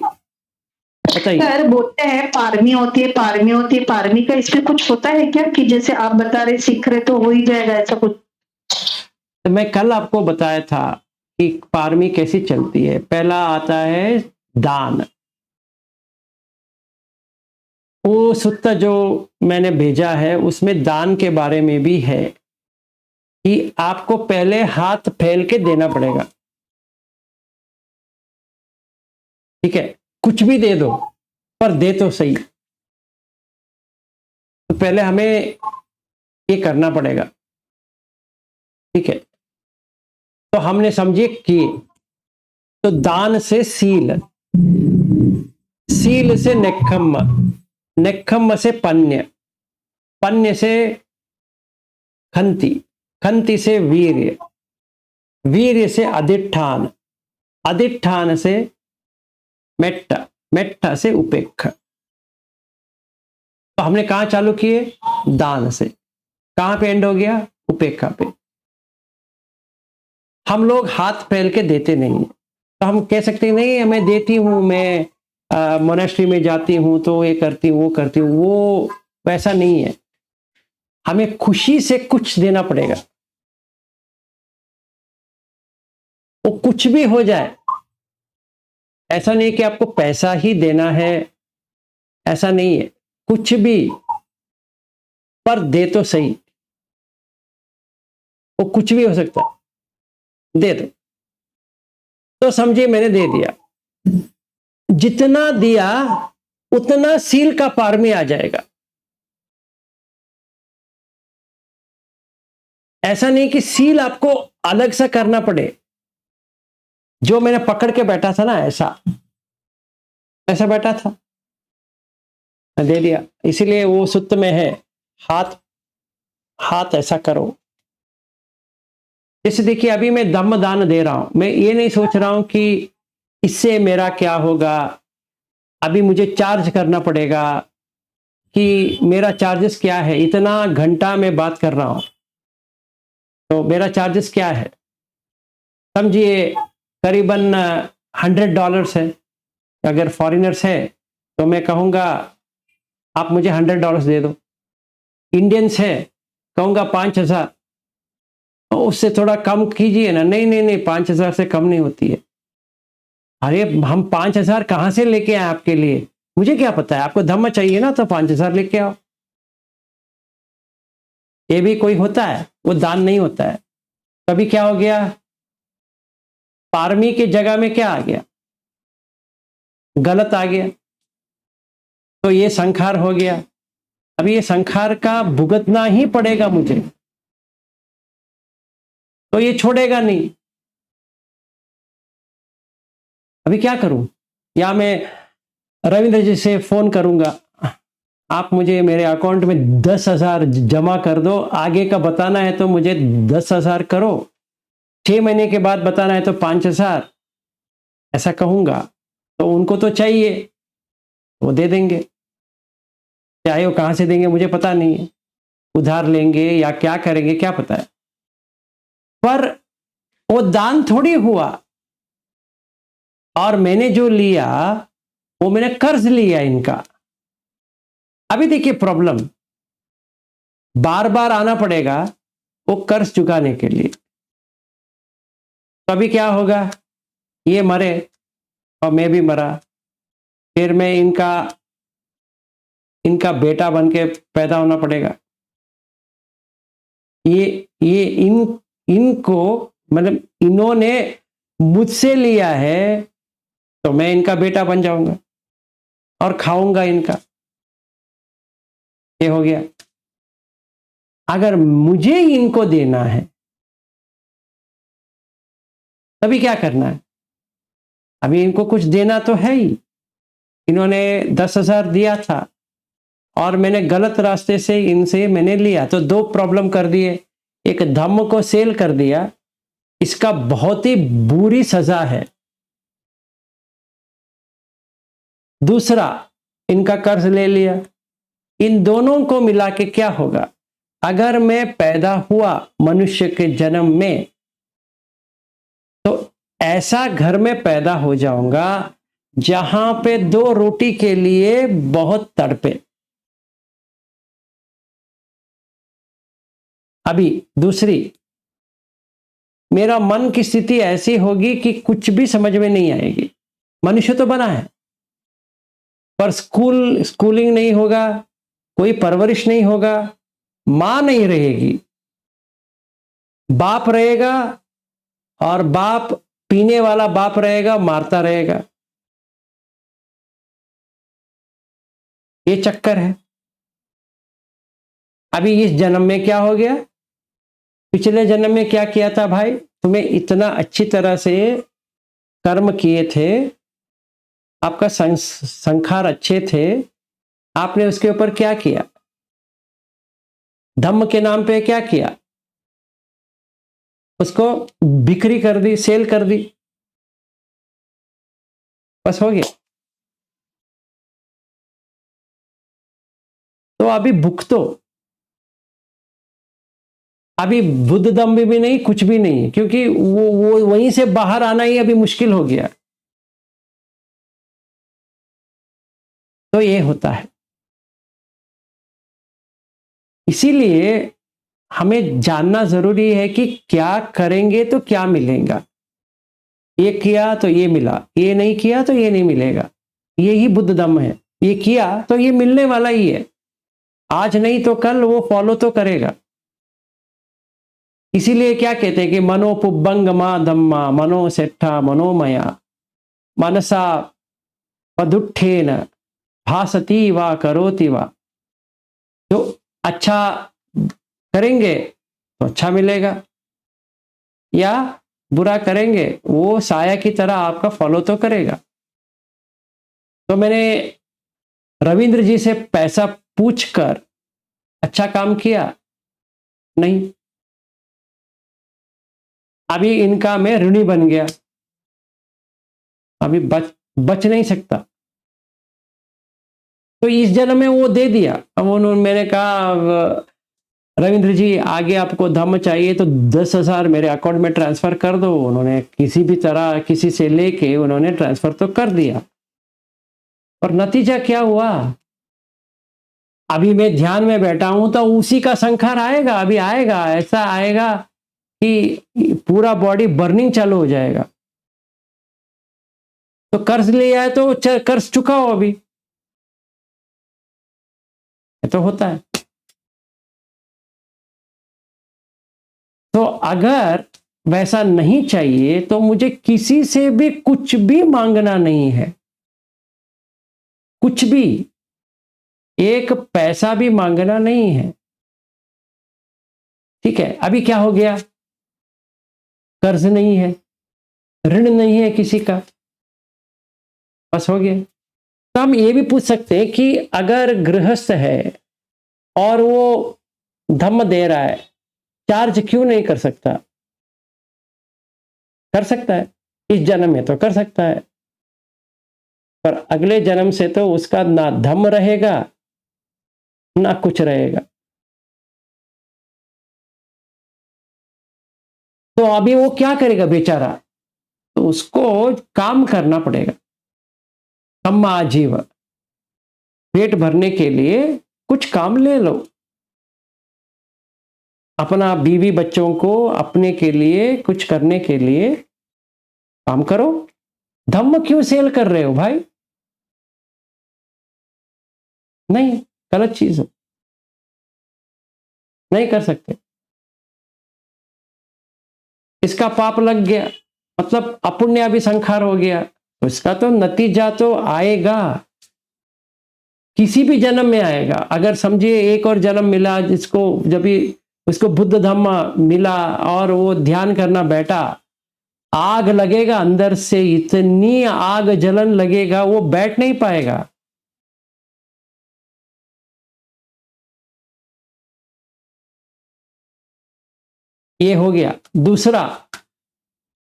बताइए। सर बोलते हैं पारमी होती है, पारमी होती है, पारमी का इसमें कुछ होता है क्या कि जैसे आप बता रहे सीख रहे तो हो ही जाएगा ऐसा कुछ? तो मैं कल आपको बताया था कि पारमी कैसी चलती है। पहला आता है दान। वो सूत्र जो मैंने भेजा है उसमें दान के बारे में भी है कि आपको पहले हाथ फैल के देना पड़ेगा, ठीक है। कुछ भी दे दो पर दे तो सही। तो पहले हमें ये करना पड़ेगा, ठीक है। तो हमने समझे किए। तो दान से सील, सील से नेक्खम्म, नेक्खम्म से पन्य, पन्य से खंति, खंति से वीर्य, वीर्य से अधिष्ठान, अधिष्ठान से मेट्टा, मेट्टा से उपेक्षा। तो हमने कहां चालू किए? दान से। कहां पे एंड हो गया? उपेक्षा पे। हम लोग हाथ फैल के देते नहीं हैं। तो हम कह सकते हैं नहीं मैं देती हूं, मैं मोनेस्ट्री में जाती हूं तो ये करती हूं वो करती हूं, वो वैसा नहीं है। हमें खुशी से कुछ देना पड़ेगा। वो कुछ भी हो जाए, ऐसा नहीं कि आपको पैसा ही देना है, ऐसा नहीं है, कुछ भी, पर दे तो सही। वो कुछ भी हो सकता है, दे दो। तो समझिए मैंने दे दिया, जितना दिया उतना सील का पार में आ जाएगा। ऐसा नहीं कि सील आपको अलग से करना पड़े। जो मैंने पकड़ के बैठा था ना, ऐसा बैठा था, मैं दे दिया। इसीलिए वो सूत्र में है, हाथ हाथ ऐसा करो। जैसे देखिए अभी मैं धम्म दान दे रहा हूं, मैं ये नहीं सोच रहा हूं कि इससे मेरा क्या होगा, अभी मुझे चार्ज करना पड़ेगा कि मेरा चार्जेस क्या है, इतना घंटा मैं बात कर रहा हूं तो मेरा चार्जेस क्या है। समझिए करीबन $100 है। अगर फॉरेनर्स है तो मैं कहूँगा आप मुझे $100 दे दो। इंडियंस है कहूँगा 5,000, तो उससे थोड़ा कम कीजिए ना। नहीं नहीं नहीं, 5,000 से कम नहीं होती है। अरे हम 5,000 कहाँ से लेके आए आपके लिए? मुझे क्या पता है, आपको धम्म चाहिए ना तो 5,000 लेके आओ। ये भी कोई होता है, वो दान नहीं होता है। कभी क्या हो गया, पारमी की जगह में क्या आ गया, गलत आ गया, तो ये संखार हो गया। अब ये संखार का भुगतना ही पड़ेगा मुझे, तो ये छोड़ेगा नहीं। अभी क्या करूं? या मैं रविंद्र जी से फोन करूंगा, आप मुझे मेरे अकाउंट में 10,000 जमा कर दो, आगे का बताना है तो मुझे 10,000 करो, 6 महीने के बाद बताना है तो 5,000, ऐसा कहूंगा तो उनको तो चाहिए, वो दे देंगे। चाहे वो कहां से देंगे मुझे पता नहीं है, उधार लेंगे या क्या करेंगे क्या पता है, पर वो दान थोड़ी हुआ। और मैंने जो लिया वो मैंने कर्ज लिया इनका। अभी देखिए प्रॉब्लम, बार बार आना पड़ेगा वो कर्ज चुकाने के लिए। तो अभी क्या होगा, ये मरे और मैं भी मरा, फिर मैं इनका बेटा बन के पैदा होना पड़ेगा। ये इनको मतलब इन्होंने मुझसे लिया है तो मैं इनका बेटा बन जाऊंगा और खाऊंगा इनका। ये हो गया। अगर मुझे इनको देना है तभी क्या करना है? अभी इनको कुछ देना तो है ही। इन्होंने 10,000 दिया था और मैंने गलत रास्ते से इनसे मैंने लिया तो 2 प्रॉब्लम कर दिए। एक धम्म को सेल कर दिया, इसका बहुत ही बुरी सजा है। दूसरा, इनका कर्ज ले लिया। इन दोनों को मिला के क्या होगा? अगर मैं पैदा हुआ मनुष्य के जन्म में तो ऐसा घर में पैदा हो जाऊंगा जहां पे 2 रोटी के लिए बहुत तड़पे। अभी दूसरी, मेरा मन की स्थिति ऐसी होगी कि कुछ भी समझ में नहीं आएगी। मनुष्य तो बना है पर स्कूलिंग नहीं होगा, कोई परवरिश नहीं होगा, मां नहीं रहेगी, बाप रहेगा और बाप पीने वाला बाप रहेगा, मारता रहेगा। ये चक्कर है। अभी इस जन्म में क्या हो गया? पिछले जन्म में क्या किया था भाई? तुम्हें इतना अच्छी तरह से कर्म किए थे, आपका संखार अच्छे थे, आपने उसके ऊपर क्या किया? धम्म के नाम पे क्या किया? उसको बिक्री कर दी, सेल कर दी, बस हो गया। तो अभी भुगतो। अभी बुद्ध दम भी नहीं, कुछ भी नहीं, क्योंकि वो वहीं से बाहर आना ही अभी मुश्किल हो गया। तो ये होता है। इसीलिए हमें जानना जरूरी है कि क्या करेंगे तो क्या मिलेगा। ये किया तो ये मिला, ये नहीं किया तो ये नहीं मिलेगा। यही बुद्ध दम है। ये किया तो ये मिलने वाला ही है। आज नहीं तो कल वो फॉलो तो करेगा। इसीलिए क्या कहते हैं कि मनो पुब्बंगमा धम्मा मनो सेट्ठा मनोमया मनसा पदुट्ठेन भासती वा करोति वा। जो अच्छा करेंगे तो अच्छा मिलेगा, या बुरा करेंगे वो साया की तरह आपका फॉलो तो करेगा। तो मैंने रविंद्र जी से पैसा पूछकर अच्छा काम किया नहीं, अभी इनका मैं ऋणी बन गया, अभी बच नहीं सकता। तो इस जन्म में वो दे दिया। अब उन्होंने, मैंने कहा रविंद्र जी आगे आपको धम्म चाहिए तो 10,000 मेरे अकाउंट में ट्रांसफर कर दो। उन्होंने किसी भी तरह किसी से लेके उन्होंने ट्रांसफर तो कर दिया, और नतीजा क्या हुआ? अभी मैं ध्यान में बैठा हूं तो उसी का संखार आएगा, अभी आएगा, ऐसा आएगा कि पूरा बॉडी बर्निंग चालू हो जाएगा। तो कर्ज लिया है तो कर्ज चुकाओ। अभी तो होता है। तो अगर वैसा नहीं चाहिए तो मुझे किसी से भी कुछ भी मांगना नहीं है, कुछ भी, एक पैसा भी मांगना नहीं है। ठीक है। अभी क्या हो गया? कर्ज नहीं है, ऋण नहीं है किसी का, बस हो गया। तो हम ये भी पूछ सकते हैं कि अगर गृहस्थ है और वो धम्म दे रहा है, चार्ज क्यों नहीं कर सकता? कर सकता है, इस जन्म में तो कर सकता है, पर अगले जन्म से तो उसका ना धम्म रहेगा ना कुछ रहेगा। तो अभी वो क्या करेगा बेचारा? तो उसको काम करना पड़ेगा। हम आजीव पेट भरने के लिए कुछ काम ले लो, अपना बीवी बच्चों को अपने के लिए कुछ करने के लिए काम करो। धम्म क्यों सेल कर रहे हो भाई? नहीं, गलत चीज है, नहीं कर सकते। इसका पाप लग गया, मतलब अपुण्य भी संखार हो गया, तो इसका तो नतीजा तो आएगा, किसी भी जन्म में आएगा। अगर समझिए एक और जन्म मिला जिसको, जब भी उसको बुद्ध धम्म मिला और वो ध्यान करना बैठा, आग लगेगा अंदर से, इतनी आग जलन लगेगा वो बैठ नहीं पाएगा। ये हो गया। दूसरा,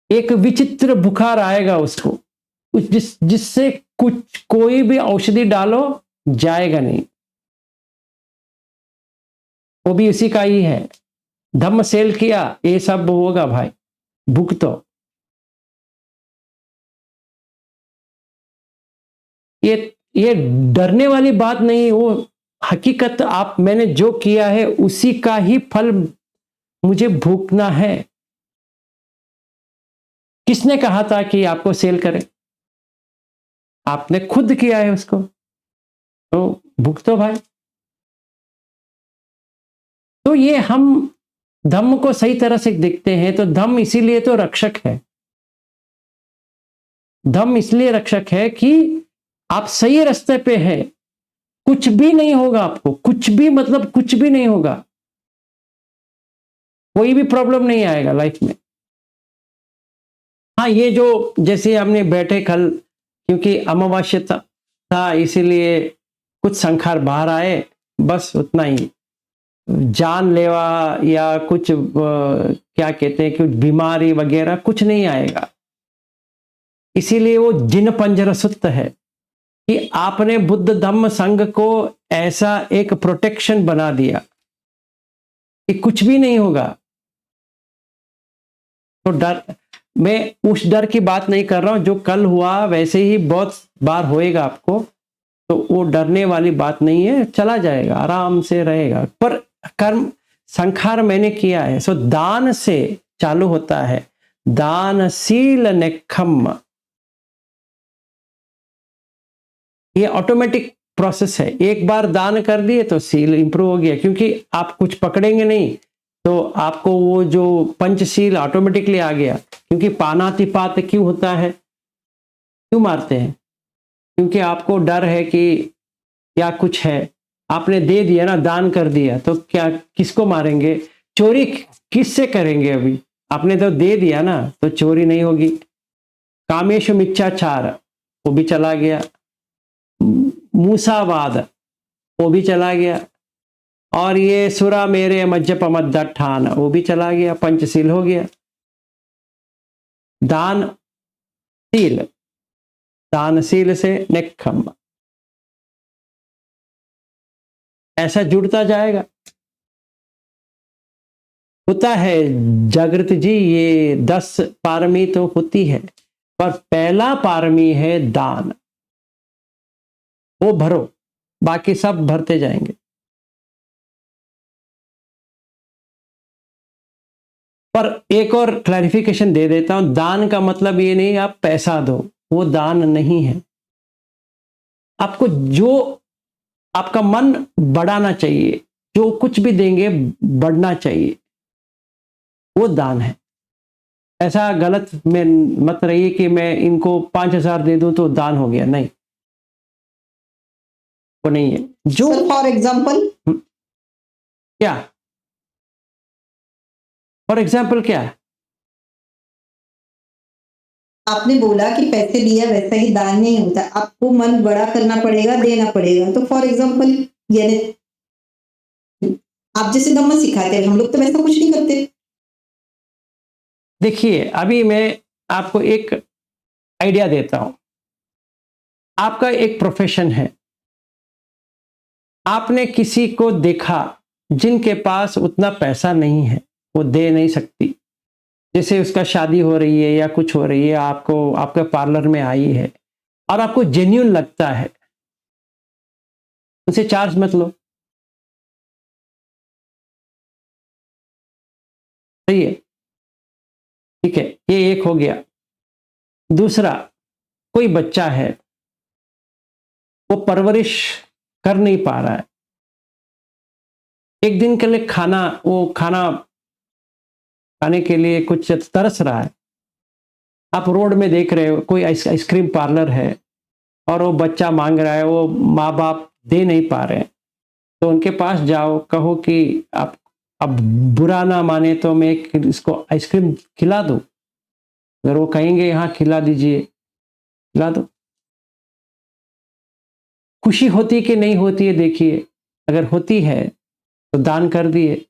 एक विचित्र बुखार आएगा उसको, जिससे कुछ कोई भी औषधि डालो जाएगा नहीं, वो भी उसी का ही है। धम्म सेल किया, ये सब होगा भाई, भुगतो। ये डरने वाली बात नहीं, वो हकीकत, आप मैंने जो किया है उसी का ही फल मुझे भुगतना है। किसने कहा था कि आपको सेल करें? आपने खुद किया है उसको, तो भुगतो भाई। तो ये हम धम्म को सही तरह से देखते हैं तो धम्म इसीलिए तो रक्षक है। धम्म इसलिए रक्षक है कि आप सही रास्ते पे हैं, कुछ भी नहीं होगा आपको, कुछ भी मतलब कुछ भी नहीं होगा, कोई भी प्रॉब्लम नहीं आएगा लाइफ में। हाँ, ये जो जैसे हमने बैठे कल, क्योंकि अमावस्या था इसीलिए कुछ संखार बाहर आए, बस उतना ही। जानलेवा या कुछ क्या कहते हैं, कुछ बीमारी वगैरह कुछ नहीं आएगा। इसीलिए वो जिन पंजर सुत है कि आपने बुद्ध धम्म संघ को ऐसा एक प्रोटेक्शन बना दिया कि कुछ भी नहीं होगा। तो डर, मैं उस डर की बात नहीं कर रहा हूं, जो कल हुआ वैसे ही बहुत बार होएगा आपको, तो वो डरने वाली बात नहीं है, चला जाएगा, आराम से रहेगा। पर कर्म संखार मैंने किया है, सो दान से चालू होता है। दानशील नेक्खम, ये ऑटोमेटिक प्रोसेस है। एक बार दान कर दिए तो सील इंप्रूव हो गया, क्योंकि आप कुछ पकड़ेंगे नहीं तो आपको वो जो पंचशील ऑटोमेटिकली आ गया। क्योंकि पानातिपात क्यों होता है, क्यों मारते हैं? क्योंकि आपको डर है कि क्या कुछ है, आपने दे दिया ना, दान कर दिया, तो क्या किसको मारेंगे? चोरी किससे करेंगे? अभी आपने तो दे दिया ना, तो चोरी नहीं होगी। कामेशु मिच्छाचार, वो भी चला गया। मूसावाद, वो भी चला गया। और ये सुरा मेरे मज्जप मद्दठान, वो भी चला गया, पंचशील हो गया। दानशील, दानशील से नेक्खम, ऐसा जुड़ता जाएगा। होता है जागृत जी, ये 10 पारमी तो होती है, पर पहला पारमी है दान, वो भरो, बाकी सब भरते जाएंगे। पर एक और क्लैरिफिकेशन दे देता हूं, दान का मतलब ये नहीं आप पैसा दो, वो दान नहीं है। आपको जो आपका मन बढ़ाना चाहिए, जो कुछ भी देंगे बढ़ना चाहिए, वो दान है। ऐसा गलत में मत रहिए कि मैं इनको 5,000 दे दूं तो दान हो गया, नहीं, वो नहीं है। जो फॉर एग्जाम्पल क्या, फॉर एग्जाम्पल क्या है? आपने बोला कि पैसे दिया वैसा ही दान नहीं होता, आपको मन बड़ा करना पड़ेगा, देना पड़ेगा। तो फॉर एग्जाम्पल यानी आप जैसे धम्म सिखाते हैं, हम लोग तो वैसा कुछ नहीं करते। देखिए, अभी मैं आपको एक आइडिया देता हूं। आपका एक प्रोफेशन है, आपने किसी को देखा जिनके पास उतना पैसा नहीं है, वो दे नहीं सकती, जैसे उसका शादी हो रही है या कुछ हो रही है, आपको आपके पार्लर में आई है और आपको जेन्युइन लगता है, उनसे चार्ज मत लो, सही है, ठीक है, ये एक हो गया। दूसरा, कोई बच्चा है, वो परवरिश कर नहीं पा रहा है, एक दिन के लिए खाना खाने के लिए कुछ तरस रहा है, आप रोड में देख रहे हो कोई आइसक्रीम पार्लर है और वो बच्चा मांग रहा है, वो माँ बाप दे नहीं पा रहे हैं, तो उनके पास जाओ, कहो कि आप अब बुरा ना माने तो मैं इसको आइसक्रीम खिला दूं। अगर वो कहेंगे हाँ खिला दीजिए, खिला दो। खुशी होती कि नहीं होती है देखिए, अगर होती है तो दान कर दिए।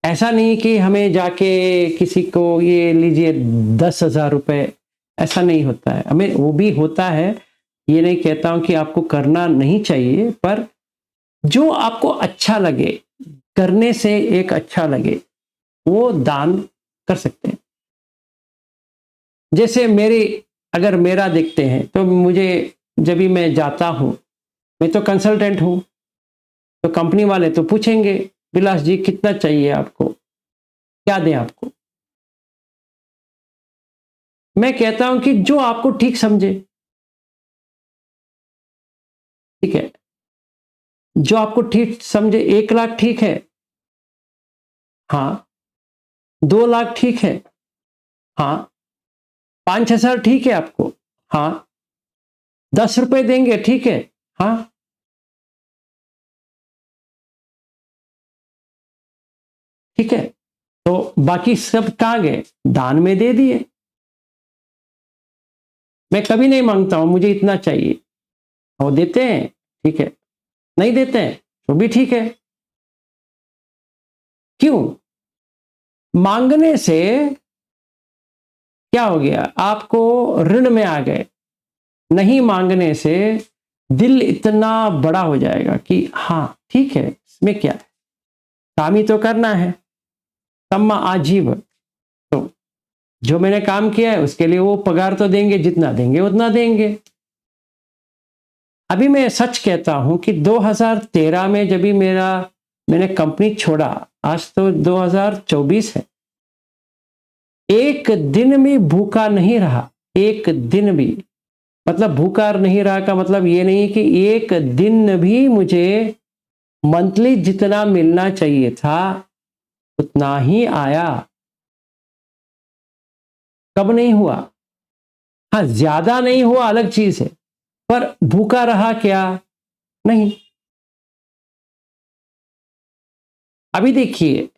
ऐसा नहीं कि हमें जाके किसी को ये लीजिए 10,000 रुपए, ऐसा नहीं होता है। हमें वो भी होता है, ये नहीं कहता हूं कि आपको करना नहीं चाहिए, पर जो आपको अच्छा लगे, करने से एक अच्छा लगे, वो दान कर सकते हैं। जैसे अगर मेरा देखते हैं तो मुझे जब भी मैं जाता हूं, मैं तो कंसल्टेंट हूं, तो कंपनी वाले तो पूछेंगे विलास जी कितना चाहिए आपको, क्या दें आपको। मैं कहता हूं कि जो आपको ठीक समझे, ठीक है, जो आपको ठीक समझे। 1 लाख ठीक है, हाँ। 2 लाख ठीक है, हाँ। 5,000 ठीक है आपको, हाँ। 10 रुपए देंगे, ठीक है, हाँ। ठीक है, तो बाकी सब कहाँ गए? दान में दे दिए। मैं कभी नहीं मांगता हूं मुझे इतना चाहिए, वो देते हैं, ठीक है, नहीं देते हैं तो भी ठीक है। क्यों? मांगने से क्या हो गया? आपको ऋण में आ गए। नहीं मांगने से दिल इतना बड़ा हो जाएगा कि हाँ ठीक है, इसमें क्या है, काम ही तो करना है, तम्मा आजीव। तो जो मैंने काम किया है उसके लिए वो पगार तो देंगे, जितना देंगे उतना देंगे। अभी मैं सच कहता हूं कि 2013 में जब भी मैंने कंपनी छोड़ा, आज तो 2024 है, एक दिन भी भूखा नहीं रहा, एक दिन भी। मतलब भूखा नहीं रहा का मतलब ये नहीं कि एक दिन भी मुझे मंथली जितना मिलना चाहिए था उतना ही आया। कब नहीं हुआ? हाँ, ज्यादा नहीं हुआ अलग चीज है, पर भूखा रहा क्या? नहीं। अभी देखिए,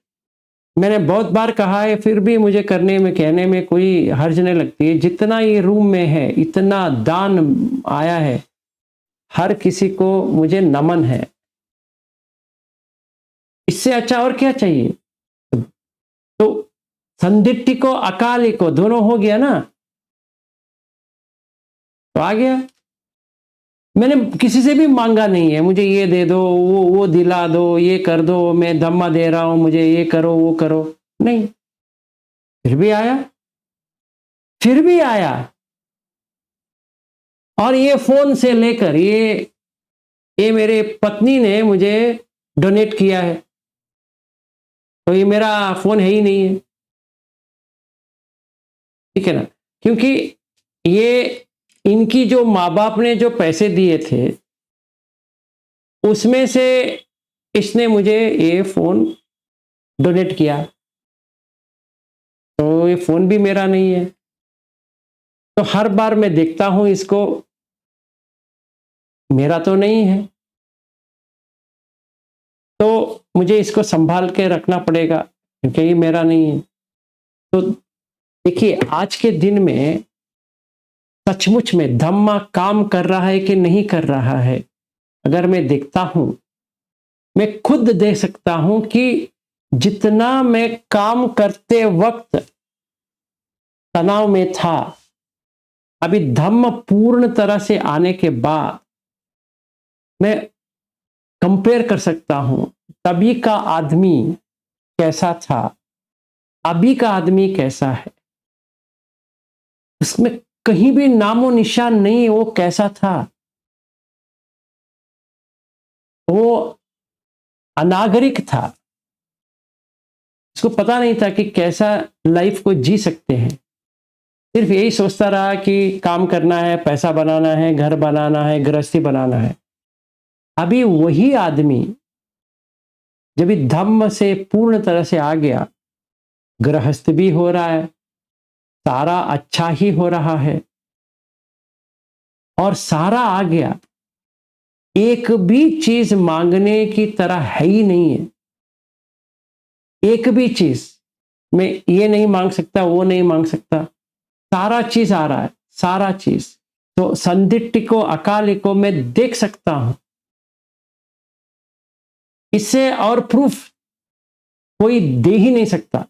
मैंने बहुत बार कहा है, फिर भी मुझे कहने में कोई हर्ज नहीं लगती है। जितना ये रूम में है इतना दान आया है, हर किसी को मुझे नमन है। इससे अच्छा और क्या चाहिए? तो संदिग्ध को अकाली को दोनों हो गया ना, तो आ गया। मैंने किसी से भी मांगा नहीं है मुझे ये दे दो, वो दिला दो, ये कर दो, मैं धम्मा दे रहा हूं, मुझे ये करो वो करो, नहीं। फिर भी आया, फिर भी आया। और ये फोन से लेकर ये मेरे पत्नी ने मुझे डोनेट किया है, तो ये मेरा फोन है ही नहीं है, ठीक है ना। क्योंकि ये इनकी जो माँ बाप ने जो पैसे दिए थे उसमें से इसने मुझे ये फोन डोनेट किया, तो ये फोन भी मेरा नहीं है। तो हर बार मैं देखता हूं इसको, मेरा तो नहीं है, तो मुझे इसको संभाल के रखना पड़ेगा क्योंकि ये मेरा नहीं है। तो देखिए, आज के दिन में सचमुच में धम्मा काम कर रहा है कि नहीं कर रहा है, अगर मैं देखता हूं, मैं खुद देख सकता हूं कि जितना मैं काम करते वक्त तनाव में था, अभी धम्म पूर्ण तरह से आने के बाद मैं कंपेयर कर सकता हूं तभी का आदमी कैसा था, अभी का आदमी कैसा है। उसमें कहीं भी नामो निशान नहीं, वो कैसा था। वो अनागरिक था, उसको पता नहीं था कि कैसा लाइफ को जी सकते हैं। सिर्फ यही सोचता रहा कि काम करना है, पैसा बनाना है, घर बनाना है, गृहस्थी बनाना है। अभी वही आदमी जब ये धम्म से पूर्ण तरह से आ गया, गृहस्थ भी हो रहा है, सारा अच्छा ही हो रहा है और सारा आ गया, एक भी चीज मांगने की तरह है ही नहीं है। एक भी चीज मैं ये नहीं मांग सकता, वो नहीं मांग सकता, सारा चीज आ रहा है, सारा चीज। तो संदिट्टि को, अकाली को मैं देख सकता हूं। इससे और प्रूफ कोई दे ही नहीं सकता।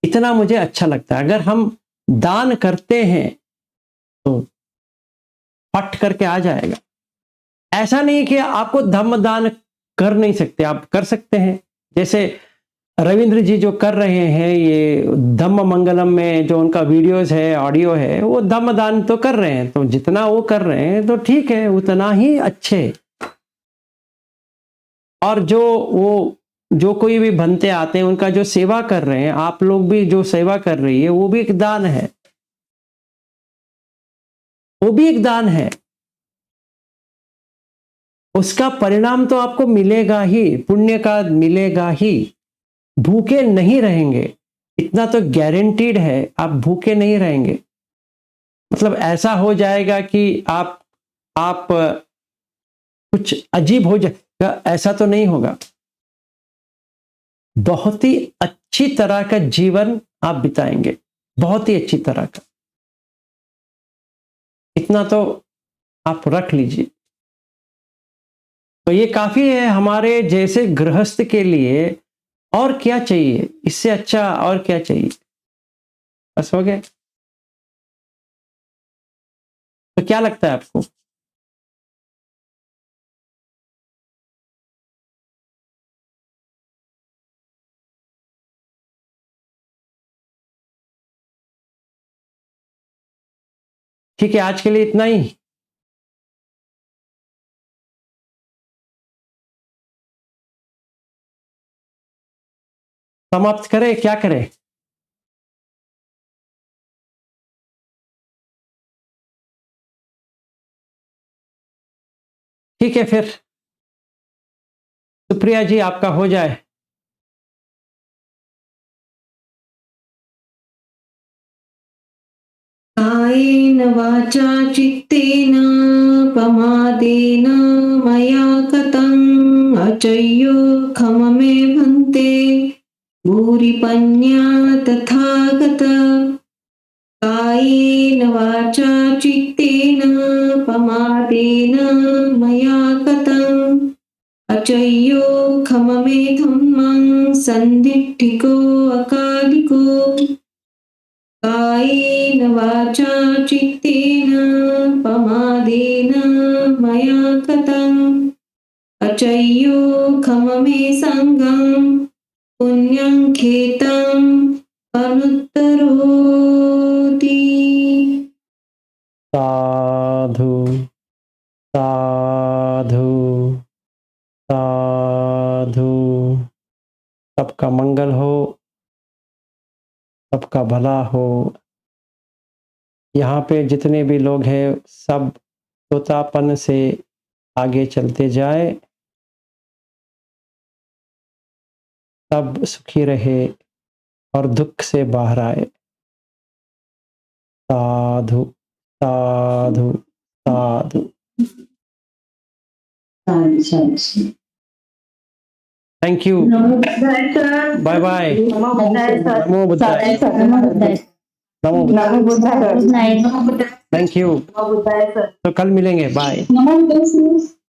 इतना मुझे अच्छा लगता है। अगर हम दान करते हैं तो पट करके आ जाएगा। ऐसा नहीं कि आपको धम्म दान कर नहीं सकते, आप कर सकते हैं। जैसे रविंद्र जी जो कर रहे हैं ये धम्म मंगलम में, जो उनका वीडियोस है, ऑडियो है, वो धम्म दान तो कर रहे हैं। तो जितना वो कर रहे हैं तो ठीक है, उतना ही अच्छे। और जो कोई भी भंते आते हैं, उनका जो सेवा कर रहे हैं, आप लोग भी जो सेवा कर रही है, वो भी एक दान है, वो भी एक दान है। उसका परिणाम तो आपको मिलेगा ही, पुण्य का मिलेगा ही। भूखे नहीं रहेंगे, इतना तो गारंटीड है, आप भूखे नहीं रहेंगे। मतलब ऐसा हो जाएगा कि आप कुछ अजीब हो जाएगा, ऐसा तो नहीं होगा। बहुत ही अच्छी तरह का जीवन आप बिताएंगे, बहुत ही अच्छी तरह का। इतना तो आप रख लीजिए। तो ये काफी है हमारे जैसे गृहस्थ के लिए। और क्या चाहिए इससे अच्छा, और क्या चाहिए? बस हो गया। तो क्या लगता है आपको? ठीक है, आज के लिए इतना ही। समाप्त करें, क्या करें? ठीक है, फिर सुप्रिया जी आपका हो जाए। कायेन वाचा चित्तेन प्रमादेन मया कतं अचय्यो खममे भन्ते भूरिपन्या तथागत। कायेन वाचा चित्तेन प्रमादेन मया कतं अचय्यो खममे धम्मं संदिट्ठिको अकालिको। कायेन वाचा चित्तेन प्रमादेन मया कतं अचय्यो खममे संगं पुण्यं खेतं अनुत्तरोति। साधु साधु साधु। सबका मंगल हो, सबका भला हो। यहाँ पे जितने भी लोग हैं सब तोतापन से आगे चलते जाए, सब सुखी रहे और दुख से बाहर आए। साधु साधु साधु। Thank you, bye bye. नमो बुद्धाय, नमो बुद्धाय। Thank you. तो कल मिलेंगे, बाय।